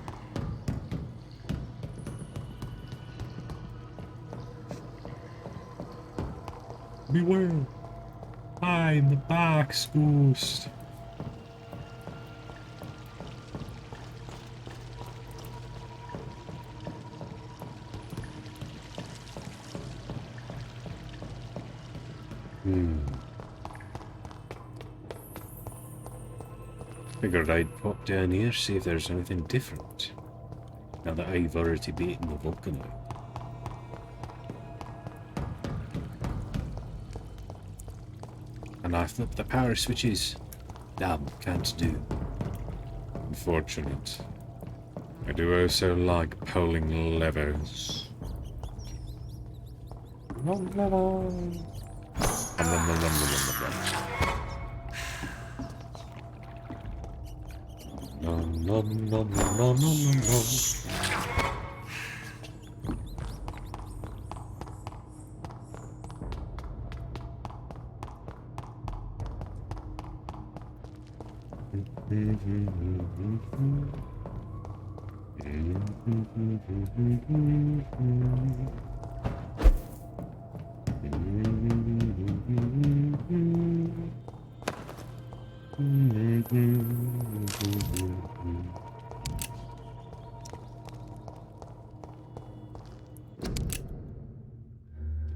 Beware! I'm the box ghost. Figured I'd pop down here, see if there's anything different. Now that I've already beaten the Vulcanite. And I flipped the power switches. Damn, can't do. Unfortunate. I do also like pulling levers.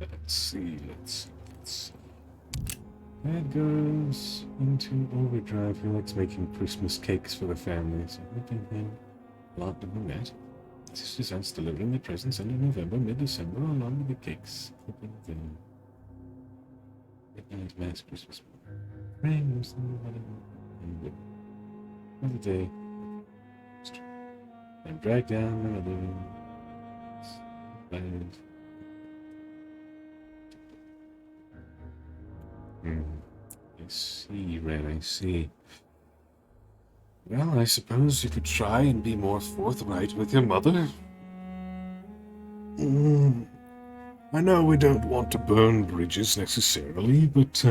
Let's see. That goes into overdrive. He likes making Christmas cakes for the family, so hoping him a lot of that. Sister Santa's delivering the presents end of November, mid-December, along with the cakes. Hoping them. Midnight Mass Christmas. Praying another day. And drag down another. And I see, Ren, I see. Well, I suppose you could try and be more forthright with your mother. I know we don't want to burn bridges necessarily, but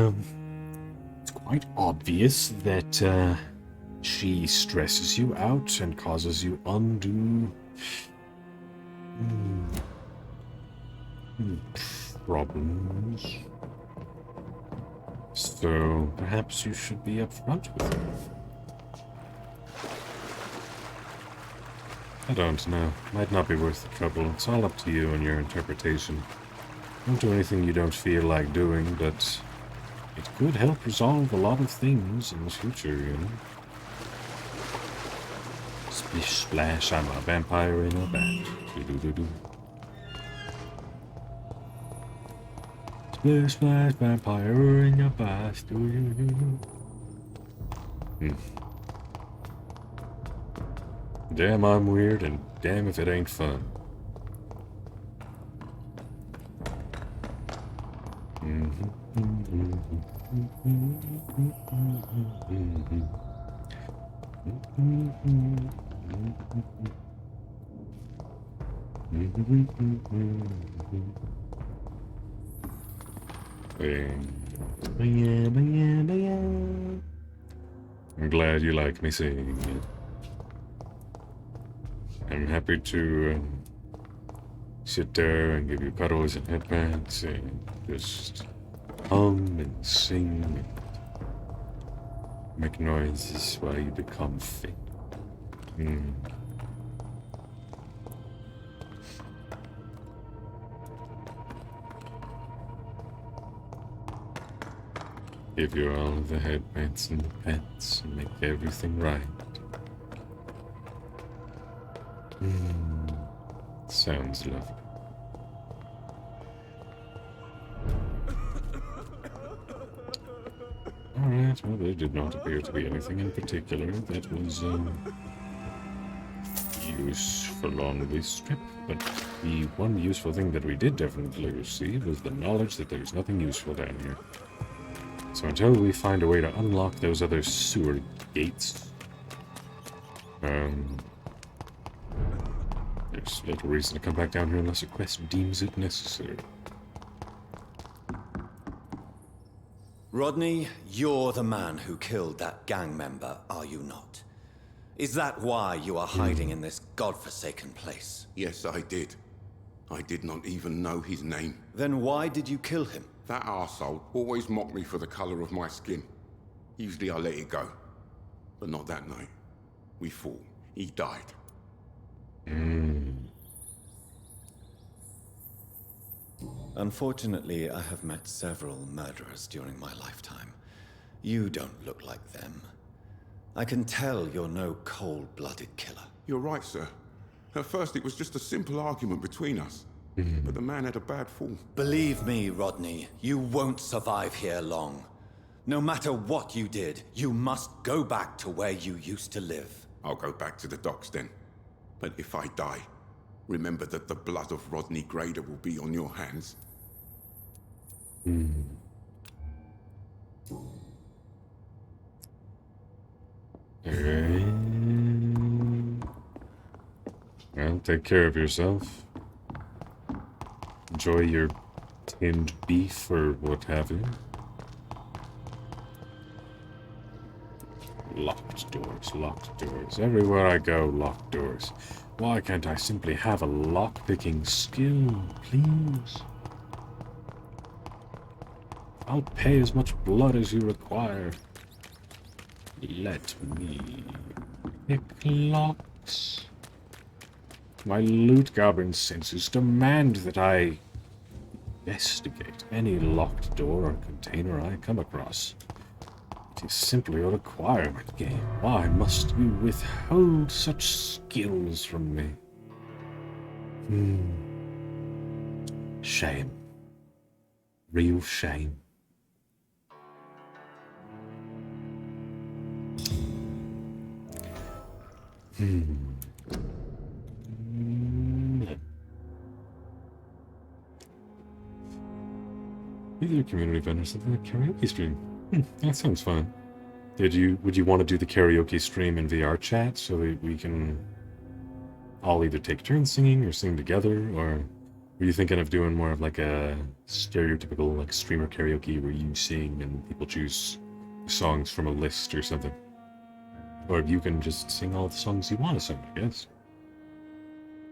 it's quite obvious that she stresses you out and causes you undue problems. So perhaps you should be upfront with her. I don't know. Might not be worth the trouble. It's all up to you and your interpretation. Don't do anything you don't feel like doing, but it could help resolve a lot of things in the future, you know? Splish splash, I'm a vampire in a bat. Do-do-do-do. Splish splash, vampire in a bat. Do-do-do-do. Damn, I'm weird, and damn if it ain't fun. I'm glad you like me saying it. I'm happy to sit there and give you cuddles and headbands and just hum and sing and make noises while you become fit. Give you all of the headbands and the pets and make everything right. Sounds lovely. Alright, well, there did not appear to be anything in particular that was useful on this trip, but the one useful thing that we did definitely receive was the knowledge that there's nothing useful down here. So until we find a way to unlock those other sewer gates, there's little reason to come back down here unless a quest deems it necessary. Rodney, you're the man who killed that gang member, are you not? Is that why you are hiding in this godforsaken place? Yes, I did. I did not even know his name. Then why did you kill him? That arsehole always mocked me for the color of my skin. Usually I let it go. But not that night. We fought. He died. Unfortunately, I have met several murderers during my lifetime. You don't look like them. I can tell you're no cold-blooded killer. You're right, sir. At first it was just a simple argument between us. But the man had a bad fall. Believe me, Rodney, you won't survive here long. No matter what you did, you must go back to where you used to live. I'll go back to the docks then. But if I die, remember that the blood of Rodney Grader will be on your hands. Well, take care of yourself. Enjoy your tinned beef or what have you. Locked doors, locked doors. Everywhere I go, locked doors. Why can't I simply have a lock-picking skill, please? I'll pay as much blood as you require. Let me pick locks. My loot goblin senses demand that I investigate any locked door or container I come across. It is simply a requirement, game. Why must you withhold such skills from me? Shame. Real shame. Either community event or something like karaoke stream. That sounds fun. Would you want to do the karaoke stream in VR chat so we can all either take turns singing or sing together, or were you thinking of doing more of like a stereotypical like streamer karaoke where you sing and people choose songs from a list or something? Or you can just sing all the songs you want to sing, I guess.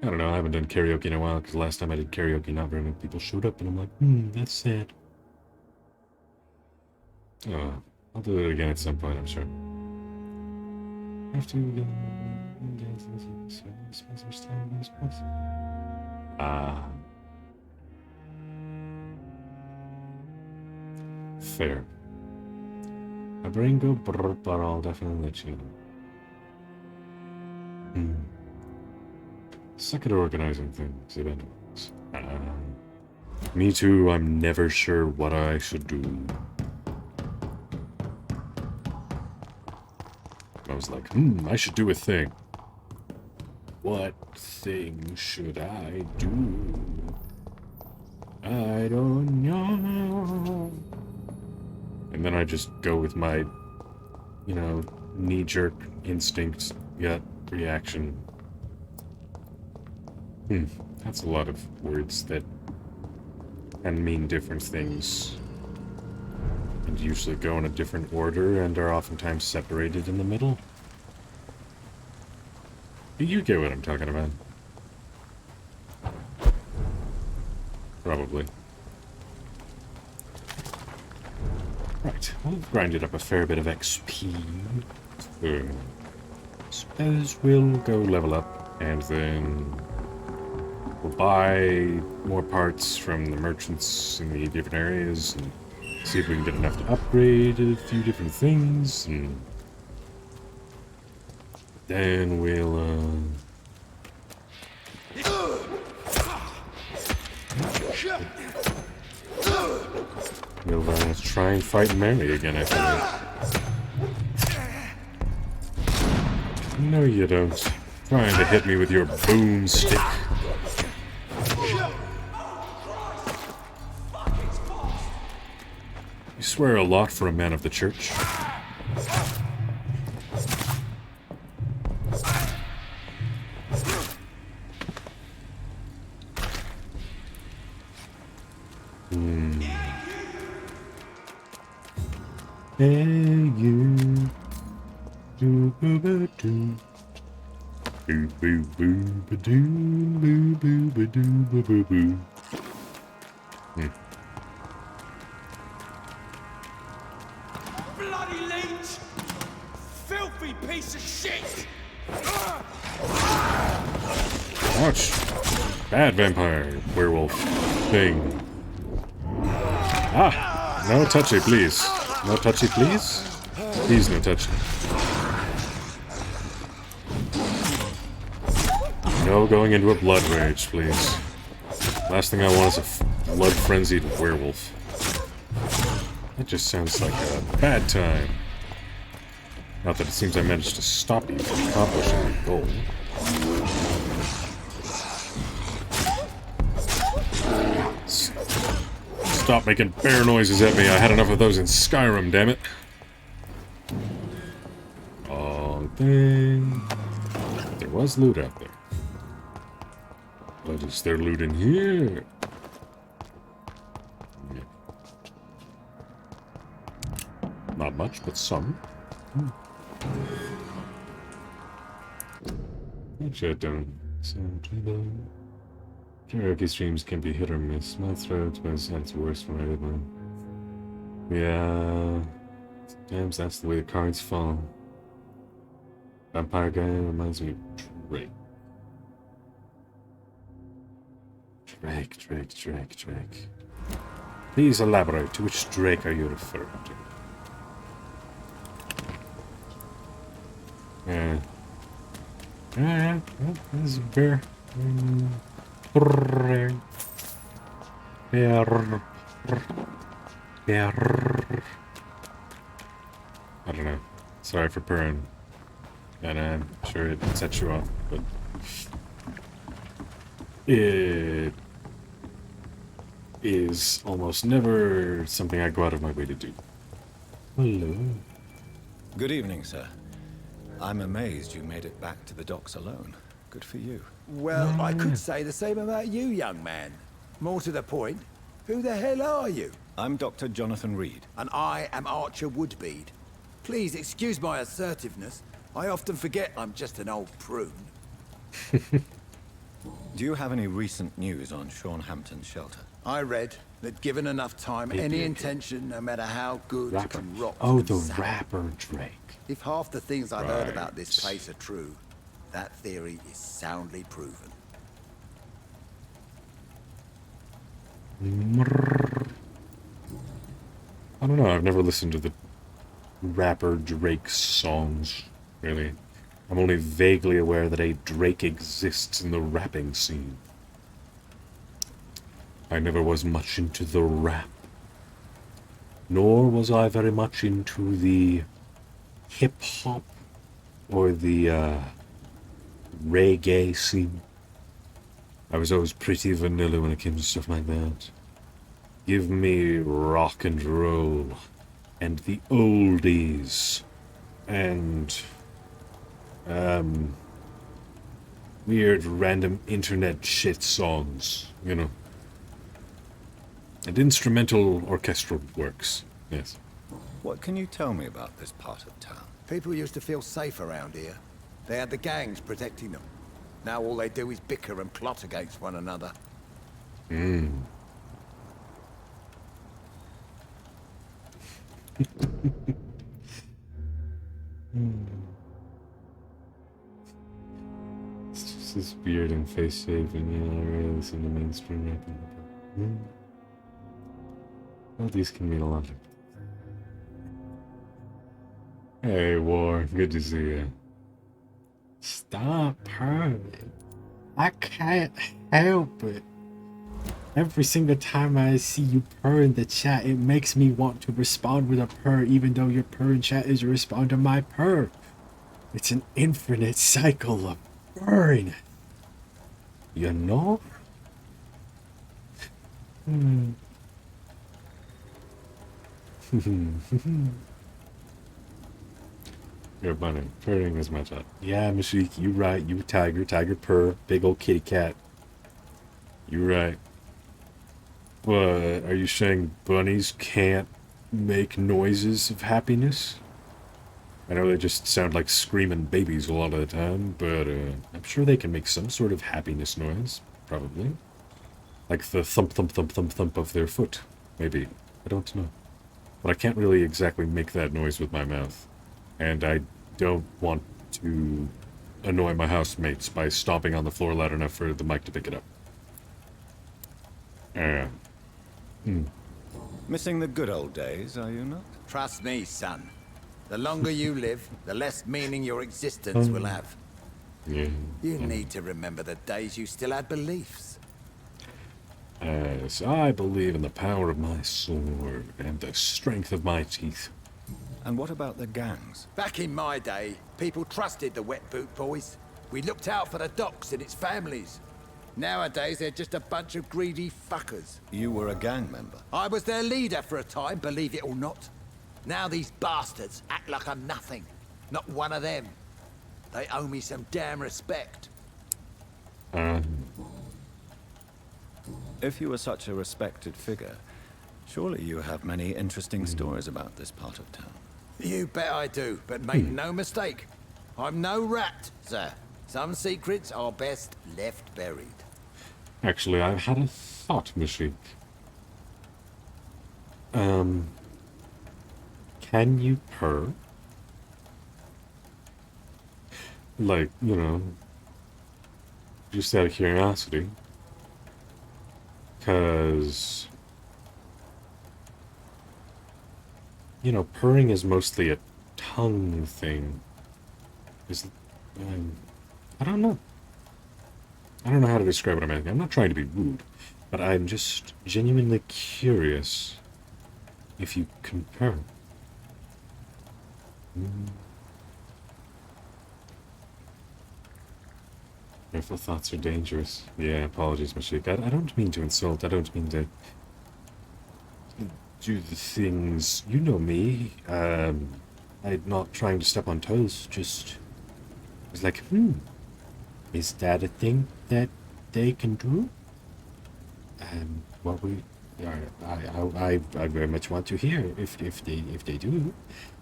I don't know, I haven't done karaoke in a while because last time I did karaoke not very many people showed up and I'm like, that's sad. I'll do it again at some point, I'm sure. Have to fair. My brain go brr, but I'll definitely let you know. Suck at organizing things, events. Me too, I'm never sure what I should do. I was like, I should do a thing. What thing should I do? I don't know. And then I just go with my, knee-jerk instinct, gut reaction. That's a lot of words that can mean different things and usually go in a different order and are oftentimes separated in the middle. You get what I'm talking about. Probably. Right, we've grinded up a fair bit of XP. So, suppose we'll go level up, and then we'll buy more parts from the merchants in the different areas, and see if we can get enough to upgrade a few different things, and then we'll, we'll try and fight Mary again, I think. No, you don't. Trying to hit me with your boomstick. You swear a lot for a man of the church. Hey, you. Boo boo boo doo. Boo boo boo ba doo. Boo boo ba doo boo boo boo. Bloody leech! Filthy piece of shit! Ouch. Bad vampire werewolf thing. Ah! No touchy, please. No touchy, please? Please, no touchy. No going into a blood rage, please. Last thing I want is a blood-frenzied werewolf. That just sounds like a bad time. Not that it seems I managed to stop you from accomplishing your goal. Stop making bear noises at me. I had enough of those in Skyrim, damn it. Oh, thing. There was loot out there. What is there loot in here? Yeah. Not much, but some. Actually, I don't. Karaoke streams can be hit or miss. My throat was at its worst when I did one. Yeah. Sometimes that's the way the cards fall. Vampire guy reminds me of Drake. Drake. Please elaborate. To which Drake are you referring to? Yeah. Yeah, there's a bear. Bear. I don't know. Sorry for purring. And I'm sure it sets you off, but it is almost never something I go out of my way to do. Hello. Good evening, sir. I'm amazed you made it back to the docks alone. Good for you. Well, I could say the same about you, young man. More to the point, who the hell are you? I'm Dr. Jonathan Reed. And I am Archer Woodbead. Please excuse my assertiveness. I often forget I'm just an old prune. Do you have any recent news on Sean Hampton's shelter? I read that given enough time, any intention, no matter how good, Rapper. can rot. Oh, and the sap. rapper Drake. If half the things I've heard about Right. this place are true, that theory is soundly proven. I don't know, I've never listened to the rapper Drake songs, really. I'm only vaguely aware that a Drake exists in the rapping scene. I never was much into the rap. Nor was I very much into the hip-hop or the reggae scene. I was always pretty vanilla when it came to stuff like that. Give me rock and roll and the oldies and weird random internet shit songs, you know. And instrumental orchestral works, yes. What can you tell me about this part of town? People used to feel safe around here. They had the gangs protecting them. Now all they do is bicker and plot against one another. Hmm. It's just his beard and face shaving, yeah, I really listen to mainstream rap. Well, these can mean a lot. Hey, War, good to see you. Stop purring. I can't help it. Every single time I see you purr in the chat, it makes me want to respond with a purr, even though your purr in chat is a response to my purr. It's an infinite cycle of purring. You know? You're bunny. Purring is my job. Yeah, Mashik, you right. You tiger. Tiger purr. Big old kitty cat. You right. But are you saying bunnies can't make noises of happiness? I know they just sound like screaming babies a lot of the time, but I'm sure they can make some sort of happiness noise. Probably. Like the thump, thump, thump, thump, thump of their foot. Maybe. I don't know. But I can't really exactly make that noise with my mouth. And I don't want to annoy my housemates by stomping on the floor loud enough for the mic to pick it up. Missing the good old days, are you not? Trust me, son. The longer you live, the less meaning your existence will have. Yeah. You need to remember the days you still had beliefs. As I believe in the power of my sword and the strength of my teeth. And what about the gangs? Back in my day, people trusted the Wet Boot Boys. We looked out for the docks and its families. Nowadays, they're just a bunch of greedy fuckers. You were a gang member? I was their leader for a time, believe it or not. Now these bastards act like I'm nothing. Not one of them. They owe me some damn respect. If you were such a respected figure, surely you have many interesting stories about this part of town. You bet I do, but make no mistake. I'm no rat, sir. Some secrets are best left buried. Actually, I've had a thought, Mashik. Can you purr? Like, you know, just out of curiosity. 'Cause, you know, purring is mostly a tongue thing. I don't know. I don't know how to describe what I'm asking. I'm not trying to be rude, but I'm just genuinely curious if you can purr. Careful thoughts are dangerous. Yeah, apologies, Mashik. I don't mean to insult. I don't mean to do the things. You know me. I'm not trying to step on toes. Just, it's like, is that a thing that they can do? Well, I very much want to hear if they do.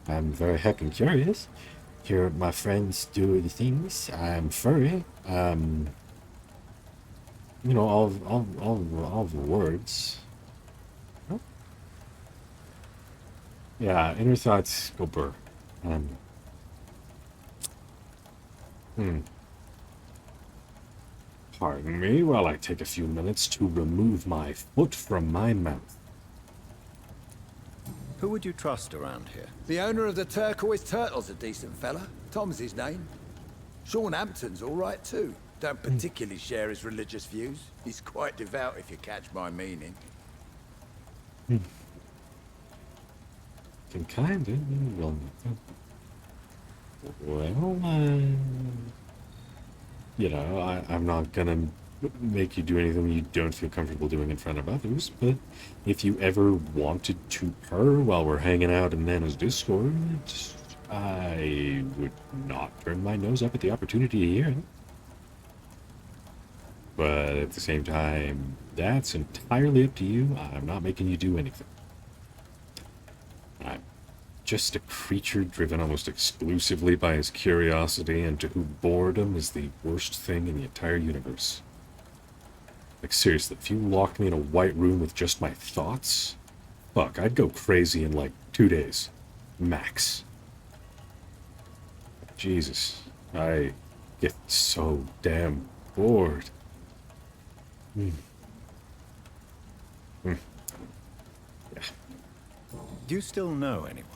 I'm very heckin' curious. Hear my friends do the things. I'm furry. You know, all the words. Oh. Yeah, inner thoughts go burr. Pardon me while I take a few minutes to remove my foot from my mouth. Who would you trust around here? The owner of the Turquoise Turtle's a decent fella. Tom's his name. Sean Hampton's all right too. Don't particularly share his religious views. He's quite devout, if you catch my meaning. Can kind of. Well, you know, I'm not gonna make you do anything you don't feel comfortable doing in front of others, but if you ever wanted to purr while we're hanging out in Nana's Discord, I would not turn my nose up at the opportunity to hear it. But at the same time, that's entirely up to you. I'm not making you do anything. just a creature driven almost exclusively by his curiosity and to whom boredom is the worst thing in the entire universe. Like, seriously, if you locked me in a white room with just my thoughts, fuck, I'd go crazy in like 2 days. Max. Jesus, I get so damn bored. Hmm. Hmm. Yeah. Do you still know anyone?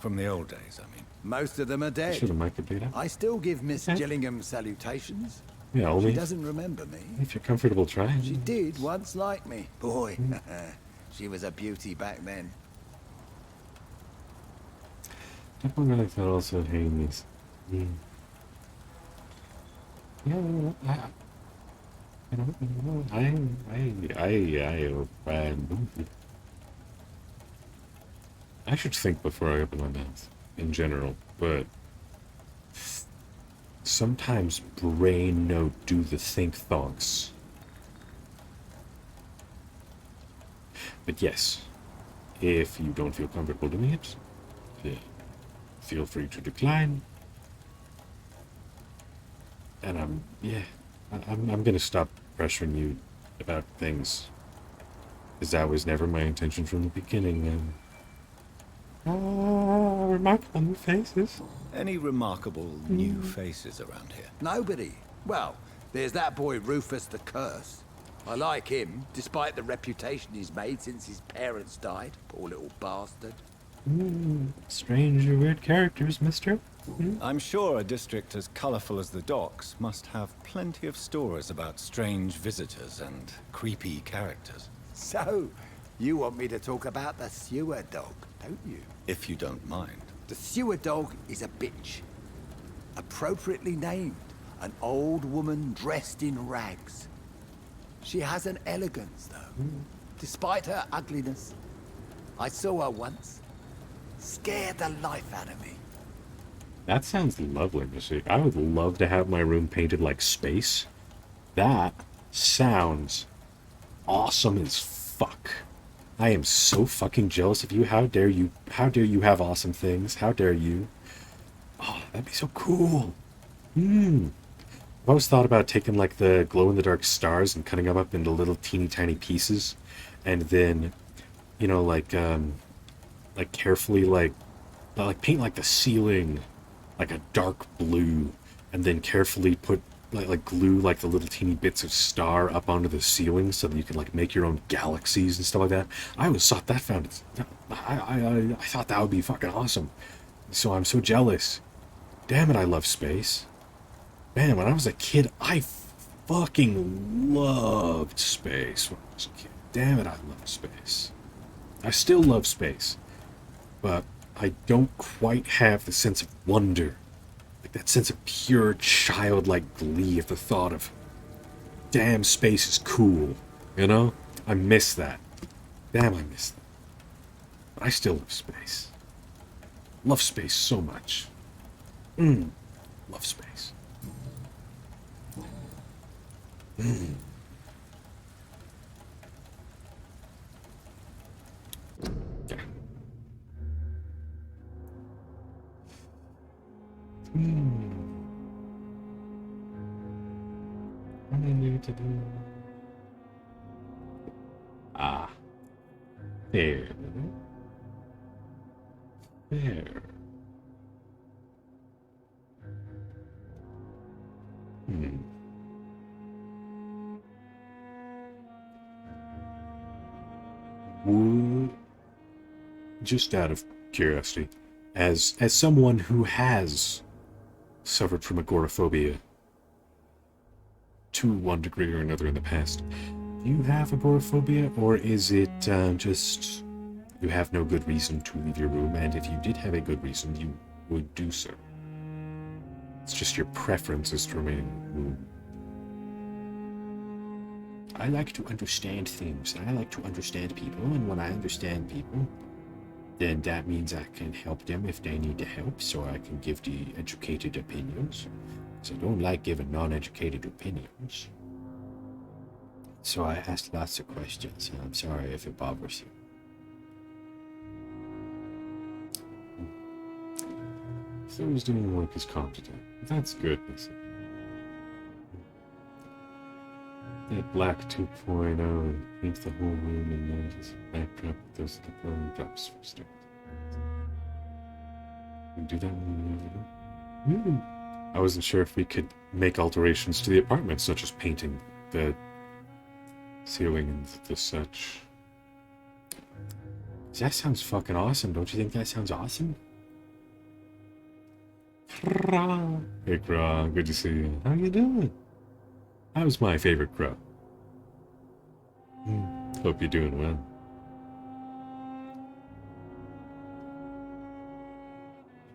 From the old days, I mean. Most of them are dead. Should have mic it later. I still give Miss Gillingham salutations. Yeah, only She doesn't remember me. if you're comfortable trying. She did once like me. Boy, she was a beauty back then. Definitely like that also hating these. Yeah, I should think before I open my mouth, in general, but sometimes brain no do the think thoughts. But yes, if you don't feel comfortable doing it, feel free to decline. And I'm gonna stop pressuring you about things, because that was never my intention from the beginning. Remarkable new faces. Any remarkable new faces around here? Nobody. Well, there's that boy Rufus the Curse. I like him, despite the reputation he's made since his parents died. Poor little bastard. Strange or weird characters, mister. I'm sure a district as colorful as the docks must have plenty of stories about strange visitors and creepy characters. So, you want me to talk about the sewer dog, don't you? If you don't mind. The sewer dog is a bitch. Appropriately named. An old woman dressed in rags. She has an elegance, though. Despite her ugliness. I saw her once. Scared the life out of me. That sounds lovely, Missy. I would love to have my room painted like space. That sounds awesome as fuck. I am so fucking jealous of you. How dare you? How dare you have awesome things? How dare you? Oh, that'd be so cool. I've always thought about taking like the glow-in-the-dark stars and cutting them up into little teeny tiny pieces, and then, you know, like carefully like paint like the ceiling like a dark blue, and then carefully put like glue like the little teeny bits of star up onto the ceiling so that you can like make your own galaxies and stuff like that. I always thought that I thought that would be fucking awesome. So I'm so jealous. Damn it, I love space. Man, when I was a kid, I fucking loved space when I was a kid. Damn it, I love space. I still love space. But I don't quite have the sense of wonder. Like that sense of pure childlike glee at the thought of, damn, space is cool. You know? I miss that. Damn, I miss that. But I still love space. Love space so much. Love space. Yeah. What do I need to do? Ah. There. There. Just out of curiosity, as someone who has suffered from agoraphobia to one degree or another in the past, do you have agoraphobia, or is it just you have no good reason to leave your room, and if you did have a good reason, you would do so? It's just your preference is to remain in the room. I like to understand things, and I like to understand people, and when I understand people, then that means I can help them if they need the help, so I can give the educated opinions. So I don't like giving non-educated opinions. So I ask lots of questions, and I'm sorry if it bothers you. So he's doing work is competent. That's good, listen. That black 2.0 and paint the whole room and then just backdrop with those little drops for start. We do that when we move it. I wasn't sure if we could make alterations to the apartment, such as painting the ceiling and the such. That sounds fucking awesome. Don't you think that sounds awesome? Hey, Crow. Good to see you. How you doing? How's my favorite Crow? Hope you're doing well.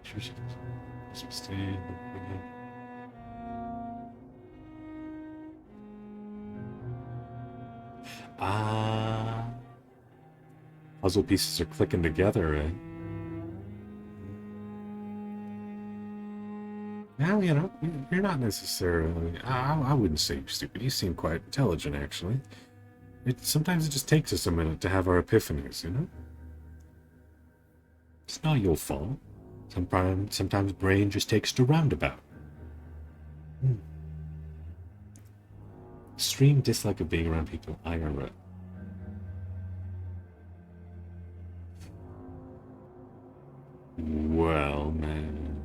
Sure she does. Christmas Day. Puzzle pieces are clicking together, eh? Now, you know, you're not necessarily... I wouldn't say you're stupid. You seem quite intelligent, actually. Sometimes it just takes us a minute to have our epiphanies, you know? It's not your fault. Sometimes brain just takes to roundabout. Extreme dislike of being around people IRL. Well, man.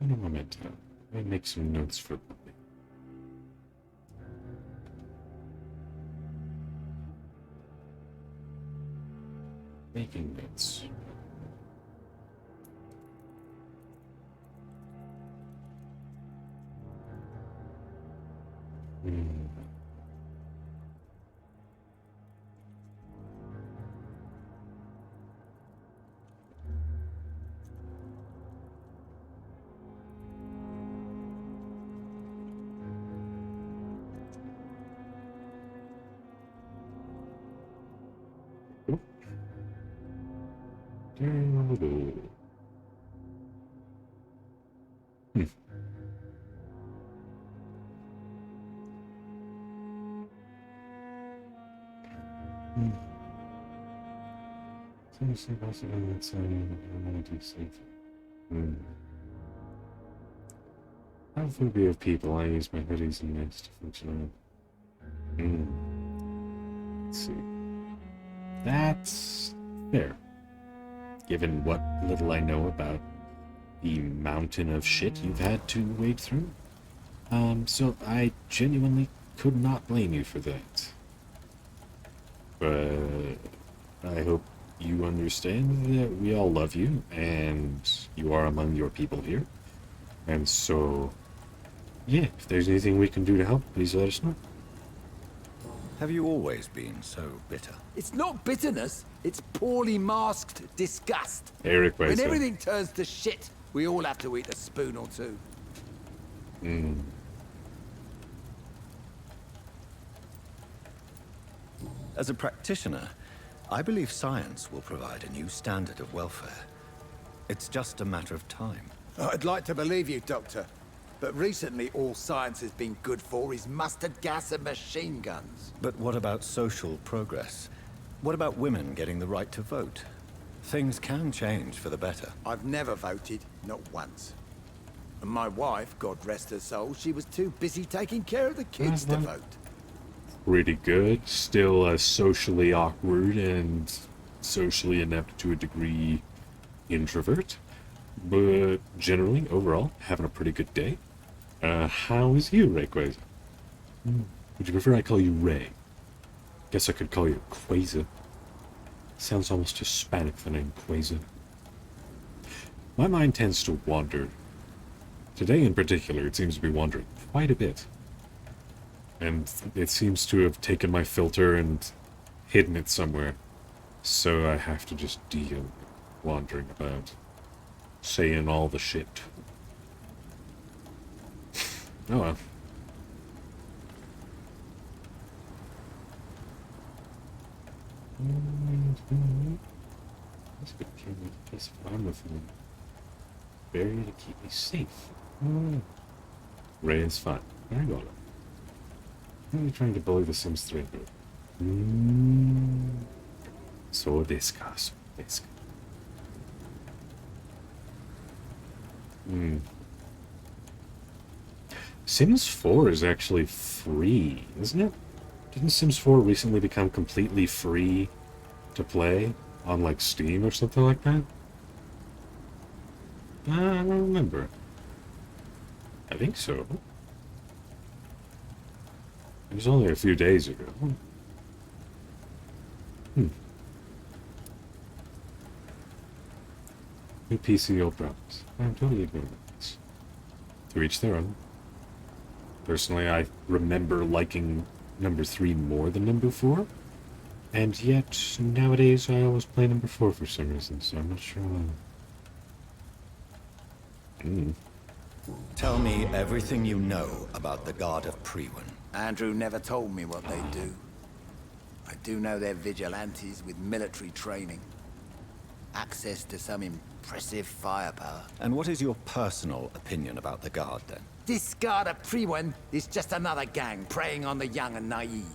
What am I meant to? Let me make some notes for making notes. Seriously, possibly that's I want to do something. I have a phobia of people. I use my hoodies and mitts to function on. Let's see. That's fair. Given what little I know about the mountain of shit you've had to wade through. So I genuinely could not blame you for that. But I hope you understand that we all love you, and you are among your people here. And so, yeah, if there's anything we can do to help, please let us know. Have you always been so bitter? It's not bitterness, it's poorly masked disgust. Eric, when everything turns to shit, we all have to eat a spoon or two. As a practitioner, I believe science will provide a new standard of welfare. It's just a matter of time. I'd like to believe you, Doctor. But recently all science has been good for is mustard gas and machine guns. But what about social progress? What about women getting the right to vote? Things can change for the better. I've never voted, not once. And my wife, God rest her soul, she was too busy taking care of the kids to vote. Pretty good. Still socially awkward and socially inept to a degree introvert. But generally, overall, having a pretty good day. How is you, Rayquaza? Would you prefer I call you Ray? Guess I could call you Quaza. Sounds almost Hispanic, the name Quaza. My mind tends to wander. Today in particular, it seems to be wandering quite a bit. And it seems to have taken my filter and hidden it somewhere. So I have to just deal with wandering about. Saying all the shit. Oh well. That's a good piece of armor for me. Barrier to keep me safe. Ray is fine. I got it. I'm trying to bully The Sims 3 group. So this castle. Sims 4 is actually free, isn't it? Didn't Sims 4 recently become completely free to play on like Steam or something like that? I don't remember. I think so. It was only a few days ago. New PC, old problems. I'm totally ignoring this. To each their own. Personally, I remember liking number 3 more than number 4. And yet, nowadays, I always play number 4 for some reason, so I'm not sure why. Tell me everything you know about the Guard of Priwen. Andrew never told me what they do. I do know they're vigilantes with military training. Access to some impressive firepower. And what is your personal opinion about the Guard, then? This Guard of Priwen is just another gang preying on the young and naive.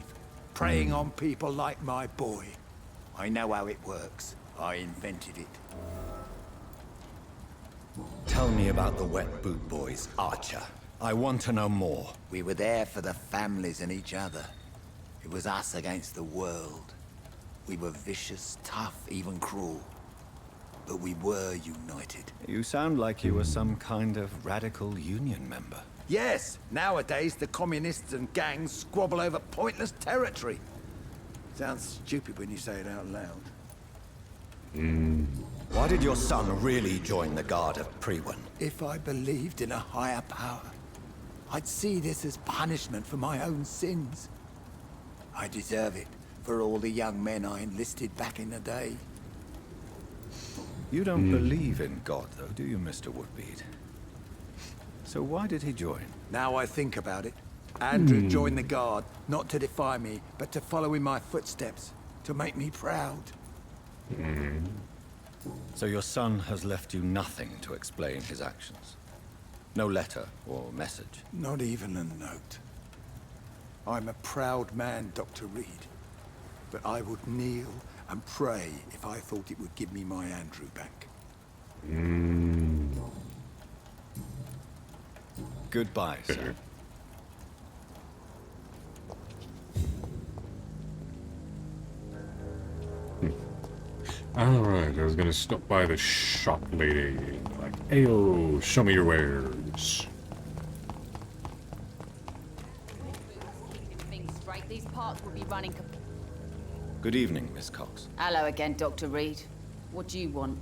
Preying on people like my boy. I know how it works. I invented it. Tell me about the Wet Boot Boys, Archer. I want to know more. We were there for the families and each other. It was us against the world. We were vicious, tough, even cruel. But we were united. You sound like you were some kind of radical union member. Yes, nowadays the communists and gangs squabble over pointless territory. Sounds stupid when you say it out loud. Why did your son really join the Guard of Priwen? If I believed in a higher power, I'd see this as punishment for my own sins. I deserve it for all the young men I enlisted back in the day. You don't believe in God, though, do you, Mr. Woodbead? So why did he join? Now I think about it. Andrew joined the Guard, not to defy me, but to follow in my footsteps, to make me proud. So your son has left you nothing to explain his actions? No letter or message? Not even a note. I'm a proud man, Dr. Reed. But I would kneel and pray if I thought it would give me my Andrew back. Goodbye, sir. Alright, I was gonna stop by the shop lady. Like, ayo, show me your wares. Things straight. These parts will be running. Good evening, Miss Cox. Hello again, Dr. Reed. What do you want?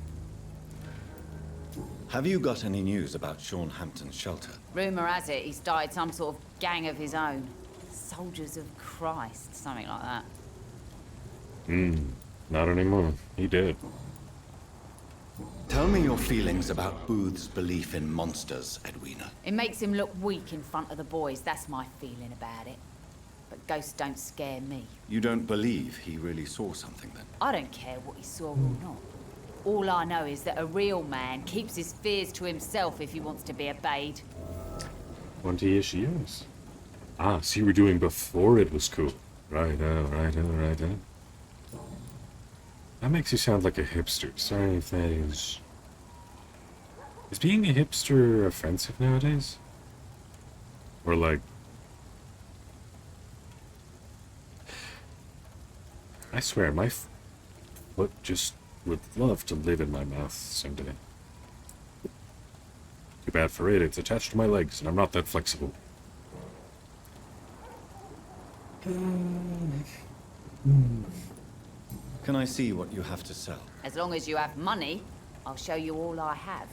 Have you got any news about Sean Hampton's shelter? Rumor has it he's started some sort of gang of his own. Soldiers of Christ, something like that. Not anymore. He did. Tell me your feelings about Booth's belief in monsters, Edwina. It makes him look weak in front of the boys, that's my feeling about it. But ghosts don't scare me. You don't believe he really saw something, then? I don't care what he saw or not. All I know is that a real man keeps his fears to himself if he wants to be obeyed. 20-ish years. Ah, so you were doing before it was cool. Right. That makes you sound like a hipster. Sorry if that is... Is being a hipster offensive nowadays? Or like... I swear, my foot just would love to live in my mouth someday. Too bad for it, it's attached to my legs, and I'm not that flexible. Can I see what you have to sell? As long as you have money, I'll show you all I have.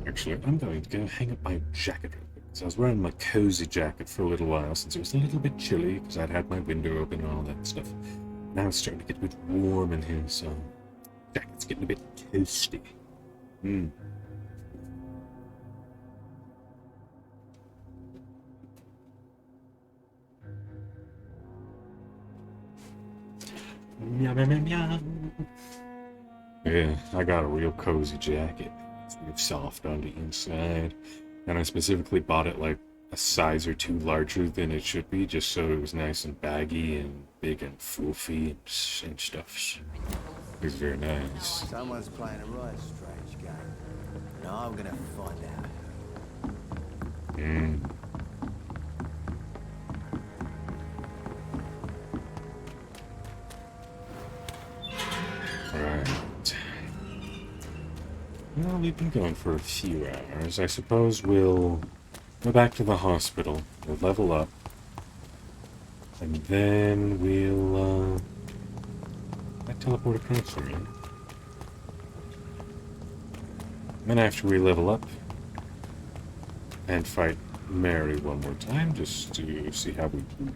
Actually, I'm going to go hang up my jacket real quick. So I was wearing my cozy jacket for a little while since it was a little bit chilly because I'd had my window open and all that stuff. Now it's starting to get a bit warm in here, so Jacket's getting a bit toasty. Hmm. Meow, meow, meow, meow. Yeah, I got a real cozy jacket. It's real soft on the inside. And I specifically bought it like a size or two larger than it should be, just so it was nice and baggy and big and floofy and stuff. It was very nice. Someone's playing a right strange game. And I'm gonna find out. Mm. Right. Well, we've been going for a few hours. I suppose we'll go back to the hospital. We'll level up. And then we'll, teleport across from here. Then after we level up and fight Mary one more time, just to see how we do.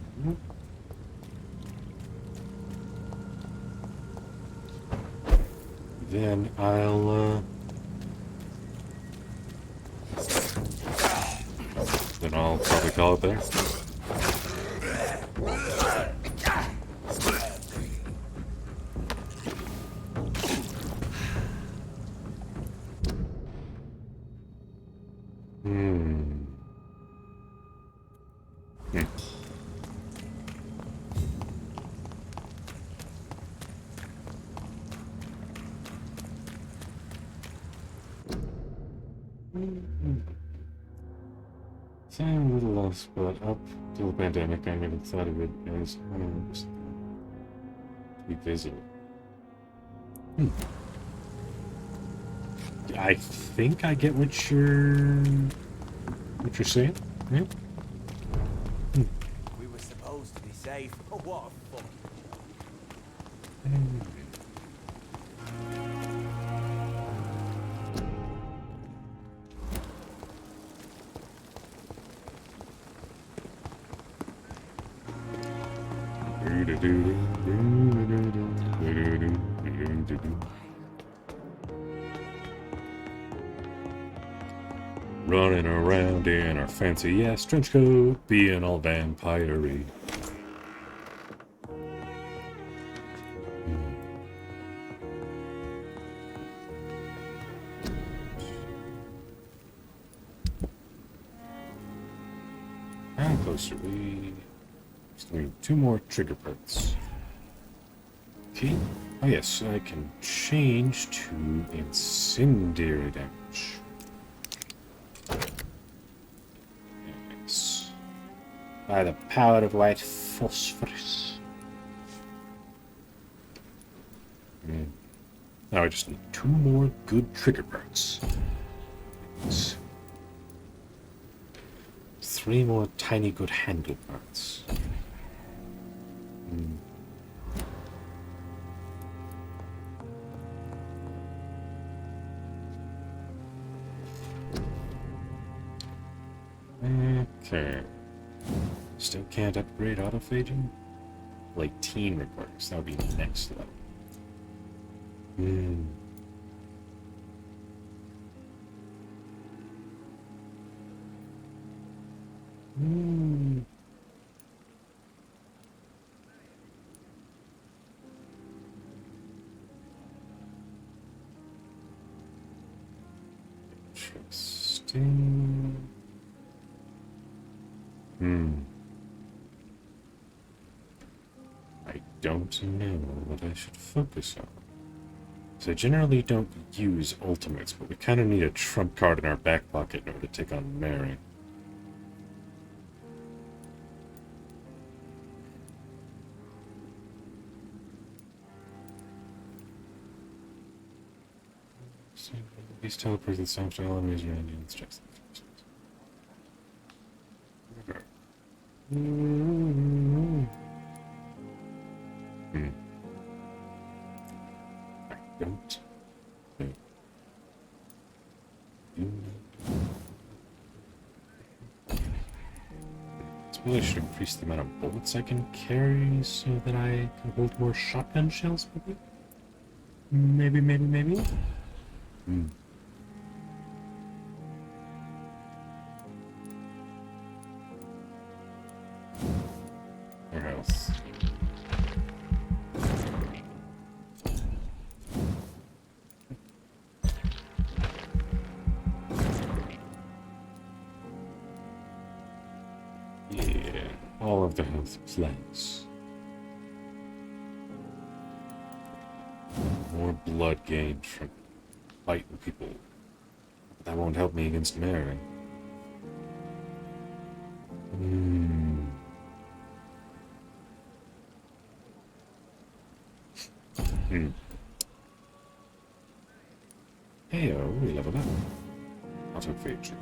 Then I'll probably call it there. Same little lost, but up till the pandemic, I never thought of it as just to be visible. I think I get what you're saying. Yeah. We were supposed to be safe. Oh, what a fuck. Running around in our fancy ass trench coat, being all vampire-y. How close are we? Just need 2 more trigger perks. Okay. Oh yes, I can change to incendiary damage. Yes. By the power of white phosphorus. Now I just need 2 more good trigger perks. Yes. 3 more tiny good handle parts. Okay. Still can't upgrade autophagy? Like teen requires. That would be the next level. Interesting. I don't know what I should focus on. So I generally don't use ultimates, but we kind of need a trump card in our back pocket in order to take on Mary. So these teleport the soft enemies around you and strikes them. I don't. Maybe I should increase the amount of bullets I can carry so that I can hold more shotgun shells, maybe? Maybe. Hmm. Where else? Yeah, all of the health plants. More blood gained from fighting people. But that won't help me against Mary. Heyo, we leveled up. Auto feature.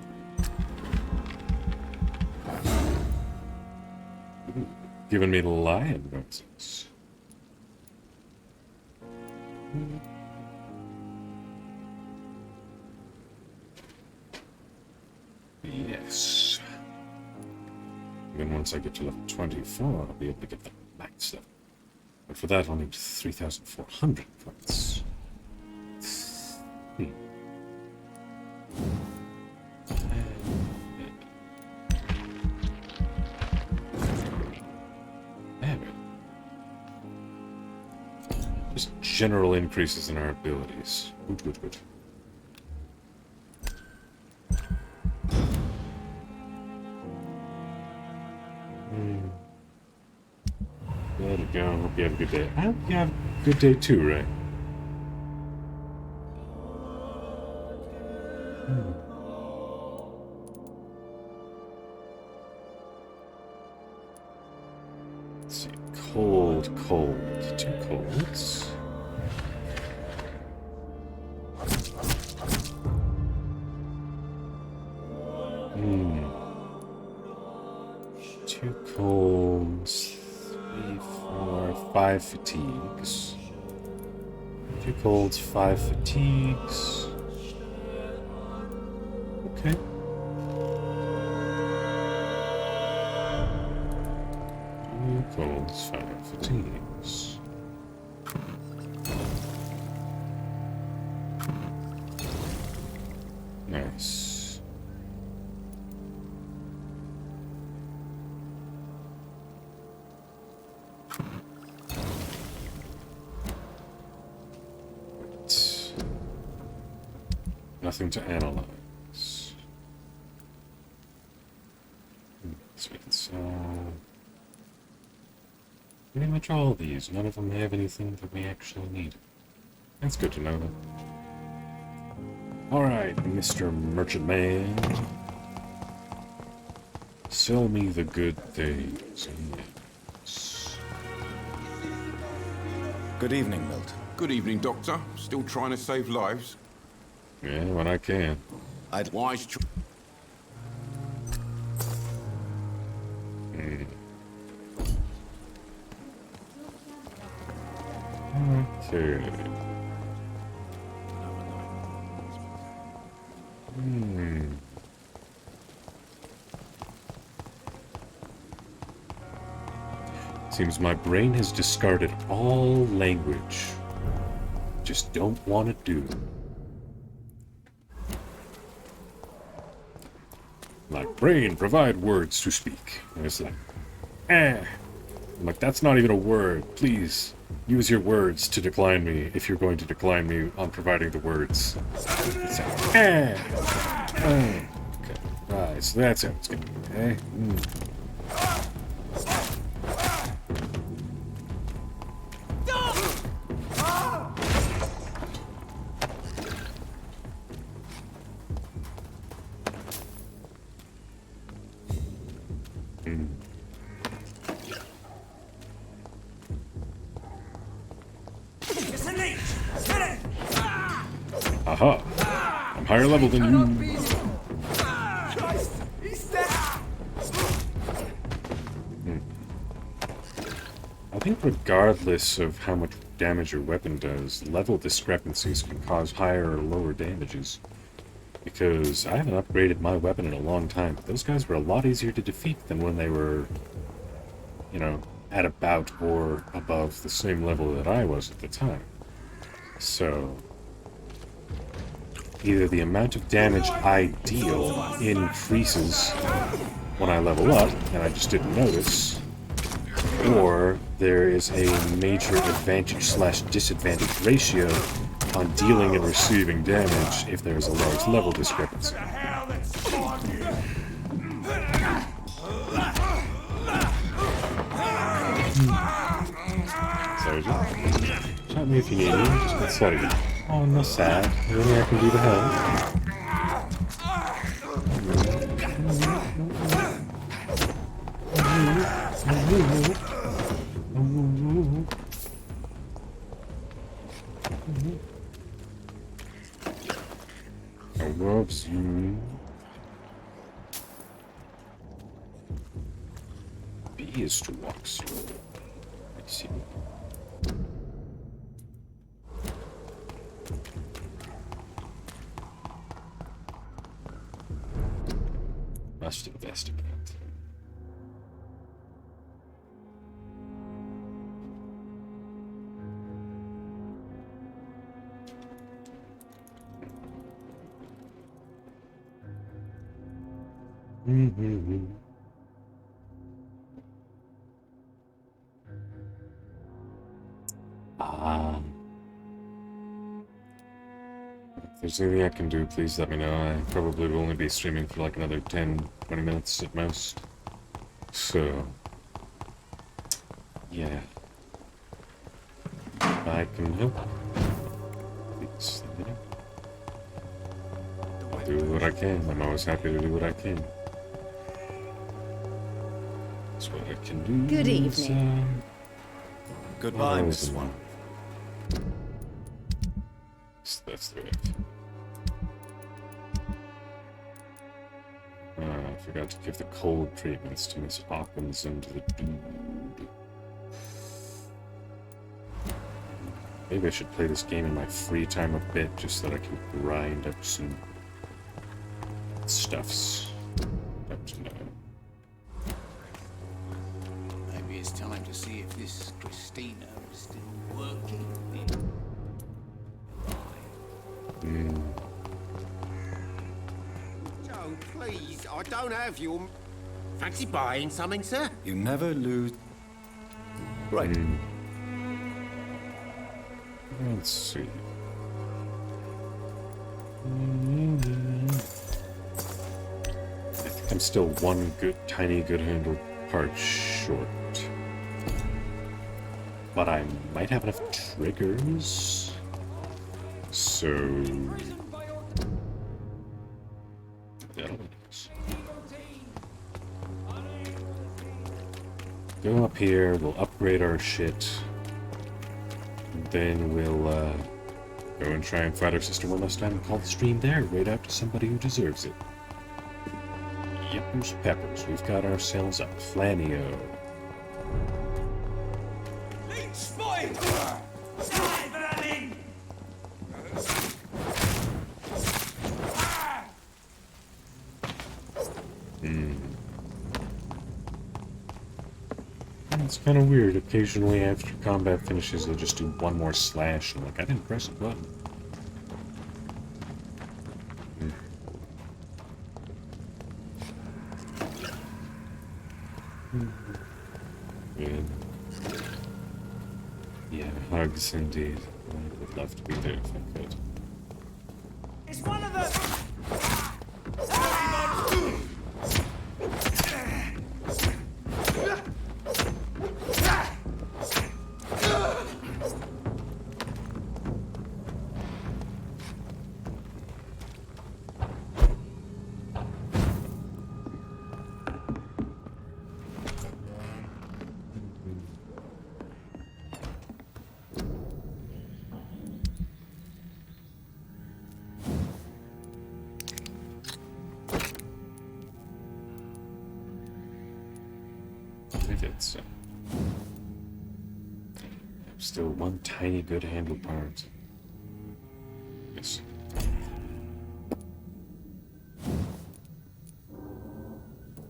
Giving me the lion nonsense. Yes. Then once I get to level 24, I'll be able to get the max level. But for that, I'll need 3,400 points. Just general increases in our abilities. Good. There we go. Hope you have a good day. I hope you have a good day too, Ray. Let's see. Cold. 2 colds. Two colds. 3, 4, 5 fatigues. 2 colds, 5 fatigues. Okay. Colds, 5 fatigues. Nice. Nothing to analyze. So we can sell pretty much all of these. None of them have anything that we actually need. That's good to know, though. Alright, Mr. Merchant Man. Sell me the good things. Yes. Good evening, Milton. Good evening, Doctor. Still trying to save lives? Yeah, when I can. Wise Okay. Seems my brain has discarded all language. Just don't want to do. Like, brain, provide words to speak. And it's like, I'm like, that's not even a word. Please, use your words to decline me if you're going to decline me on providing the words. It's like, Okay, right, so that's how it's going to be, eh? Aha! I'm higher level than you. I think regardless of how much damage your weapon does, level discrepancies can cause higher or lower damages. Because I haven't upgraded my weapon in a long time, but those guys were a lot easier to defeat than when they were, you know, at about or above the same level that I was at the time. So, either the amount of damage I deal increases when I level up, and I just didn't notice, or there is a major advantage/disadvantage ratio on dealing and receiving damage if there is a large level discrepancy. Sorry, shot me if you need me, just got sorry. Oh, no sad. Only I can do to help. I loves you. B is to walk slow. I see. Must investigate. If there's anything I can do, please let me know. I probably will only be streaming for like another 10-20 minutes at most. So, yeah. If I can help, please let me know. I'll do what I can. I'm always happy to do what I can. That's what I can do. Good evening. Goodbye, Miss Swan. That's the way. I forgot to give the cold treatments to Miss Hawkins and to the dude. Maybe I should play this game in my free time a bit, just so that I can grind up some stuffs. Don't know. Maybe it's time to see if this Christina is still working. Joe, please, I don't have your... Fancy buying something, sir? You never lose... Right. Let's see. I think I'm still one tiny good handle part short. But I might have enough triggers. So... that'll be nice. Go up here, we'll upgrade our shit. And then we'll, go and try and fight our sister one last time and call the stream there, right out to somebody who deserves it. Yippers peppers, we've got ourselves a Flanio. Leech spotted! Dive that in! It's kind of weird. Occasionally, after combat finishes, they'll just do one more slash. I'm like, I didn't press a button. Good. Yeah, hugs indeed. I would love to be there if I could. It's one of them! Still one tiny good handle part. Yes.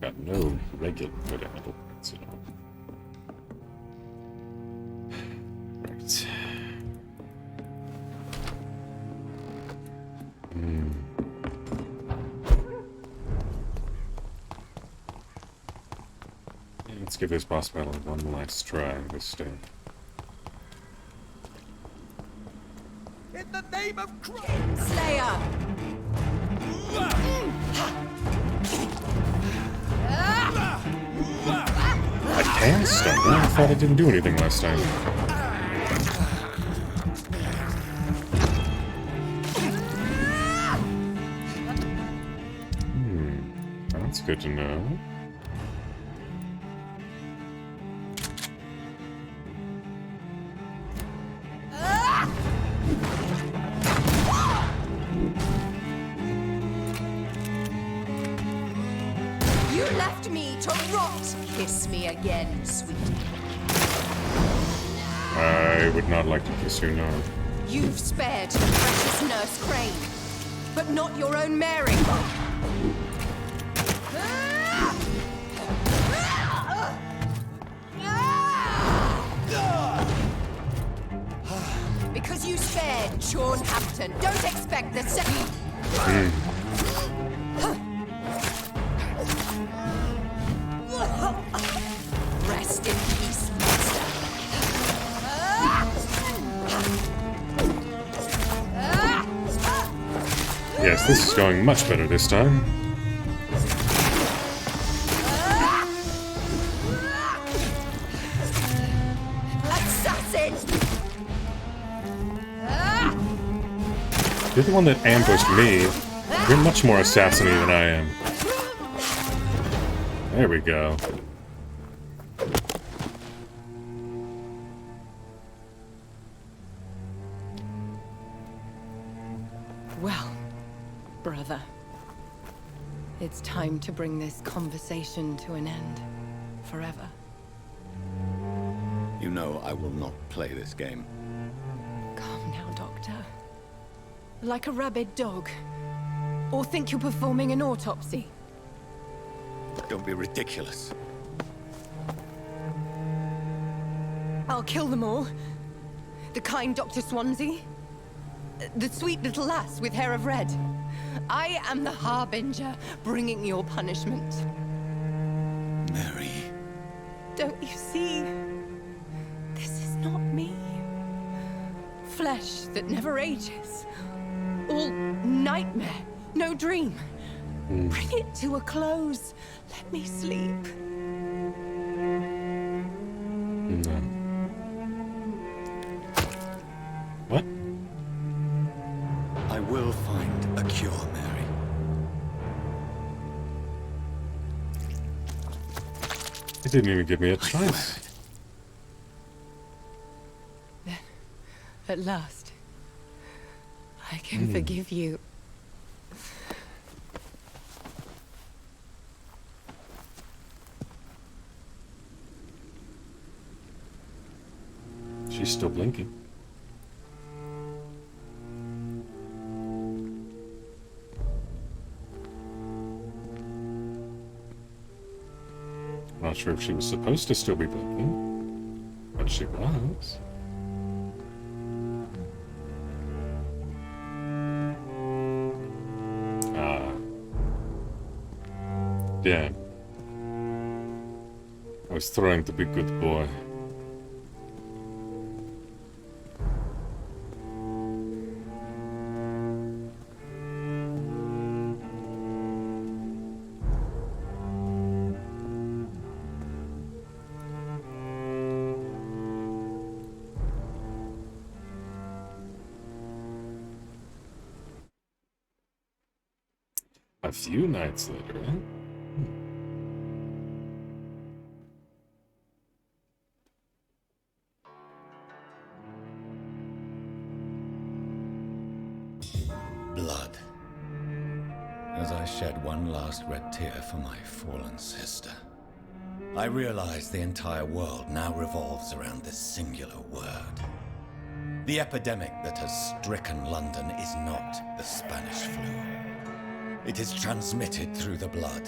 Got no regular good handle parts at all. Right. Let's give this boss battle one last try this day. In the name of Christ! Slayer! I can stun. I thought I didn't do anything last time. That's good to know. You left me to rot. Kiss me again, sweetie. I would not like to kiss you, no. You've spared the precious Nurse Crane, but not your own Mary. Because you spared Sean Hampton, don't expect the same. Rest in peace, monster. Yes, this is going much better this time. Assassin! You're the one that ambushed me. You're much more assassiny than I am. There we go. Well, brother, it's time to bring this conversation to an end. Forever. You know I will not play this game. Calm now, Doctor. Like a rabid dog. Or think you're performing an autopsy. Don't be ridiculous. I'll kill them all. The kind Dr. Swansea. The sweet little lass with hair of red. I am the Harbinger, bringing your punishment. Mary. Don't you see? This is not me. Flesh that never ages. All nightmare, no dream. Bring it to a close. Let me sleep. No. What? I will find a cure, Mary. It didn't even give me a chance. Then, at last, I can forgive you. She's still blinking. Not sure if she was supposed to still be blinking, but she was. Damn. I was trying to be good boy. A few nights later, eh? Blood. As I shed one last red tear for my fallen sister, I realize the entire world now revolves around this singular word. The epidemic that has stricken London is not the Spanish flu. It is transmitted through the blood,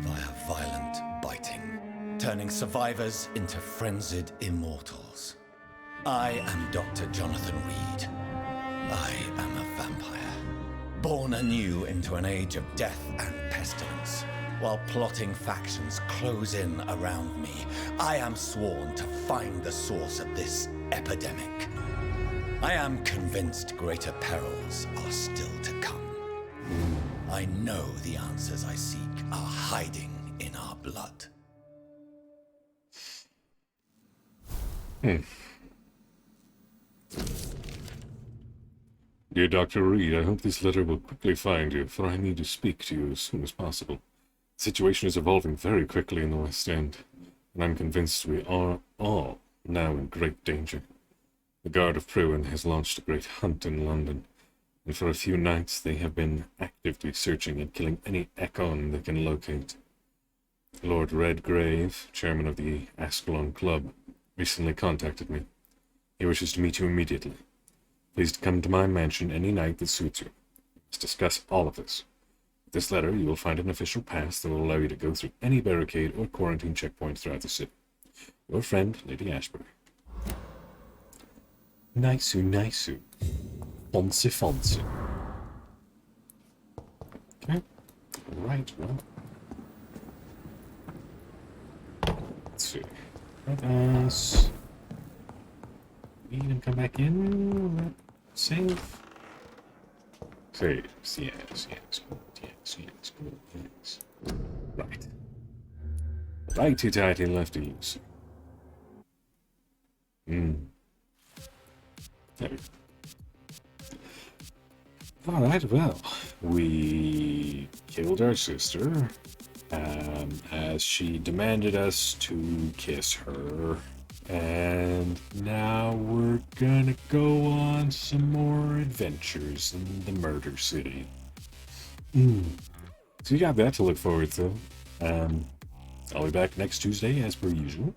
via violent biting, turning survivors into frenzied immortals. I am Dr. Jonathan Reed. I am a vampire, born anew into an age of death and pestilence. while plotting factions close in around me, I am sworn to find the source of this epidemic. I am convinced greater perils are still to come. I know the answers I seek are hiding in our blood. Dear Dr. Reed, I hope this letter will quickly find you, for I need to speak to you as soon as possible. The situation is evolving very quickly in the West End, and I'm convinced we are all now in great danger. The Guard of Pruin has launched a great hunt in London, and for a few nights they have been actively searching and killing any Econ they can locate. Lord Redgrave, chairman of the Ascalon Club, recently contacted me. He wishes to meet you immediately. Please come to my mansion any night that suits you. Let's discuss all of this. With this letter, you will find an official pass that will allow you to go through any barricade or quarantine checkpoint throughout the city. Your friend, Lady Ashbury. Nice-oo, nice-oo. Fancy, fancy. Okay. Right, well. Let's see. Let us leave and come back in. Save. Save. Yes, yes, good, yes, yes, good, yes. Right. Righty-tighty, lefties. There we go. Alright, well, we killed our sister, as she demanded us to kiss her, and now we're gonna go on some more adventures in the Murder City. So you got that to look forward to. I'll be back next Tuesday as per usual.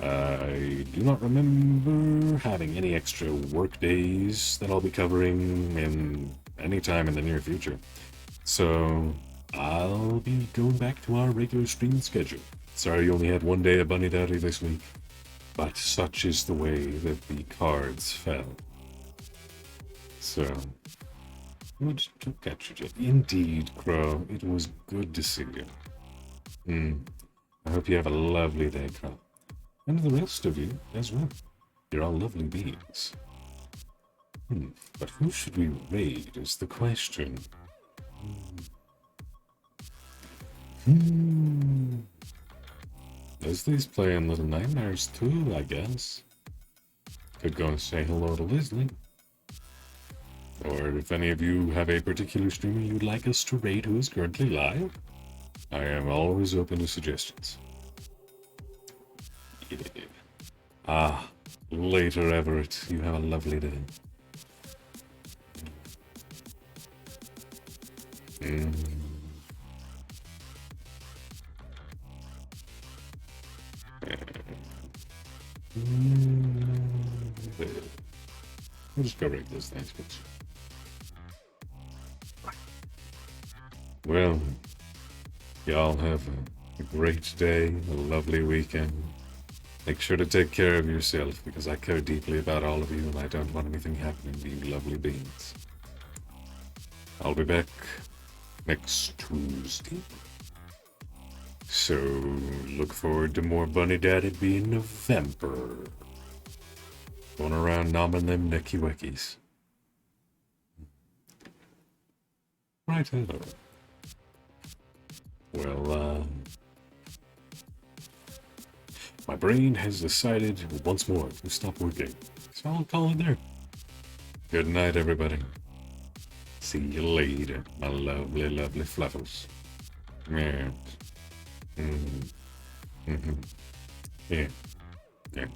I do not remember having any extra work days that I'll be covering in any time in the near future. So I'll be going back to our regular streaming schedule. Sorry you only had one day of Bunny Daddy this week, but such is the way that the cards fell. So, good to catch you. Indeed, Crow, it was good to see you. I hope you have a lovely day, Crow. And the rest of you as well. You're all lovely beings. But who should we raid is the question. Leslie's playing Little Nightmares too, I guess. Could go and say hello to Leslie. Or if any of you have a particular streamer you'd like us to raid who is currently live, I am always open to suggestions. Yeah. Later, Everett. You have a lovely day. We'll just go rate those things. Well, y'all have a great day, a lovely weekend. Make sure to take care of yourself, because I care deeply about all of you, and I don't want anything happening to you lovely beings. I'll be back next Tuesday. So, look forward to more Bunny Daddy being a vampire. Going around nomming them necky weckies. Right, hello. Well, my brain has decided once more to stop working, so I'll call it there. Good night, everybody. See you later, my lovely, lovely fluffles. Yeah. Yeah. Yeah. Yeah.